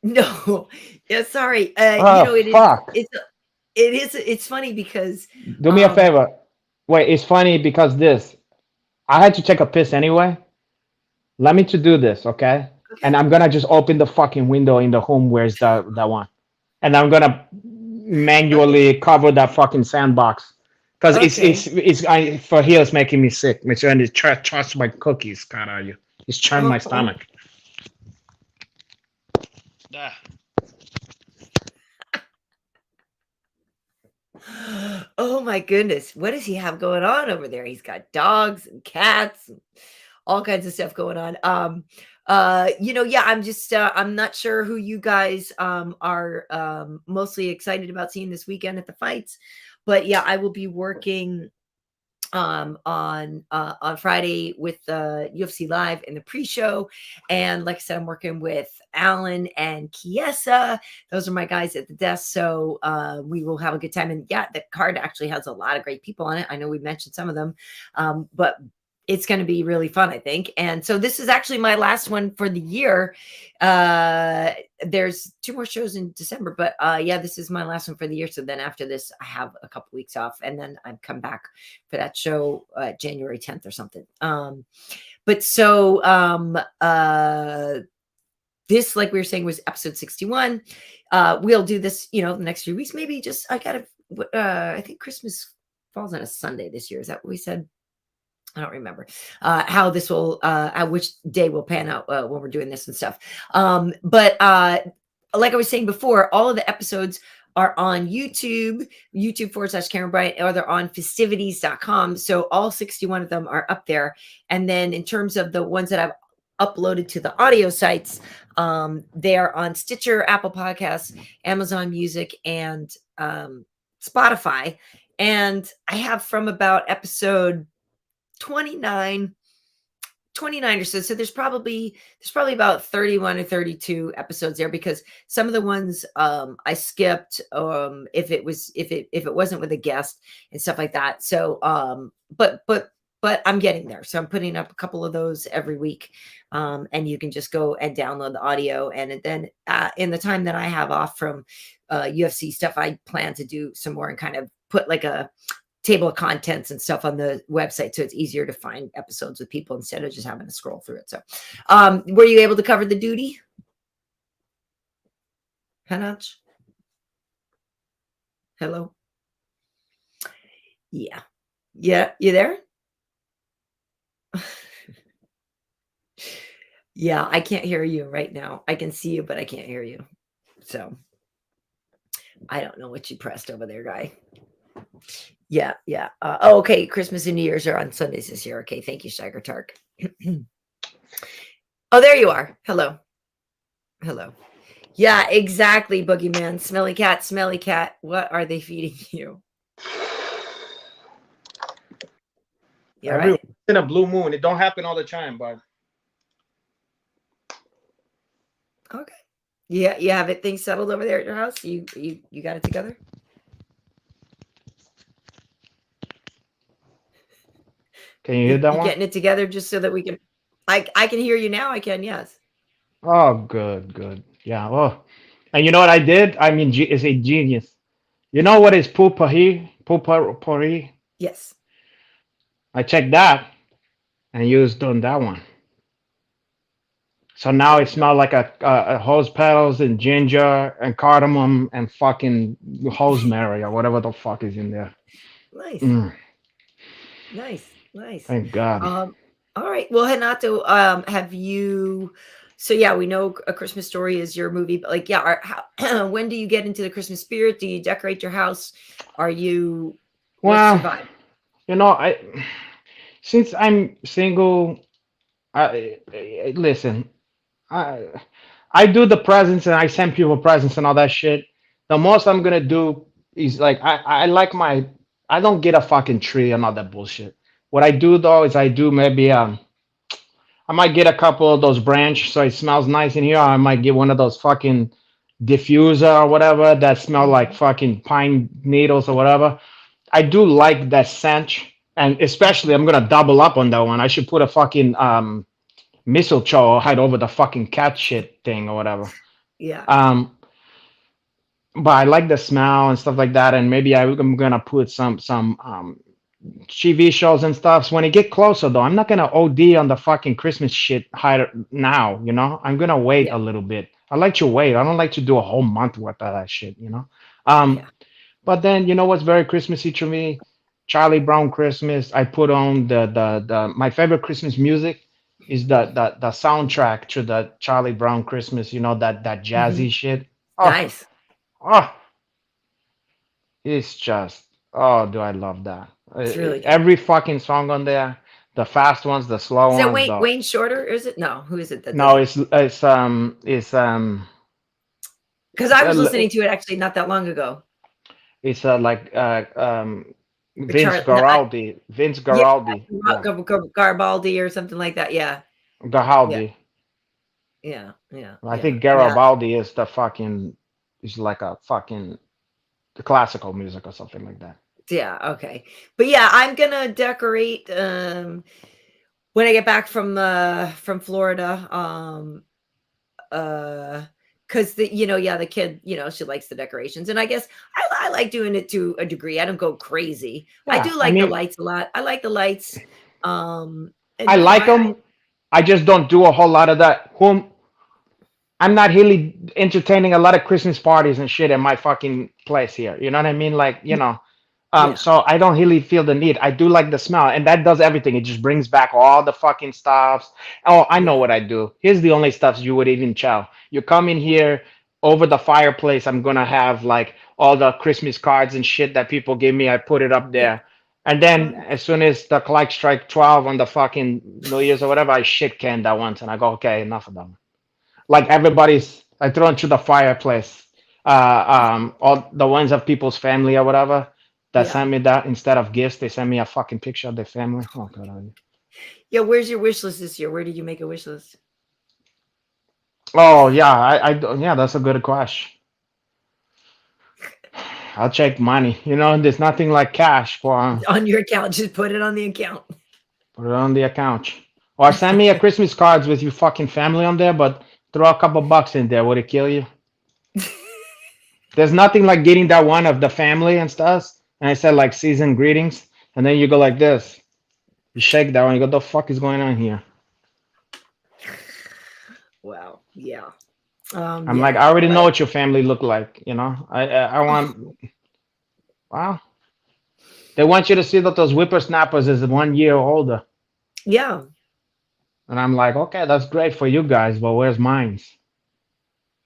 no. Yeah. Sorry. Oh fuck! It's funny because, Do me a um, favor. Wait, it's funny because I had to take a piss anyway. Let me to do this, okay? And okay, I'm gonna just open the fucking window in the home. Where's that one? And I'm gonna okay, manually cover that fucking sandbox because okay. for here it's making me sick. It's trying to toss my cookies, kind of you. It's churning my Oh, stomach. Ah. oh my goodness. What does he have going on over there? He's got dogs and cats and all kinds of stuff going on. Yeah, I'm not sure who you guys are mostly excited about seeing this weekend at the fights, but yeah, I will be working on Friday with UFC Live in the pre-show, and like I said, I'm working with Alan and Kiesa. Those are my guys at the desk, so we will have a good time. And yeah, the card actually has a lot of great people on it. I know we mentioned some of them, but it's going to be really fun, I think. And so this is actually my last one for the year. There's 2 more shows in December, but yeah, this is my last one for the year. So then after this, I have a couple weeks off, and then I come back for that show January 10th or something. But so this, like we were saying, was episode 61. We'll do this, the next few weeks. Maybe just I think Christmas falls on a Sunday this year. Is that what we said? I don't remember how this will, which day will pan out when we're doing this and stuff. But like I was saying before, all of the episodes are on YouTube, YouTube.com/Karyn Bryant, or they're on Fistivities.com. So all 61 of them are up there. And then in terms of the ones that I've uploaded to the audio sites, they are on Stitcher, Apple Podcasts, Amazon Music, and Spotify. And I have from about episode 29 or so. So there's probably about 31 or 32 episodes there, because some of the ones I skipped if it wasn't with a guest and stuff like that. So but I'm getting there. So I'm putting up a couple of those every week. And you can just go and download the audio. And then in the time that I have off from UFC stuff, I plan to do some more and kind of put like a table of contents and stuff on the website, so it's easier to find episodes with people instead of just having to scroll through it. So were you able to cover the duty, Hanach? Hello? Yeah, you there? Yeah, I can't hear you right now. I can see you, but I can't hear you. So I don't know what you pressed over there, guy. Yeah. Okay. Christmas and New Year's are on Sundays this year. Okay. Thank you, Steiger Tark. Oh, there you are. Hello. Yeah, exactly, Boogeyman. Smelly cat. What are they feeding you? Yeah, right. In a blue moon. It don't happen all the time, but okay. Yeah, you have it things settled over there at your house. You got it together. Can you hear that one? Getting it together just so that we can. I can hear you now. I can. Yes. Oh, good. Yeah. Oh, and you know what I did? I mean, it's a genius. You know what is potpourri? Potpourri. Yes. I checked that, and you was doing that one. So now it smells like a hose petals and ginger and cardamom and fucking rosemary or whatever the fuck is in there. Nice. Nice. Thank God. All right. Well, Renato, have you? So yeah, we know A Christmas Story is your movie, but like, yeah, when do you get into the Christmas spirit? Do you decorate your house? Are you? What's your vibe? Since I'm single, listen. I do the presents and I send people presents and all that shit. The most I'm gonna do is like I don't get a fucking tree and all that bullshit. What I do though is I do maybe I might get a couple of those branch so it smells nice in here. Or I might get one of those fucking diffuser or whatever that smell like fucking pine needles or whatever. I do like that scent, and especially I'm gonna double up on that one. I should put a fucking mistletoe right over the fucking cat shit thing or whatever. Yeah. But I like the smell and stuff like that, and maybe I'm gonna put some TV shows and stuff. So when it get closer, though, I'm not gonna OD on the fucking Christmas shit now. I'm gonna wait a little bit. I like to wait. I don't like to do a whole month worth of that shit. But then what's very Christmassy to me? Charlie Brown Christmas. I put on the my favorite Christmas music is the soundtrack to the Charlie Brown Christmas. That jazzy shit. Oh, nice. Oh, it's just do I love that? It's really good. Every fucking song on there, the fast ones, the slow ones. Is that Wayne Shorter? Or is it? No, who is it? No, it's because I was listening to it actually not that long ago. It's like Vince Guaraldi. Vince Guaraldi. Garibaldi or something like that. Yeah. Guaraldi. Yeah. I think Garibaldi is the fucking. It's like a fucking classical music or something like that. Yeah. Okay. But yeah, I'm gonna decorate. when I get back from Florida, because the kid, she likes the decorations, and I guess I like doing it to a degree. I don't go crazy. I Yeah, do I like the mean, lights a lot. I like the lights. And I like them. I just don't do a whole lot of that. I'm not really entertaining a lot of Christmas parties and shit at my fucking place here. You know what I mean? Like, yeah, so I don't really feel the need. I do like the smell, and that does everything. It just brings back all the fucking stuffs. Oh, I know yeah, what I do. Here's the only stuffs you would even chow. You come in here over the fireplace. I'm gonna have like all the Christmas cards and shit that people give me. I put it up yeah. there. And then as soon as the clock strike 12 on the fucking New Year's or whatever, I shit can that once and I go, okay, enough of them. Like everybody's, I throw into the fireplace. All the ones of people's family or whatever that Yeah. send me that instead of gifts, they send me a fucking picture of their family. Oh god. Yeah, where's your wish list this year? Where did you make a wish list? Oh yeah, yeah, that's a good question. I'll check money. There's nothing like cash for On your account, just put it on the account. put it on the account. Or send me a Christmas cards with your fucking family on there, but throw a couple bucks in there. Would it kill you? There's nothing like getting that one of the family and stuff. And I said like season greetings, and then you go like this. You shake that one. You go, the fuck is going on here? Wow. Yeah. I'm like, I already know what your family look like. I want. Wow. They want you to see that those whippersnappers is 1 year older. Yeah. And I'm like, okay, that's great for you guys, but where's mine?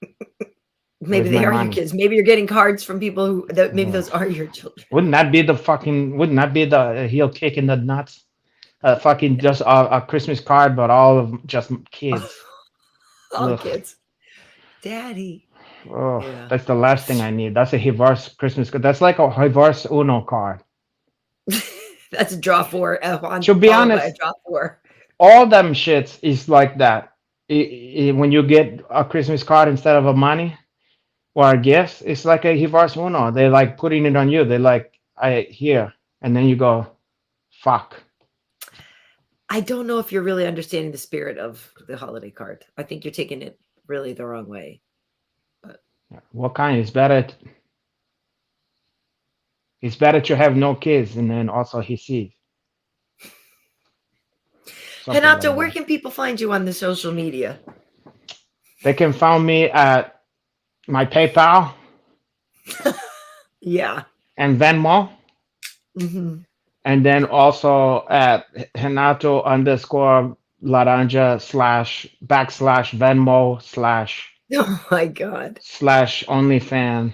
Maybe Where's they my are your money? kids. Maybe you're getting cards from people maybe those are your children. Wouldn't that be the heel kick in the nuts? Fucking just a Christmas card, but all of just kids. All Ugh. kids. Daddy. Oh, Yeah. that's the last thing I need. That's a reverse Christmas card. That's like a reverse Uno card. That's a draw four. To be followed by a honest, draw four. all them shits is like that. When you get a Christmas card instead of a money or a gift, it's like a reverse Uno. They like putting it on you. They like, here, and then you go, fuck. I don't know if you're really understanding the spirit of the holiday card. I think you're taking it really the wrong way. What kind? It's better. It's better to have no kids and then also he sees. Renato, Like where that. can people find you on the social media? They can find me at my PayPal Yeah. and Venmo, Mm-hmm. and then also at Renato _ Laranja / Venmo Oh my God. / OnlyFans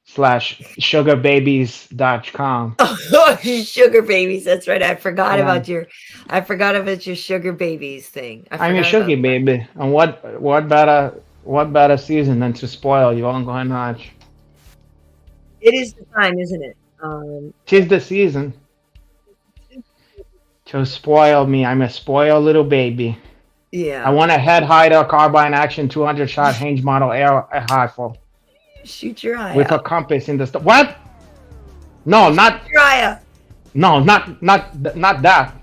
/ sugarbabies.com. Oh, sugar babies. That's right. I forgot Yeah. about your sugar babies thing. I'm a forgot sugar about that. baby. And what better season than to spoil you all going on? It is the time, isn't it? Tis the season to spoil me. I'm a spoiled little baby. Yeah. I want a head hider carbine action 200 shot Hange model air rifle Shoot your eye with a out. compass in the what? No, not Shoot your eye out. no, not that.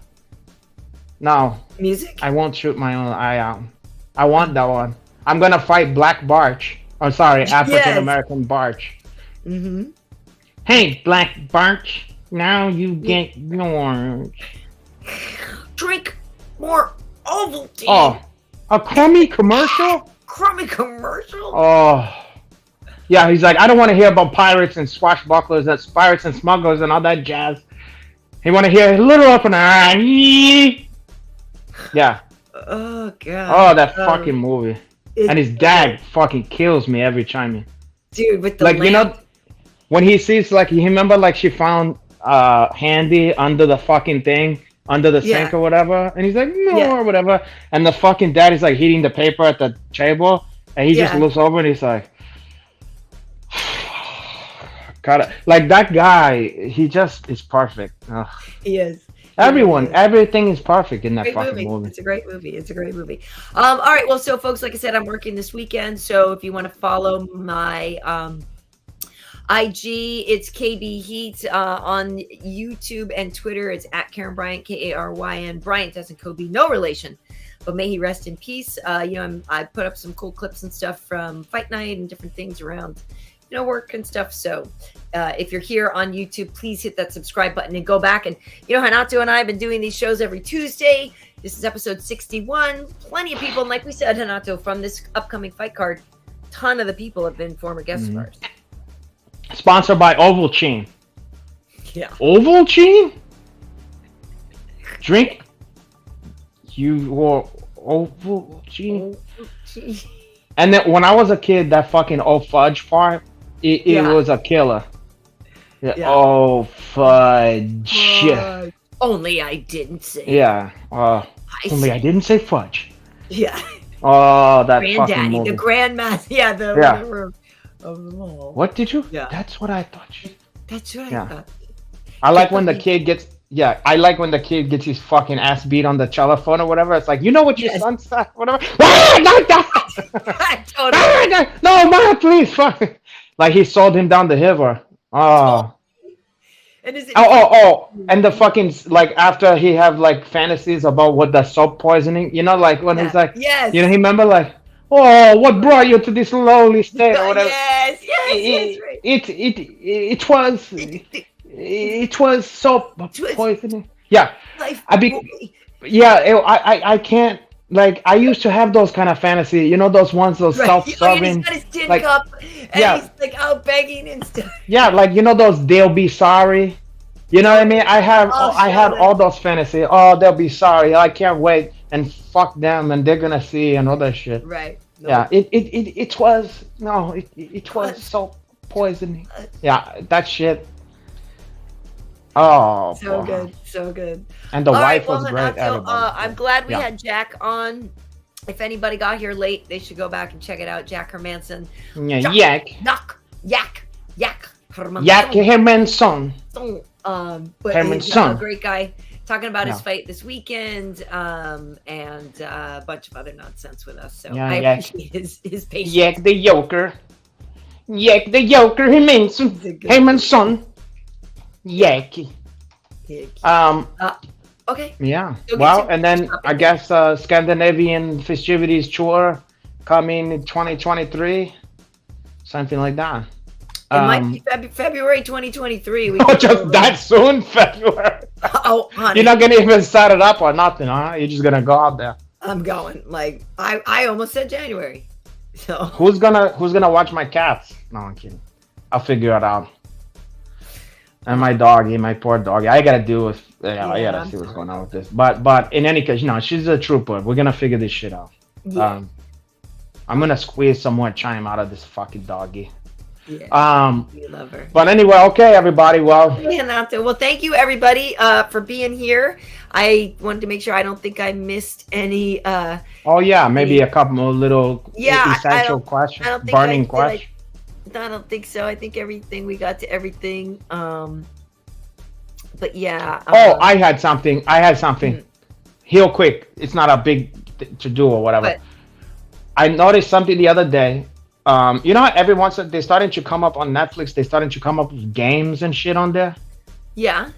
No, Music? I won't shoot my own eye out. I want that one. I'm gonna fight Black Barch. Oh, sorry, African American Barch. Mm-hmm. Hey, Black Barch. Now you get yours. Drink more Ovaltine. Oh, a crummy commercial? Crummy commercial? Oh. Yeah, he's like, I don't want to hear about pirates and swashbucklers, that's pirates and smugglers and all that jazz. He want to hear a little up and yeah. Oh God. Oh, that fucking movie. And his dad fucking kills me every time. Dude, with the Like, lamp. when he sees, like, you remember, like, she found Handy under the fucking thing, under the sink or whatever, and he's like, no, or whatever, and the fucking dad is, like, heating the paper at the table, and he just looks over and he's like, God, like, that guy, he just is perfect. Ugh. He is. Everything is perfect in that fucking movie. It's a great movie. It's a great movie. All right. Well, so folks, like I said, I'm working this weekend. So if you want to follow my IG, it's KB Heat. On YouTube and Twitter, it's at Karyn Bryant, Karyn. Bryant doesn't Kobe, no relation, but may he rest in peace. I put up some cool clips and stuff from Fight Night and different things around, work and stuff. So if you're here on YouTube, please hit that subscribe button and go back. And Renato and I have been doing these shows every Tuesday. This is episode 61. Plenty of people, and like we said, Renato, from this upcoming fight card, ton of the people have been former guests of ours. Sponsored by Ovaltine. Yeah. Ovaltine? Drink. You were Ovaltine. And then when I was a kid, that fucking old fudge part, it was a killer. Yeah. Oh, fudge. Only I didn't say. Yeah. Only I didn't say fudge. Yeah. Oh, that fucking Granddaddy, movie. the grandmaster. Yeah, whatever of them all. What did you? Yeah. That's what I thought. That's what Yeah. I thought. I like when the kid gets. Yeah, I like when the kid gets his fucking ass beat on the telephone or whatever. It's like, you know what your son said? Whatever. Not that. Totally. No, man, please. Fuck. Like he sold him down the river. Oh. And is it And the fucking, like, after he have like fantasies about what the soap poisoning, like when he's like, yes. he remember like, oh, what brought you to this lowly state or whatever. Yes, right. It was soap poisoning. Yeah. I can't, like, I used to have those kind of fantasy, those ones, those self-serving. He's got his tin cup and he's like out begging and stuff. Yeah, like, those they'll be sorry. You know what I mean? I had all those fantasy. Oh, they'll be sorry. I can't wait. And fuck them, and they're gonna see and all that shit. Right. No. Yeah. It was soap poisoning. Yeah, that shit. Oh, so good. And the wife was Renato, great. I'm glad we had Jack on. If anybody got here late, they should go back and check it out. Jack Hermansson. Yak Hermansson. Jack Hermansson. But he's a great guy. Talking about his fight this weekend, and a bunch of other nonsense with us. So I appreciate his patience. Yak the Joker. Hermansson. Yaki. Okay. Yeah. Well, and then I guess Scandinavian Fistivities tour coming in 2023, something like that. It might be February 2023. Just that soon, February. Oh, honey. You're not gonna even set it up or nothing, huh? You're just gonna go out there. I'm going. Like I almost said January. So who's gonna watch my cats? No, I'm kidding. I'll figure it out. And my doggy, my poor doggy. I gotta deal with. I gotta see what's going on with this. But in any case, she's a trooper. We're gonna figure this shit out. Yeah. I'm gonna squeeze some more chime out of this fucking doggy. Yeah. You love her. But anyway, okay, everybody. Well, thank you everybody for being here. I wanted to make sure I don't think I missed any. Maybe a couple of little essential questions, burning questions. I don't think so. I think we got to everything. But yeah. I had something. Real quick. It's not a big to do or whatever. But I noticed something the other day. Every once they're starting to come up on Netflix. They're starting to come up with games and shit on there. Yeah.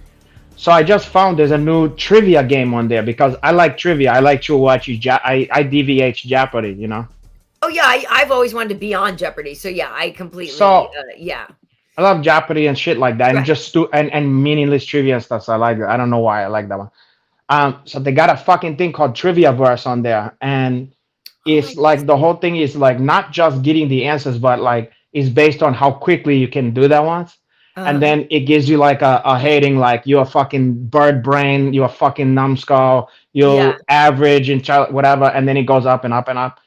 So I just found there's a new trivia game on there because I like trivia. I like to watch I DVH Jeopardy. Oh yeah, I've always wanted to be on Jeopardy. So yeah, I completely. So I love Jeopardy and shit like that, and just and meaningless trivia and stuff. So I like it. I don't know why I like that one. So they got a fucking thing called Triviaverse on there, and it's like the whole thing is like not just getting the answers, but like it's based on how quickly you can do that once. And then it gives you like a hating, like you're a fucking bird brain, you're a fucking numbskull, you're average and whatever, and then it goes up and up and up.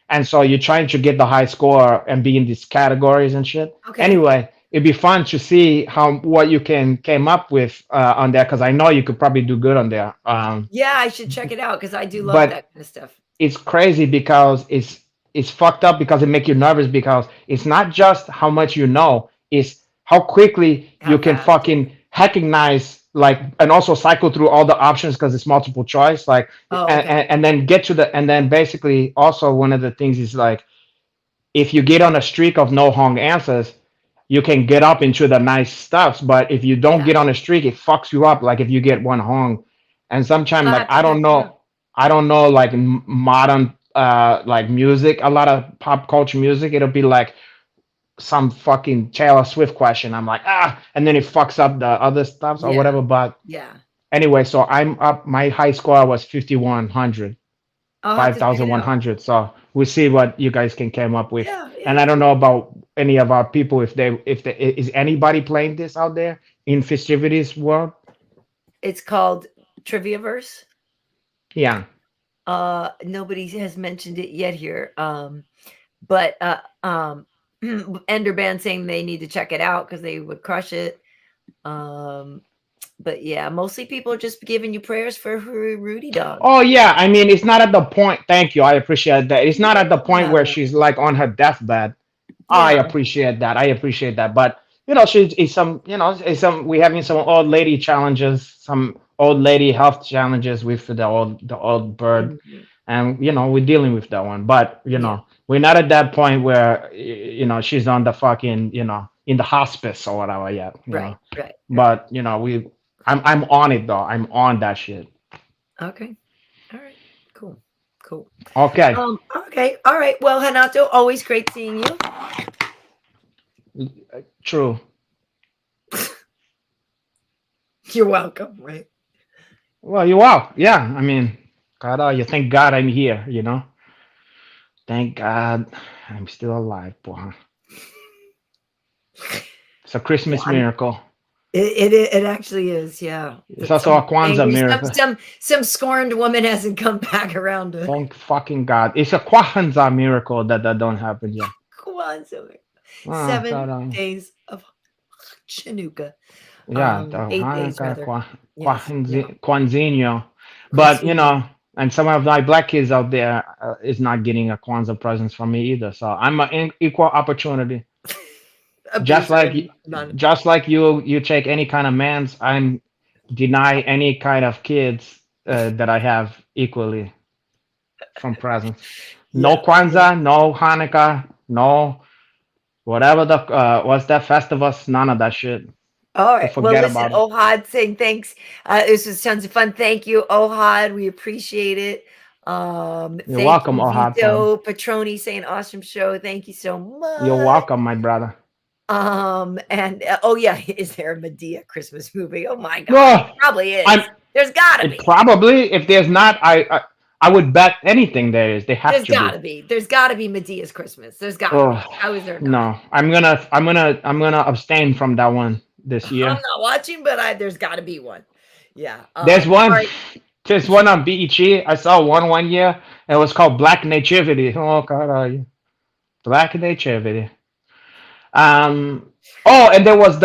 And so you're trying to get the high score and be in these categories and shit. Okay. Anyway, it'd be fun to see what you came up with on there, because I know you could probably do good on there. I should check it out because I do love that kind of stuff. It's crazy because it's fucked up because it makes you nervous because it's not just how much you know, it's how quickly you can fucking recognize, like, and also cycle through all the options because it's multiple choice, like, and then get to and then basically also one of the things is like, if you get on a streak of no hung answers, you can get up into the nice stuffs. But if you don't get on a streak, it fucks you up. Like if you get one hung, and sometimes like I don't know like modern like music, a lot of pop culture music. It'll be like some fucking Taylor Swift question. I'm like and then it fucks up the other stuffs or whatever. But Yeah. anyway, so I'm up. My high score was 5,100. I'll have to check it out. 5,100. So we'll see what you guys can come up with. Yeah, And I don't know about any of our people if is anybody playing this out there in Fistivities world. It's called Triviaverse. Yeah. Nobody has mentioned it yet here. But Enderband saying they need to check it out because they would crush it. But yeah, mostly people are just giving you prayers for Rudy Dog. Oh yeah, I mean it's not at the point. Thank you, I appreciate that. It's not at the point where she's like on her deathbed. I appreciate that. But you know, she's some. You know, it's some. We having some old lady challenges, some old lady health challenges with the old bird, and you know we're dealing with that one. But you know, we're not at that point where you know she's on the fucking in the hospice or whatever yet. You know? Right. But you know I'm on it though. I'm on that shit. Okay. All right. Cool. Okay. Okay. All right. Well, Renato, always great seeing you. True. You're welcome. Right. Well, you are. Yeah. I mean, God, you thank God I'm here. You know. Thank God I'm still alive, boy. It's a Christmas miracle. It actually is, yeah. It's also a Kwanzaa miracle. Some scorned woman hasn't come back around to Thank fucking God. It's a Kwanzaa miracle that don't happen yet. Kwanzaa. 7 days of Chinooka. Yeah, 8 days rather. Kwanzaa. But you know, and some of my black kids out there is not getting a Kwanzaa presents from me either. So I'm an equal opportunity. Just like you take any kind of man's, I'm deny any kind of kids that I have equally from presents. No Kwanzaa, no Hanukkah, no whatever the what's that festivus, none of that shit. All right. Well, listen, Ohad saying thanks. This was tons of fun. Thank you, Ohad. We appreciate it. You're welcome, Ohad. Vito Petroni saying awesome show. Thank you so much. You're welcome, my brother. And is there a Medea Christmas movie? Oh my God, probably is. There's gotta be. Probably, if there's not, I would bet anything there is. There's gotta be. There's gotta be Medea's Christmas. There's gotta be. How is there not? No, I'm gonna abstain from that one this year. I'm not watching, but there's gotta be one. Yeah. There's one. Right. There's one on BET. I saw one year. It was called Black Nativity. Oh God, Black Nativity. And there was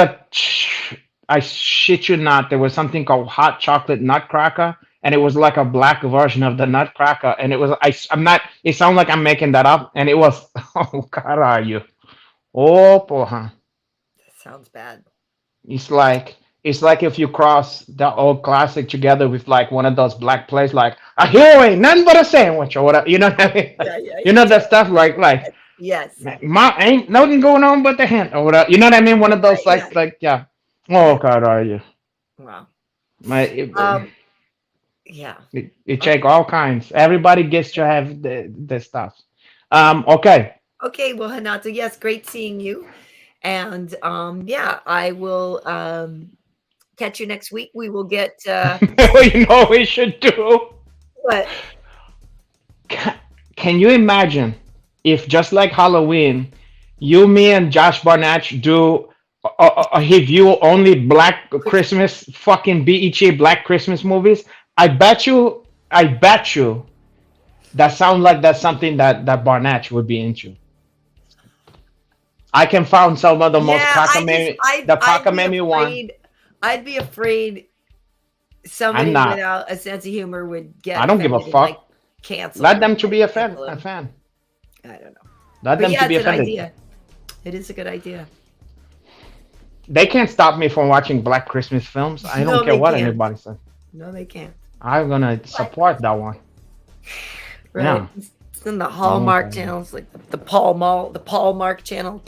I shit you not, there was something called hot chocolate nutcracker, and it was like a black version of the nutcracker, and it was it sounds like I'm making that up, and it was oh God, are you? Oh porra. That sounds bad. It's like if you cross the old classic together with like one of those black plays, like a hero ain't nothing but a sandwich or whatever, you know what I mean? You know that stuff like yes. Ain't nothing going on but the hand or whatever. You know what I mean? One of those yeah. Oh God, are you? Wow. Yeah. You check all kinds. Everybody gets to have the stuff. Okay. Okay. Well, Renato, yes, great seeing you, and I will catch you next week. We will get. You know what we should do? What? Can you imagine? If just like Halloween, you, me, and Josh Barnett do a review only Black Christmas fucking BET Black Christmas movies, I bet you that sounds like that's something that Barnett would be into. I can find some of the most cockamamie one. I'd be afraid somebody without a sense of humor would get. I don't give a fuck. Like, cancel. Let them to be a fan. I don't know. Let them to be offended. Idea. It is a good idea. They can't stop me from watching Black Christmas films. I don't care what anybody says. No, they can't. I'm gonna support that one. Right. Yeah. It's in the Hallmark channels, like the Paul Mark channel.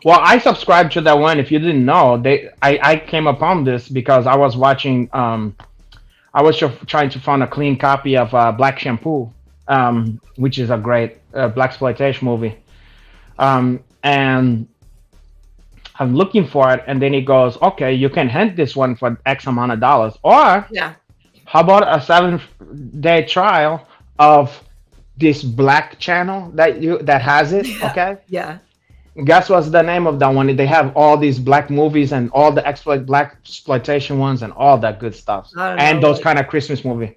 Well, I subscribed to that one. If you didn't know, I came upon this because I was watching. I was trying to find a clean copy of Black Shampoo, which is a great blaxploitation movie. And I'm looking for it, and then he goes, "Okay, you can rent this one for X amount of dollars, or Yeah. how about a 7-day trial of this black channel that has it?" Yeah. Okay. Yeah. Guess what's the name of that one? They have all these black movies and all the black exploitation ones and all that good stuff, I don't and know, those like- kind of Christmas movie.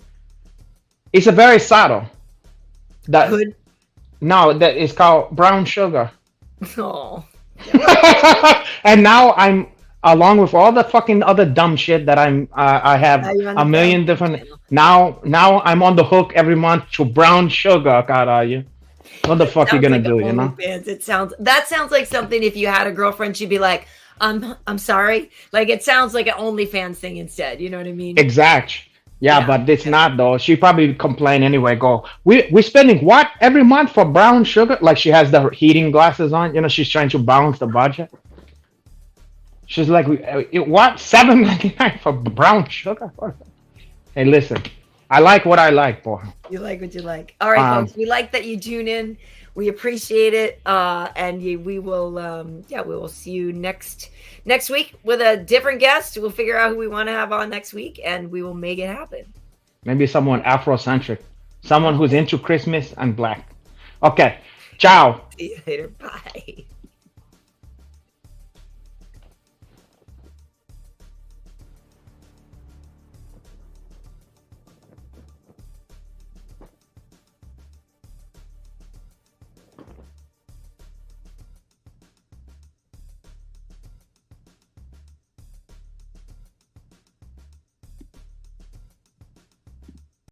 It's a very subtle. That Good. no, that is called Brown Sugar. Oh. And now I'm along with all the fucking other dumb shit that I have Now you're on a the million Brown different. channel. Now I'm on the hook every month to Brown Sugar. God, are you? What the fuck you Sounds gonna like do? You know? OnlyFans. That sounds like something if you had a girlfriend, she'd be like, I'm sorry. Like it sounds like an OnlyFans thing instead. You know what I mean? Exact. Yeah, Yeah. but it's not though. She probably complain anyway. Go, we're spending what every month for Brown Sugar? Like she has the heating glasses on. You know, she's trying to balance the budget. She's like, what $7.99 for Brown Sugar? Hey, listen, I like what I like, boy. You like what you like. All right, folks. We like that you tune in. We appreciate it. And we will see you next week with a different guest. We'll figure out who we want to have on next week, and we will make it happen. Maybe someone Afrocentric, someone who's into Christmas and black. Okay, ciao. See you later. Bye.